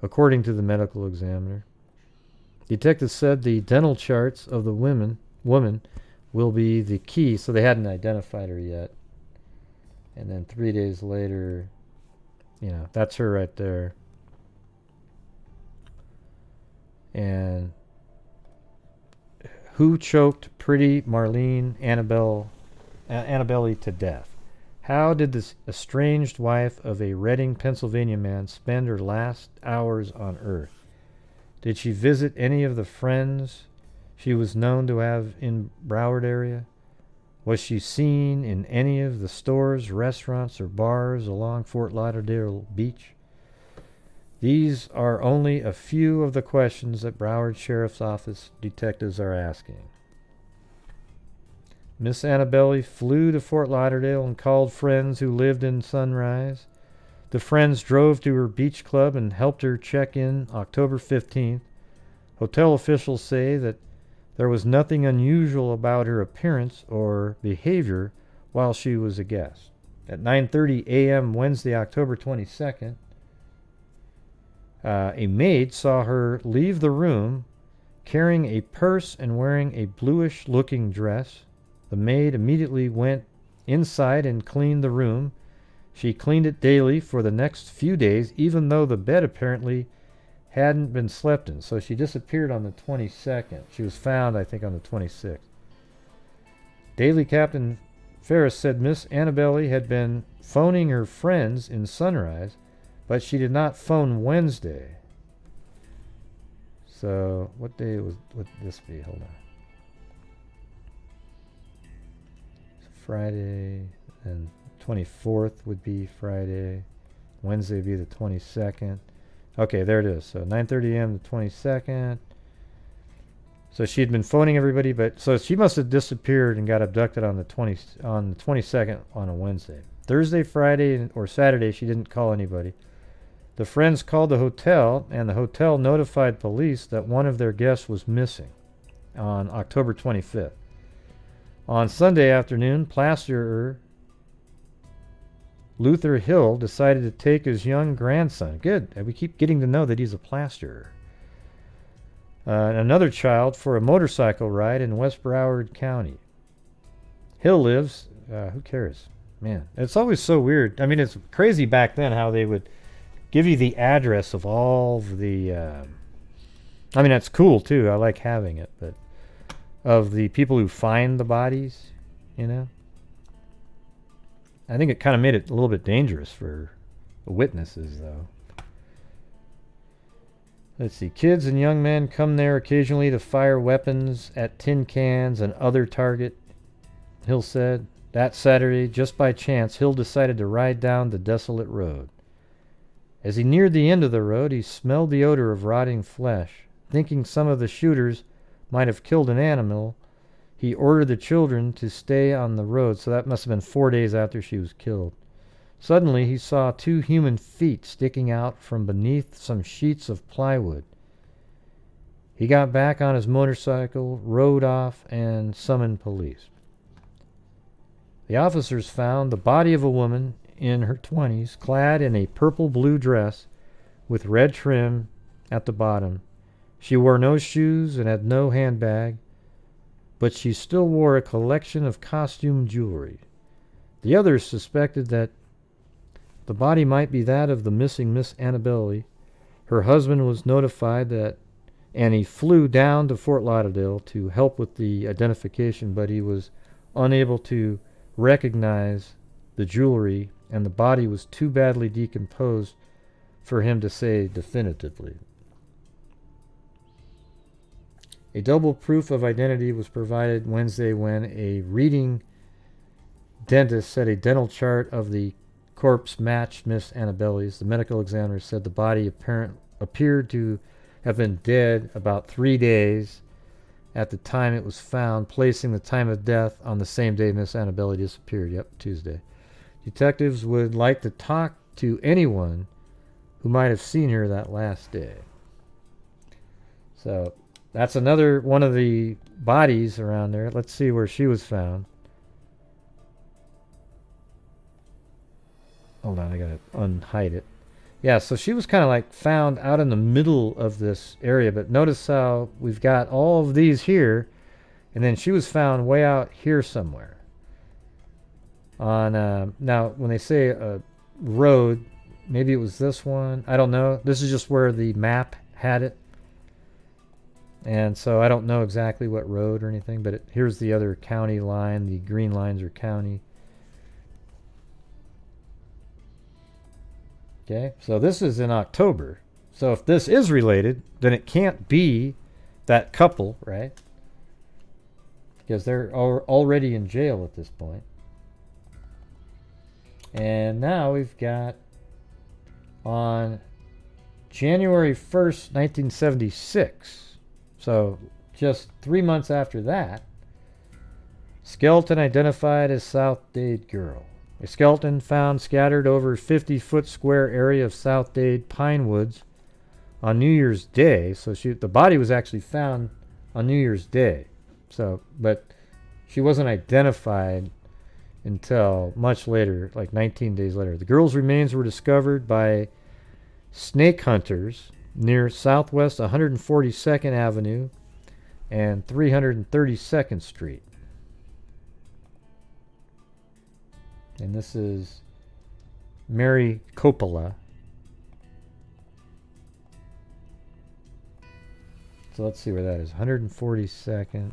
according to the medical examiner. Detectives said the dental charts of the woman will be the key, so they hadn't identified her yet. And then 3 days later, you know, that's her right there. And who choked pretty Marlene Annabelli to death? How did this estranged wife of a Reading, Pennsylvania man spend her last hours on Earth? Did she visit any of the friends she was known to have in Broward area? Was she seen in any of the stores, restaurants, or bars along Fort Lauderdale Beach? These are only a few of the questions that Broward Sheriff's Office detectives are asking. Miss Annabelli flew to Fort Lauderdale and called friends who lived in Sunrise. The friends drove to her beach club and helped her check in October 15th. Hotel officials say that there was nothing unusual about her appearance or behavior while she was a guest. At 9:30 a.m. Wednesday, October 22nd, a maid saw her leave the room carrying a purse and wearing a bluish-looking dress. The maid immediately went inside and cleaned the room. She cleaned it daily for the next few days, even though the bed apparently hadn't been slept in. So she disappeared on the 22nd. She was found, I think, on the 26th. Daily Captain Ferris said Miss Annabelli had been phoning her friends in Sunrise, but she did not phone Wednesday. So what day would this be? Hold on. Friday, and 24th would be Friday. Wednesday would be the 22nd. Okay, there it is. So 9:30 a.m. the 22nd. So she had been phoning everybody, but so she must have disappeared and got abducted on the 22nd on a Wednesday. Thursday, Friday, or Saturday, she didn't call anybody. The friends called the hotel, and the hotel notified police that one of their guests was missing on October 25th. On Sunday afternoon, plasterer Luther Hill decided to take his young grandson. Good. We keep getting to know that he's a plasterer. Another child for a motorcycle ride in West Broward County. Hill lives... who cares? Man, it's always so weird. I mean, it's crazy back then how they would give you the address of all the... I mean, that's cool, too. I like having it, but... of the people who find the bodies, you know? I think it kind of made it a little bit dangerous for witnesses, though. Let's see. Kids and young men come there occasionally to fire weapons at tin cans and other target, Hill said. That Saturday, just by chance, Hill decided to ride down the desolate road. As he neared the end of the road, he smelled the odor of rotting flesh. Thinking some of the shooters might have killed an animal, he ordered the children to stay on the road, so that must have been 4 days after she was killed. Suddenly, he saw 2 human feet sticking out from beneath some sheets of plywood. He got back on his motorcycle, rode off, and summoned police. The officers found the body of a woman in her 20s, clad in a purple-blue dress with red trim at the bottom. She wore no shoes and had no handbag, but she still wore a collection of costume jewelry. The others suspected that the body might be that of the missing Miss Annabelli. Her husband was notified that, and he flew down to Fort Lauderdale to help with the identification, but he was unable to recognize the jewelry, and the body was too badly decomposed for him to say definitively. A double proof of identity was provided Wednesday when a reading dentist said a dental chart of the corpse matched Miss Annabelli's. The medical examiner said the body appeared to have been dead about 3 days at the time it was found, placing the time of death on the same day Miss Annabelli disappeared. Yep, Tuesday. Detectives would like to talk to anyone who might have seen her that last day. So that's another one of the bodies around there. Let's see where she was found. Hold on, I gotta unhide it. Yeah, so she was kind of like found out in the middle of this area, but notice how we've got all of these here, and then she was found way out here somewhere. On now, when they say a road, maybe it was this one. I don't know. This is just where the map had it, and so I don't know exactly what road or anything. But here's the other county line. The green lines are county. Okay, so this is in October. So if this is related, then it can't be that couple, right? Because they're already in jail at this point. And now we've got on January 1st, 1976. So just 3 months after that, skeleton identified as South Dade girl. A skeleton found scattered over 50-foot square area of South Dade pine woods on New Year's Day. So the body was actually found on New Year's Day. So, but she wasn't identified until much later, like 19 days later. The girl's remains were discovered by snake hunters near Southwest 142nd Avenue and 332nd Street. And this is Mary Coppola. So let's see where that is. 142nd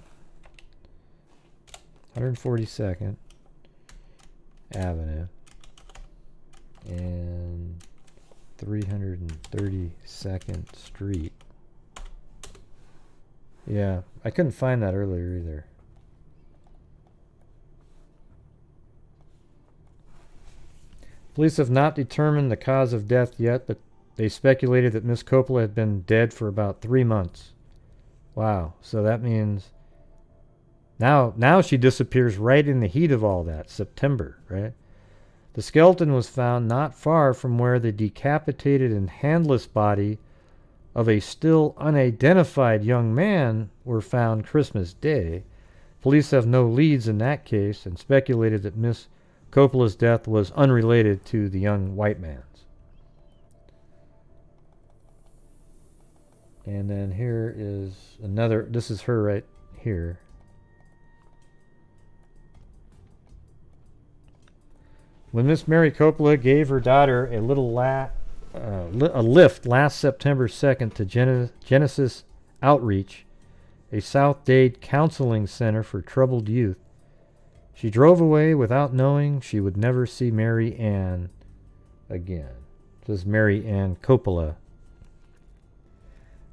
Avenue and 332nd Street. Yeah, I couldn't find that earlier either. Police have not determined the cause of death yet, but they speculated that Miss Coppola had been dead for about 3 months. Wow, so that means now she disappears right in the heat of all that, September, right? The skeleton was found not far from where the decapitated and handless body of a still unidentified young man were found Christmas Day. Police have no leads in that case and speculated that Miss Coppola's death was unrelated to the young white man's. And then here is another, this is her right here. When Miss Mary Coppola gave her daughter a lift last September 2nd to Genesis Outreach, a South Dade counseling center for troubled youth, she drove away without knowing she would never see Mary Ann again. This is Mary Ann Coppola.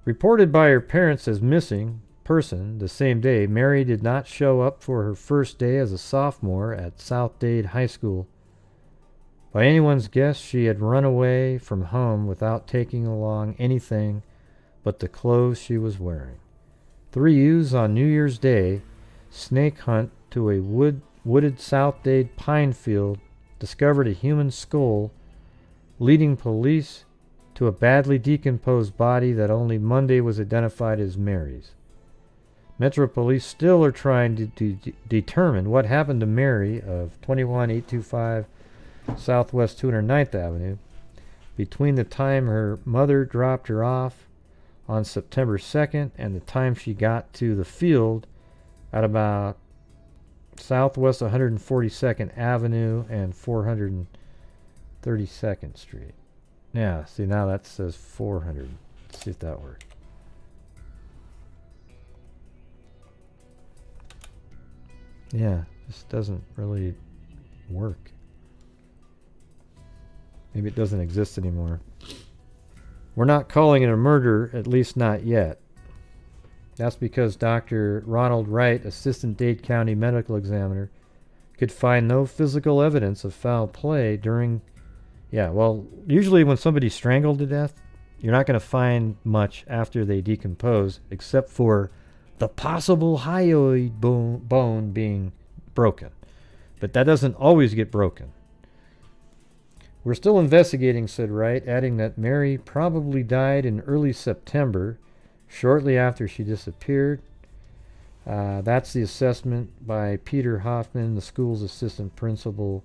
Reported by her parents as missing person the same day, Mary did not show up for her first day as a sophomore at South Dade High School. By anyone's guess, she had run away from home without taking along anything but the clothes she was wearing. 3 youths on New Year's Day snake hunt to a wooded South Dade pine field discovered a human skull, leading police to a badly decomposed body that only Monday was identified as Mary's. Metro Police still are trying to determine what happened to Mary of 21825 Southwest 209th Avenue between the time her mother dropped her off on September 2nd and the time she got to the field at about Southwest 142nd Avenue and 432nd Street. Yeah, see, now that says 400. Let's see if that works. Yeah, this doesn't really work. Maybe it doesn't exist anymore. We're not calling it a murder, at least not yet. That's because Dr. Ronald Wright, Assistant Dade County Medical Examiner, could find no physical evidence of foul play during... Yeah, well, usually when somebody's strangled to death, you're not going to find much after they decompose, except for the possible hyoid bone being broken. But that doesn't always get broken. We're still investigating, said Wright, adding that Mary probably died in early September, shortly after she disappeared. That's the assessment by Peter Hoffman, the school's assistant principal.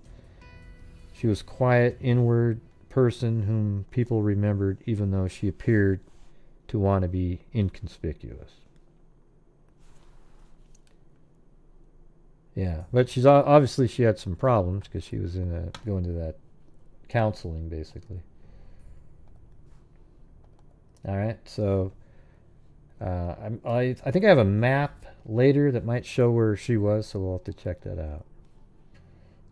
She was quiet, inward person whom people remembered, even though she appeared to want to be inconspicuous. Yeah, but she's obviously she had some problems because she was going to that counseling, basically. All right, so I think I have a map later that might show where she was, so we'll have to check that out.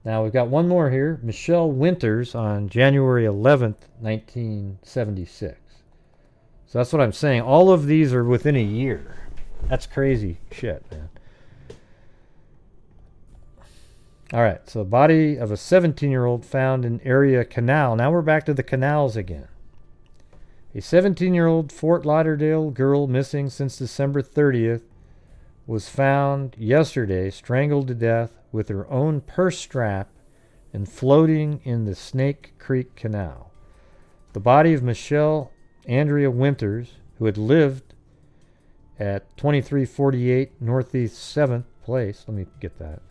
Now we've got one more here. Michelle Winters on January 11th, 1976. So that's what I'm saying. All of these are within a year. That's crazy shit, man. All right, so body of a 17-year-old found in area canal. Now we're back to the canals again. A 17-year-old Fort Lauderdale girl missing since December 30th was found yesterday strangled to death with her own purse strap and floating in the Snake Creek Canal. The body of Michelle Andrea Winters, who had lived at 2348 Northeast 7th Place. Let me get that.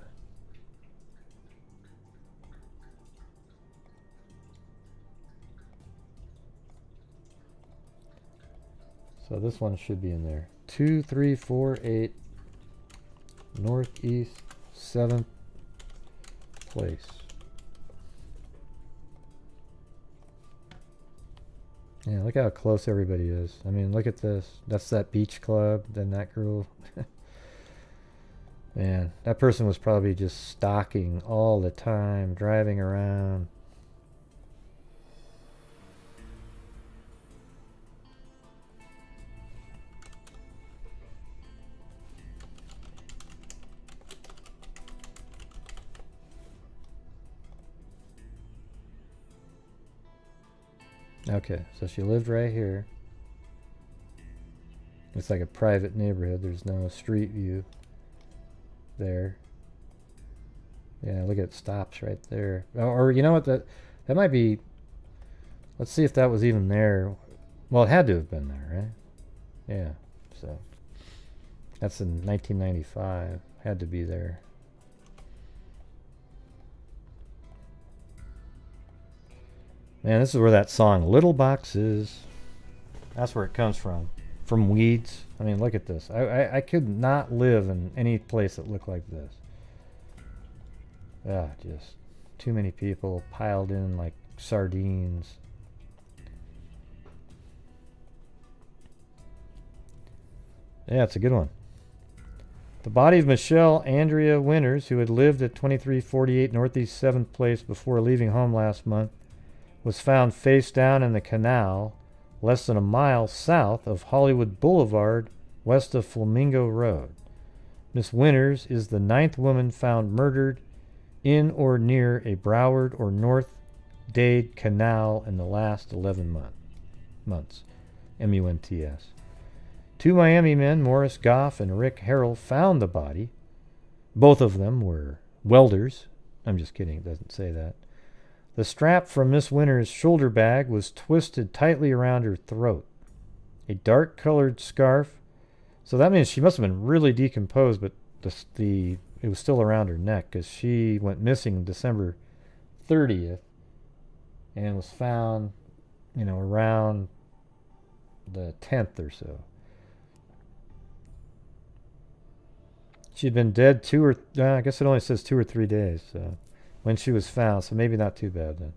So this one should be in there. 2348 Northeast 7th Place. Yeah, look how close everybody is. I mean, look at this. That's that beach club. Then that girl. Man, that person was probably just stalking all the time, driving around. Okay, so she lived right here. It's like a private neighborhood. There's no street view there. Yeah, look at it, stops right there. Or you know what, that might be... Let's see if that was even there. Well, it had to have been there, right? Yeah, so... That's in 1995. Had to be there. Man, this is where that song Little Boxes, that's where it comes from Weeds. I mean, look at this. I could not live in any place that looked like this. Ah, just too many people piled in like sardines. Yeah, it's a good one. The body of Michelle Andrea Winters, who had lived at 2348 Northeast 7th Place before leaving home last month, was found face down in the canal less than a mile south of Hollywood Boulevard, west of Flamingo Road. Miss Winters is the 9th woman found murdered in or near a Broward or North Dade canal in the last 11 months. M-U-N-T-S. 2 Miami men, Morris Goff and Rick Harrell, found the body. Both of them were welders. I'm just kidding, it doesn't say that. The strap from Miss Winter's shoulder bag was twisted tightly around her throat. A dark-colored scarf. So that means she must have been really decomposed, but it was still around her neck because she went missing December 30th and was found, around the 10th or so. She'd been dead I guess it only says 2 or 3 days when she was found, so maybe not too bad then.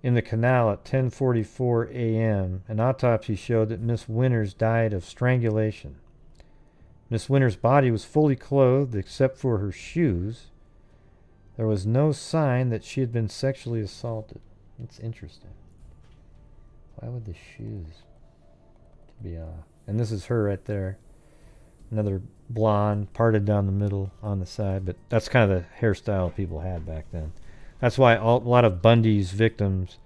In the canal at 10:44 a.m., an autopsy showed that Miss Winters died of strangulation. Miss Winters' body was fully clothed except for her shoes. There was no sign that she had been sexually assaulted. That's interesting. Why would the shoes be off? And this is her right there. Another blonde, parted down the middle on the side, but that's kind of the hairstyle people had back then. That's why a lot of Bundy's victims,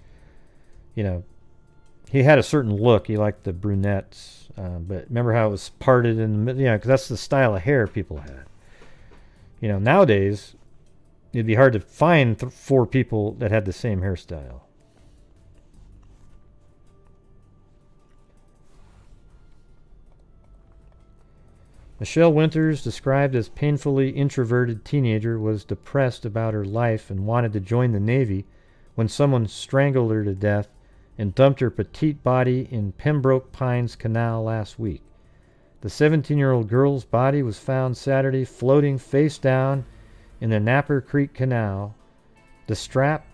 he had a certain look. He liked the brunettes, but remember how it was parted in the middle? Because that's the style of hair people had. Nowadays, it'd be hard to find 4 people that had the same hairstyle. Michelle Winters, described as painfully introverted teenager, was depressed about her life and wanted to join the Navy when someone strangled her to death and dumped her petite body in Pembroke Pines Canal last week. The 17-year-old girl's body was found Saturday floating face down in the Napper Creek Canal. The strap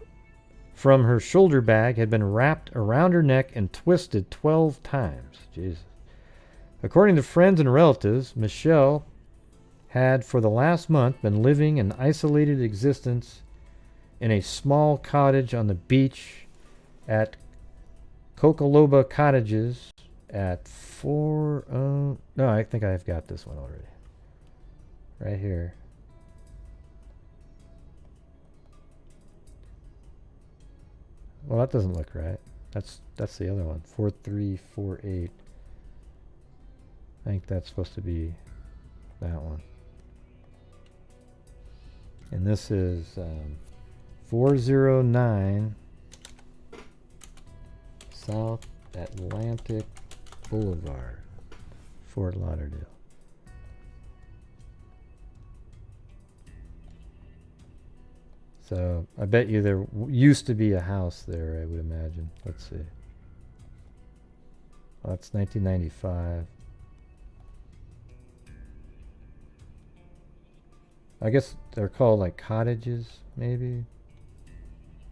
from her shoulder bag had been wrapped around her neck and twisted 12 times. Jesus. According to friends and relatives, Michelle had for the last month been living an isolated existence in a small cottage on the beach at Cocoloba Cottages at no, I think I've got this one already. Right here. Well, that doesn't look right. That's the other one. 4348. I think that's supposed to be that one. And this is 409 South Atlantic Boulevard, Fort Lauderdale. So I bet you there used to be a house there, I would imagine. Let's see. Well, that's 1995. I guess they're called like cottages, maybe.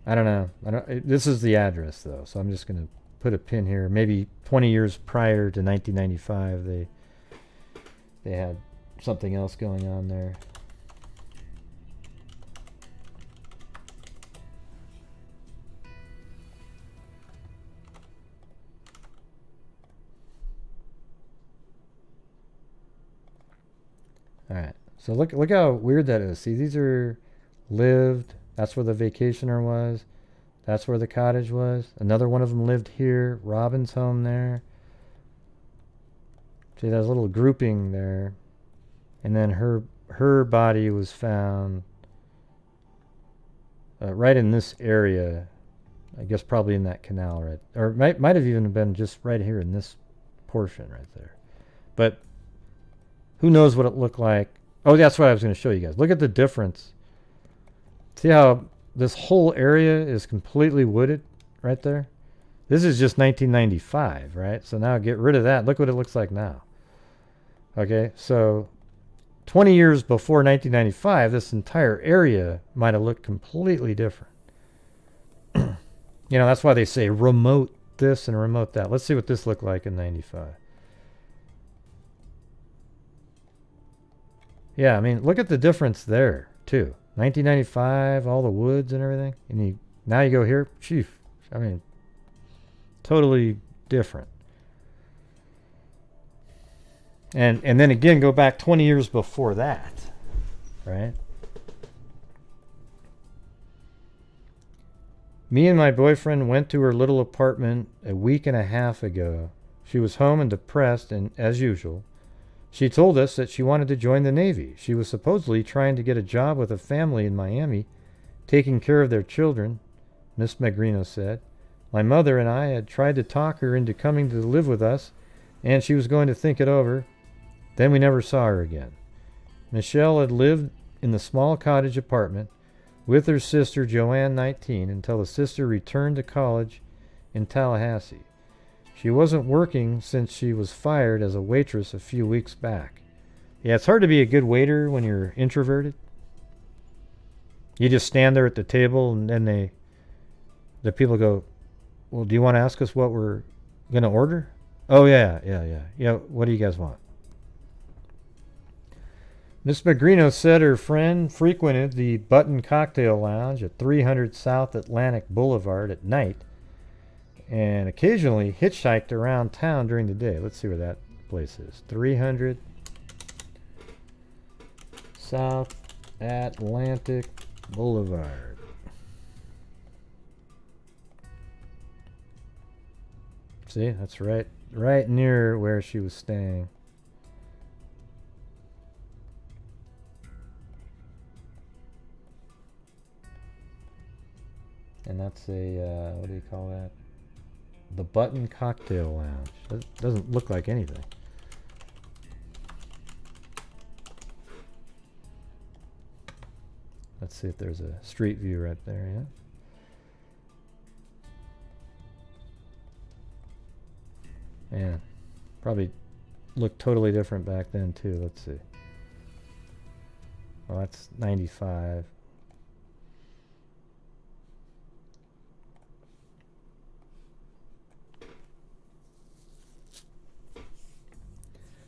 I don't know. This is the address though, so I'm just gonna put a pin here. Maybe 20 years prior to 1995, they had something else going on there. All right. So look how weird that is. See, these are lived. That's where the vacationer was. That's where the cottage was. Another one of them lived here. Robin's home there. See, there's a little grouping there. And then her body was found right in this area. I guess probably in that canal, right? Or might have even been just right here in this portion right there. But who knows what it looked like. Oh, that's what I was going to show you guys. Look at the difference. See how this whole area is completely wooded right there? This is just 1995, right? So now get rid of that. Look what it looks like now. Okay, so 20 years before 1995, this entire area might have looked completely different. That's why they say remote this and remote that. Let's see what this looked like in 95. Yeah, I mean, look at the difference there, too. 1995, all the woods and everything. And now you go here, chief. I mean, totally different. And then again, go back 20 years before that, right? Me and my boyfriend went to her little apartment a week and a half ago. She was home and depressed, and as usual. She told us that she wanted to join the Navy. She was supposedly trying to get a job with a family in Miami, taking care of their children. Miss Magrino said. My mother and I had tried to talk her into coming to live with us, and she was going to think it over. Then we never saw her again. Michelle had lived in the small cottage apartment with her sister Joanne, 19, until the sister returned to college in Tallahassee. She wasn't working since she was fired as a waitress a few weeks back. Yeah, it's hard to be a good waiter when you're introverted. You just stand there at the table and then the people go, well, do you want to ask us what we're going to order? Oh, yeah. What do you guys want? Miss Magrino said her friend frequented the Button Cocktail Lounge at 300 South Atlantic Boulevard at night and occasionally hitchhiked around town during the day. Let's see where that place is. 300 South Atlantic Boulevard. See, that's right near where she was staying. And that's a, what do you call that? The Button Cocktail Lounge. That doesn't look like anything. Let's see if there's a street view right there, yeah? Yeah. Probably looked totally different back then, too. Let's see. Well, that's 95.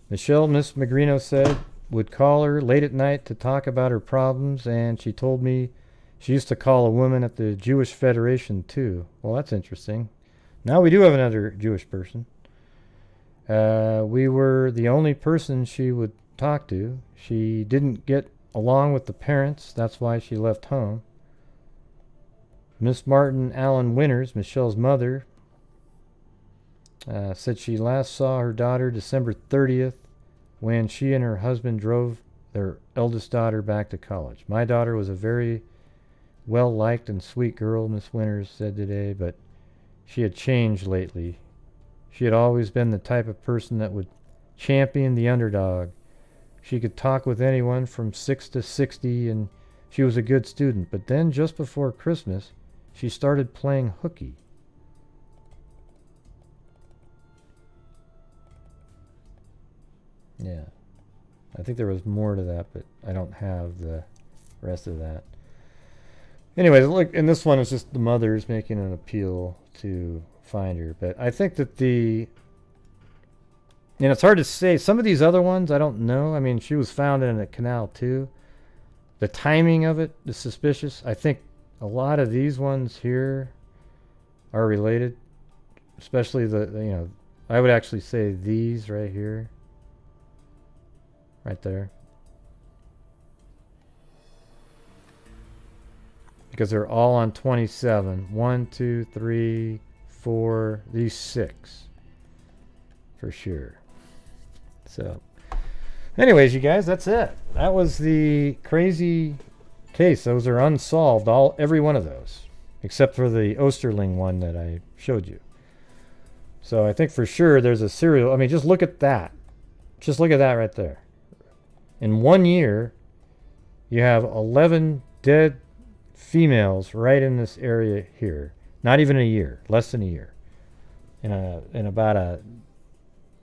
Michelle, Miss Magrino said, would call her late at night to talk about her problems, and she told me she used to call a woman at the Jewish Federation, too. Well, that's interesting. Now we do have another Jewish person. We were the only person she would talk to. She didn't get along with the parents. That's why she left home. Miss Martin Allen Winters, Michelle's mother, said she last saw her daughter December 30th when she and her husband drove their eldest daughter back to college. My daughter was a very well-liked and sweet girl, Miss Winters said today, but she had changed lately. She had always been the type of person that would champion the underdog. She could talk with anyone from 6 to 60, and she was a good student. But then, just before Christmas, she started playing hooky. Yeah. I think there was more to that, but I don't have the rest of that. Anyways, look, and this one is just the mother's making an appeal to find her. But I think that and it's hard to say. Some of these other ones, I don't know. I mean, she was found in a canal too. The timing of it is suspicious. I think a lot of these ones here are related, especially I would actually say these right here. Right there. Because they're all on 27. 1, 2, 3, 4, these 6. For sure. So, anyways, you guys, that's it. That was the crazy case. Those are unsolved, every one of those. Except for the Osterling one that I showed you. So I think for sure there's a serial. I mean, just look at that. Just look at that right there. In 1 year, you have 11 dead females right in this area here. Not even a year, less than a year. In about a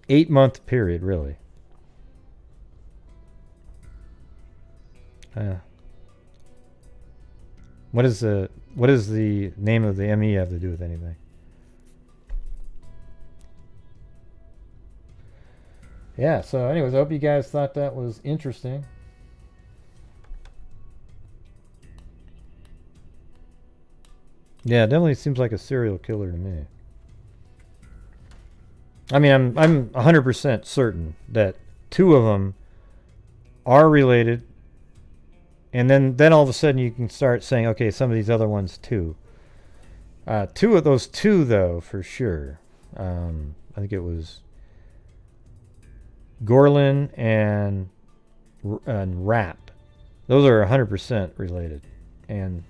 8-month period, really. What does the name of the ME have to do with anything? Yeah, so anyways, I hope you guys thought that was interesting. Yeah, it definitely seems like a serial killer to me. I mean, I'm 100% certain that 2 of them are related, and then all of a sudden you can start saying, okay, some of these other ones too. 2 of those 2, though, for sure. I think it was Gorland and Rapp. Those are 100% related. And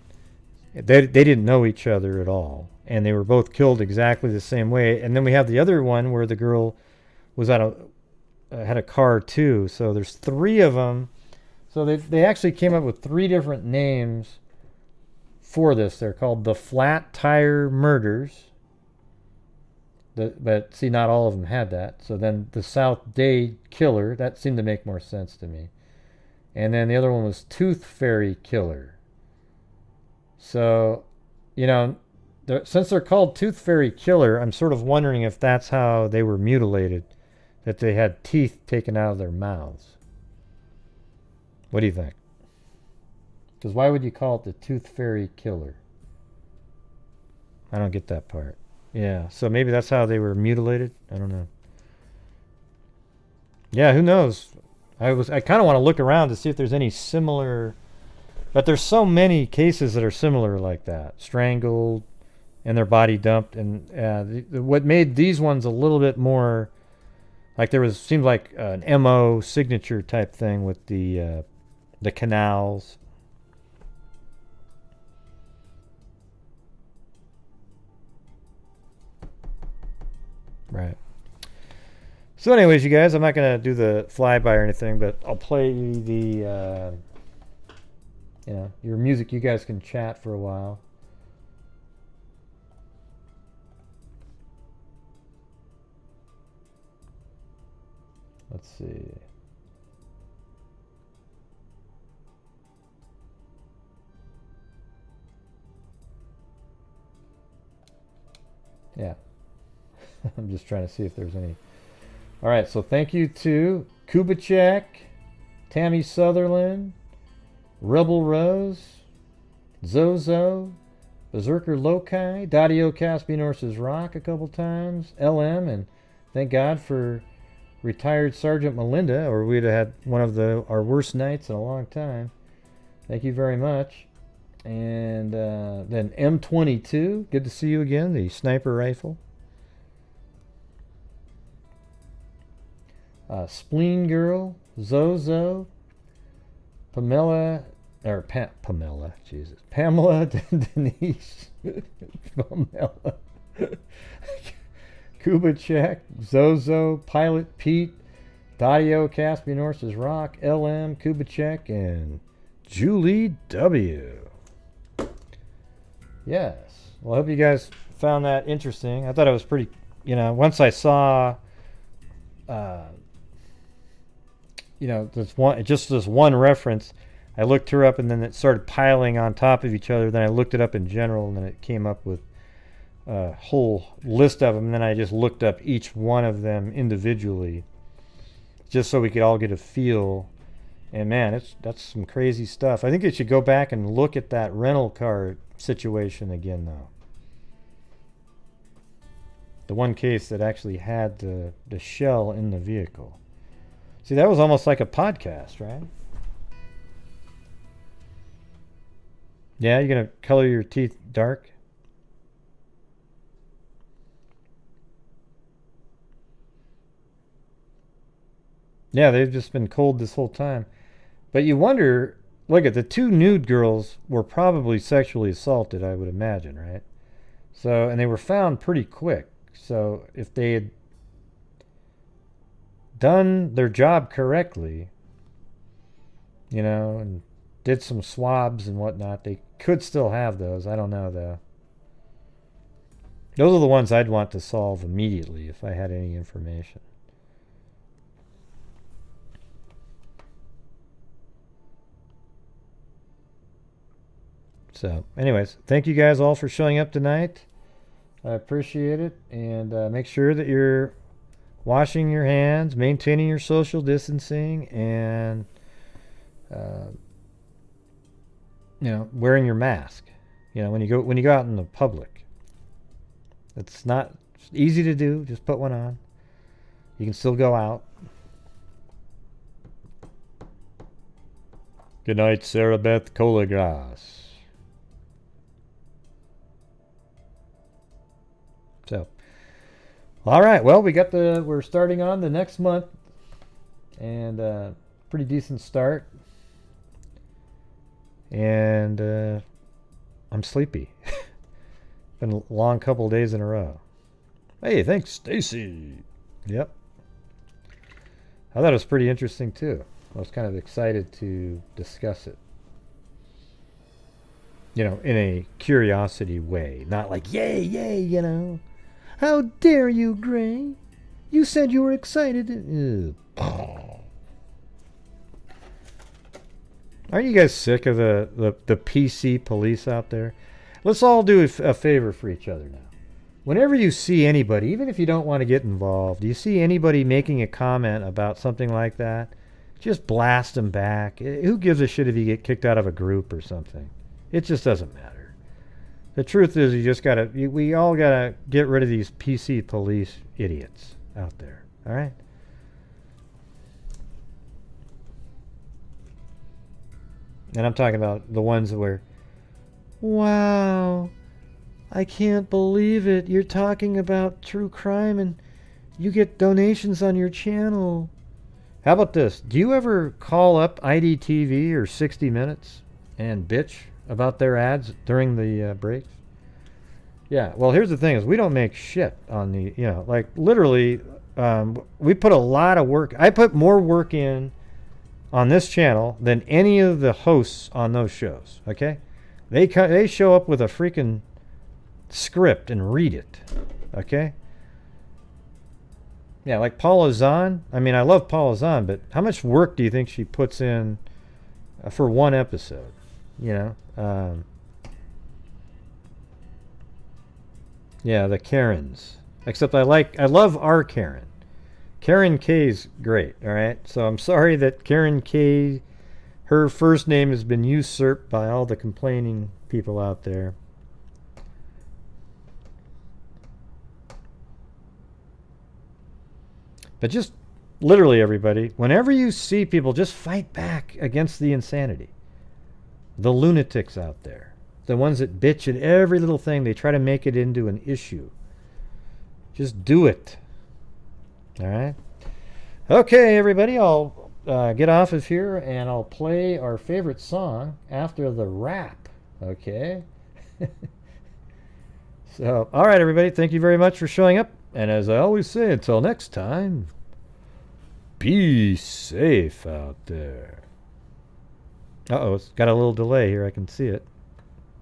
They didn't know each other at all, and they were both killed exactly the same way. And then we have the other one where the girl was had a car too. So there's 3 of them. So they actually came up with 3 different names for this. They're called the Flat Tire Murders. But see, not all of them had that. So then the South Dade Killer, that seemed to make more sense to me. And then the other one was Tooth Fairy Killer. So, you know, since they're called Tooth Fairy Killer, I'm sort of wondering if that's how they were mutilated, that they had teeth taken out of their mouths. What do you think? Because why would you call it the Tooth Fairy Killer? I don't get that part. Yeah, so maybe that's how they were mutilated. I don't know. Yeah, who knows? I kind of want to look around to see if there's any similar, but there's so many cases that are similar like that, strangled and their body dumped, and what made these ones a little bit more like seemed like an MO signature type thing with the canals. Right. So anyways, you guys, I'm not going to do the flyby or anything, but I'll play the, your music. You guys can chat for a while. Let's see. Yeah. I'm just trying to see if there's any. All right, so thank you to Kubicek, Tammy Sutherland, Rebel Rose, Zozo, Berserker Lokai, Dadio Caspian Horses Rock a couple times, LM, and thank God for retired Sergeant Melinda, or we'd have had one of our worst nights in a long time. Thank you very much. And then M22, good to see you again, the sniper rifle. Spleen Girl, Zozo, Pamela, Pamela, Denise, Pamela, Kubicek, Zozo, Pilot Pete, Dadio, Caspian Horses Rock, LM, Kubicek, and Julie W. Yes. Well, I hope you guys found that interesting. I thought it was pretty, once I saw this one reference, I looked her up, and then it started piling on top of each other. Then I looked it up in general, and then it came up with a whole list of them. And then I just looked up each one of them individually, just so we could all get a feel. And man, that's some crazy stuff. I think they should go back and look at that rental car situation again, though. The one case that actually had the shell in the vehicle. See, that was almost like a podcast, right? Yeah, you're going to color your teeth dark? Yeah, they've just been cold this whole time. But you wonder, look at the 2 nude girls were probably sexually assaulted, I would imagine, right? So, and they were found pretty quick. So if they had done their job correctly, and did some swabs and whatnot, they could still have those. I don't know, though. Those are the ones I'd want to solve immediately if I had any information. So, anyways, thank you guys all for showing up tonight. I appreciate it. And make sure that you're washing your hands, maintaining your social distancing, and wearing your mask. When you go out in the public. It's not easy to do. Just put one on. You can still go out. Good night, Sarah Beth Colagras. So, all right. Well, we're starting on the next month, and pretty decent start. And I'm sleepy. Been a long couple days in a row. Hey, thanks, Stacy. Yep. I thought it was pretty interesting, too. I was kind of excited to discuss it. You know, in a curiosity way. Not like, yay, yay, you know. How dare you, Gray? You said you were excited. Aren't you guys sick of the PC police out there? Let's all do a favor for each other now. Whenever you see anybody, even if you don't want to get involved, you see anybody making a comment about something like that, just blast them back. Who gives a shit if you get kicked out of a group or something? It just doesn't matter. The truth is, we all gotta get rid of these PC police idiots out there. All right? And I'm talking about the ones where, wow, I can't believe it. You're talking about true crime and you get donations on your channel. How about this? Do you ever call up IDTV or 60 Minutes and bitch about their ads during the breaks? Yeah, well, here's the thing is we don't make shit on the, you know, like literally we put a lot of work. I put more work in on this channel than any of the hosts on those shows, okay? They show up with a freaking script and read it, okay? Yeah, like Paula Zahn. I mean, I love Paula Zahn, but how much work do you think she puts in for one episode? You know? Yeah, the Karens. Except I love our Karen. Karen K's great, all right? So I'm sorry that Karen K, her first name has been usurped by all the complaining people out there. But just literally everybody, whenever you see people, just fight back against the insanity. The lunatics out there. The ones that bitch at every little thing, they try to make it into an issue. Just do it. All right? Okay, everybody, I'll get off of here and I'll play our favorite song after the rap. Okay? So, all right, everybody, thank you very much for showing up. And as I always say, until next time, be safe out there. Uh-oh, it's got a little delay here. I can see it.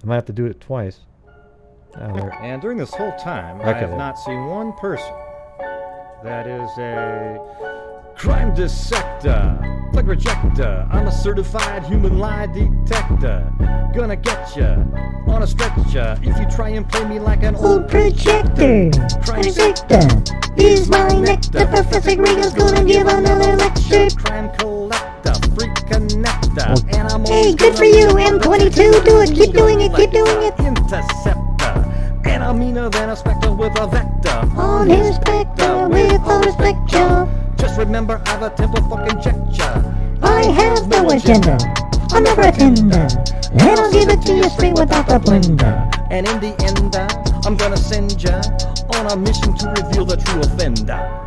I might have to do it twice. And during this whole time, I have not seen one person that is a crime dissector, plug rejector. I'm a certified human lie detector. Gonna get ya on a stretcher if you try and play me like an old projector. Crime dissector is my nectar. Professor Gregor's gonna give another lecture. Crime collector, freak connector. And I'm hey, good for you, M22. Do it, keep doing it, keep doing it. Interceptor. And I'm meaner than a spectre with a vector. On his spectre with a respector. Just remember I've a temper fucking checker. I have no agenda. I'm never a tender. And I'll give it to you straight without the blender. And in the end, I'm gonna send ya on a mission to reveal the true offender.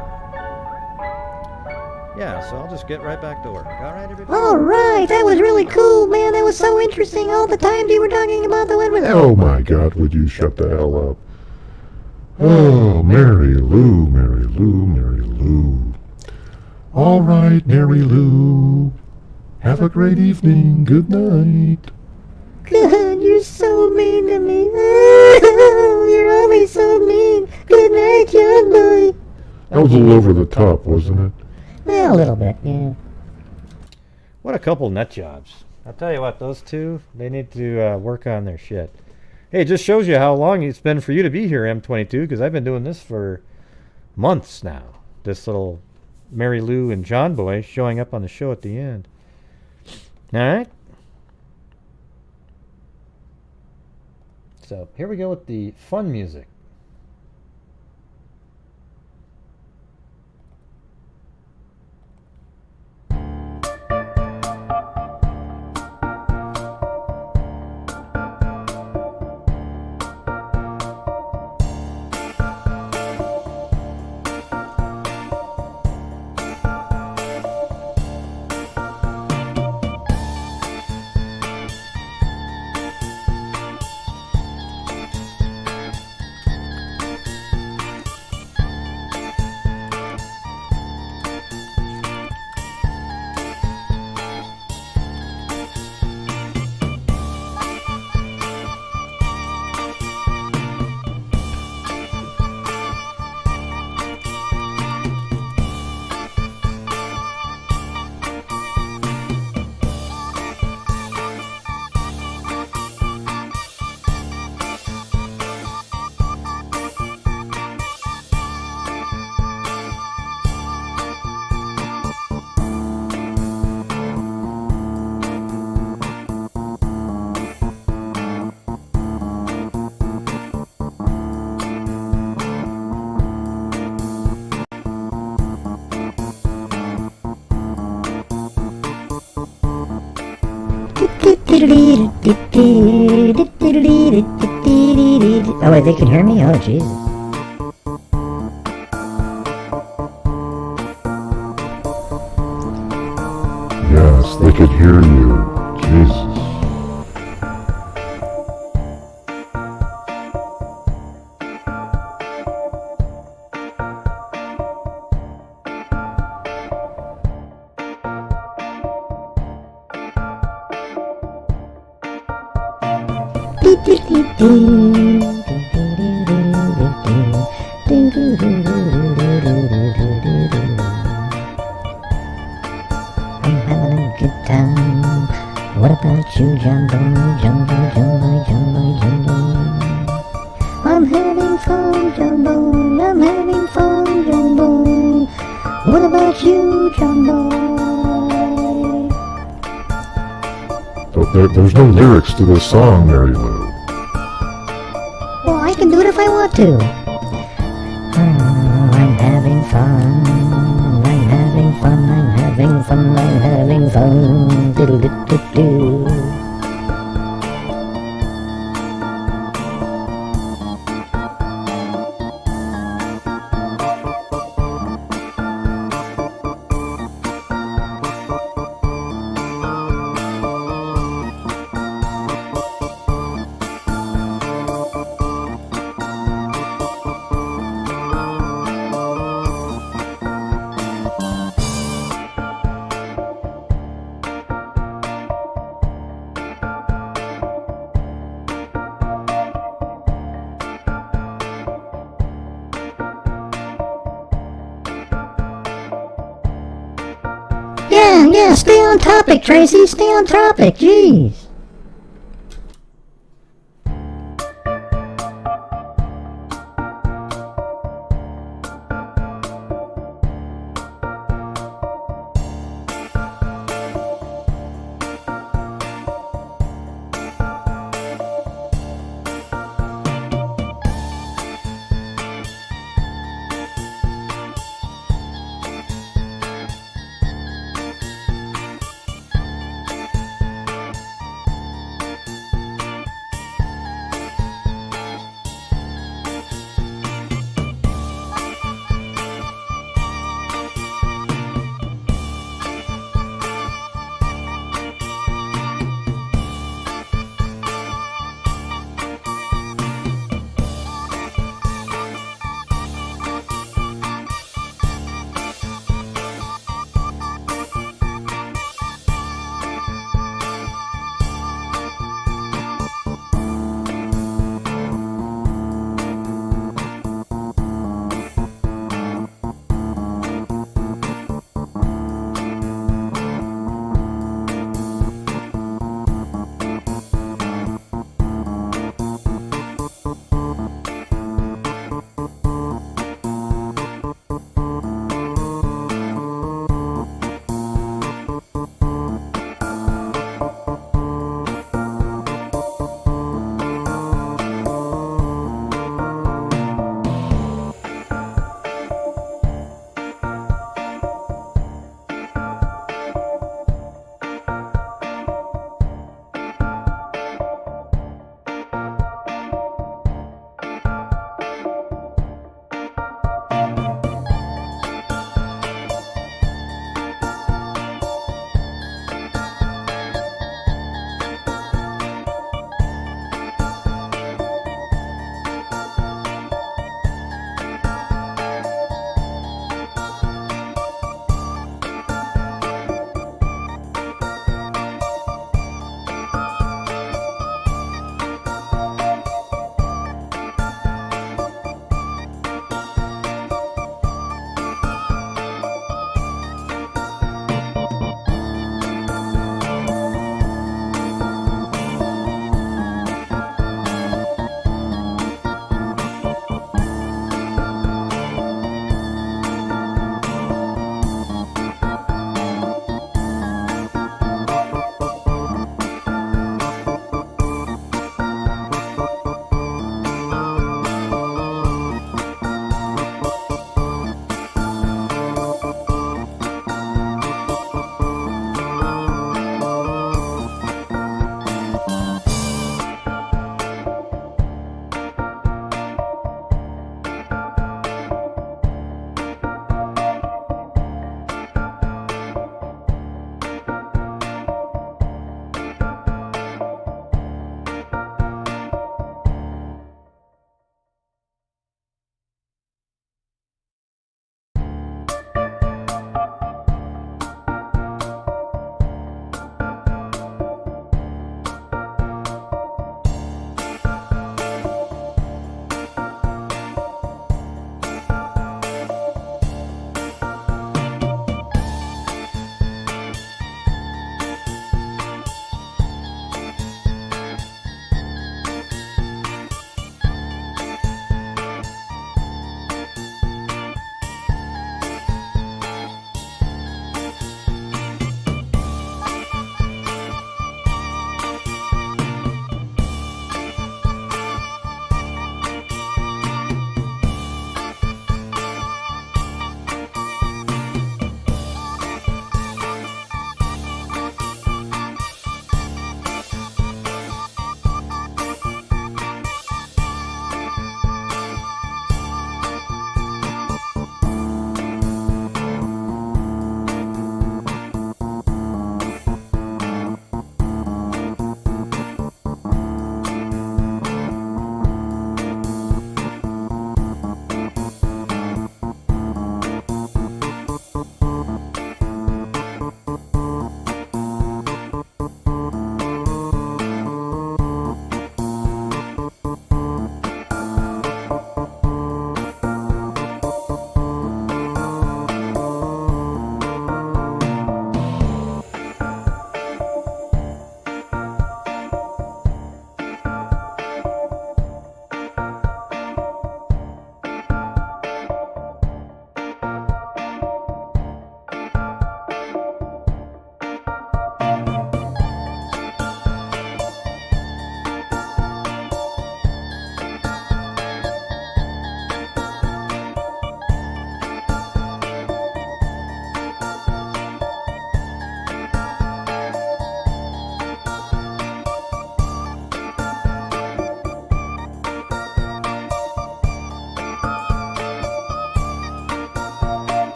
Yeah, so I'll just get right back to work. All right, everybody? All right, that was really cool, man. That was so interesting. All the time you were talking about the one with... Oh, my God, would you shut the hell up? Oh, Mary Lou, Mary Lou, Mary Lou. All right, Mary Lou. Have a great evening. Good night. God, you're so mean to me. You're always so mean. Good night, young boy. That was a little over the top, wasn't it? A little bit, yeah. What a couple nut jobs. I'll tell you what, those two, they need to work on their shit. Hey, it just shows you how long it's been for you to be here, M22, because I've been doing this for months now. This little Mary Lou and John Boy showing up on the show at the end. All right? So here we go with the fun music. Oh wait, they can hear me? Oh Jesus. Yes, they could hear you. Jesus. I'm having a good time. What about you, Jumbo? Jumbo, Jumbo, Jumbo, Jumbo. I'm having fun, Jumbo. I'm having fun, Jumbo. What about you, Jumbo? There's no lyrics to this song, Mary Lou. Well, I can do it if I want to. I'm having fun. I'm having fun. I'm having fun. I'm having fun. Diddle-diddle-doo. Yeah, stay on topic, Tracy. Stay on topic. Jeez.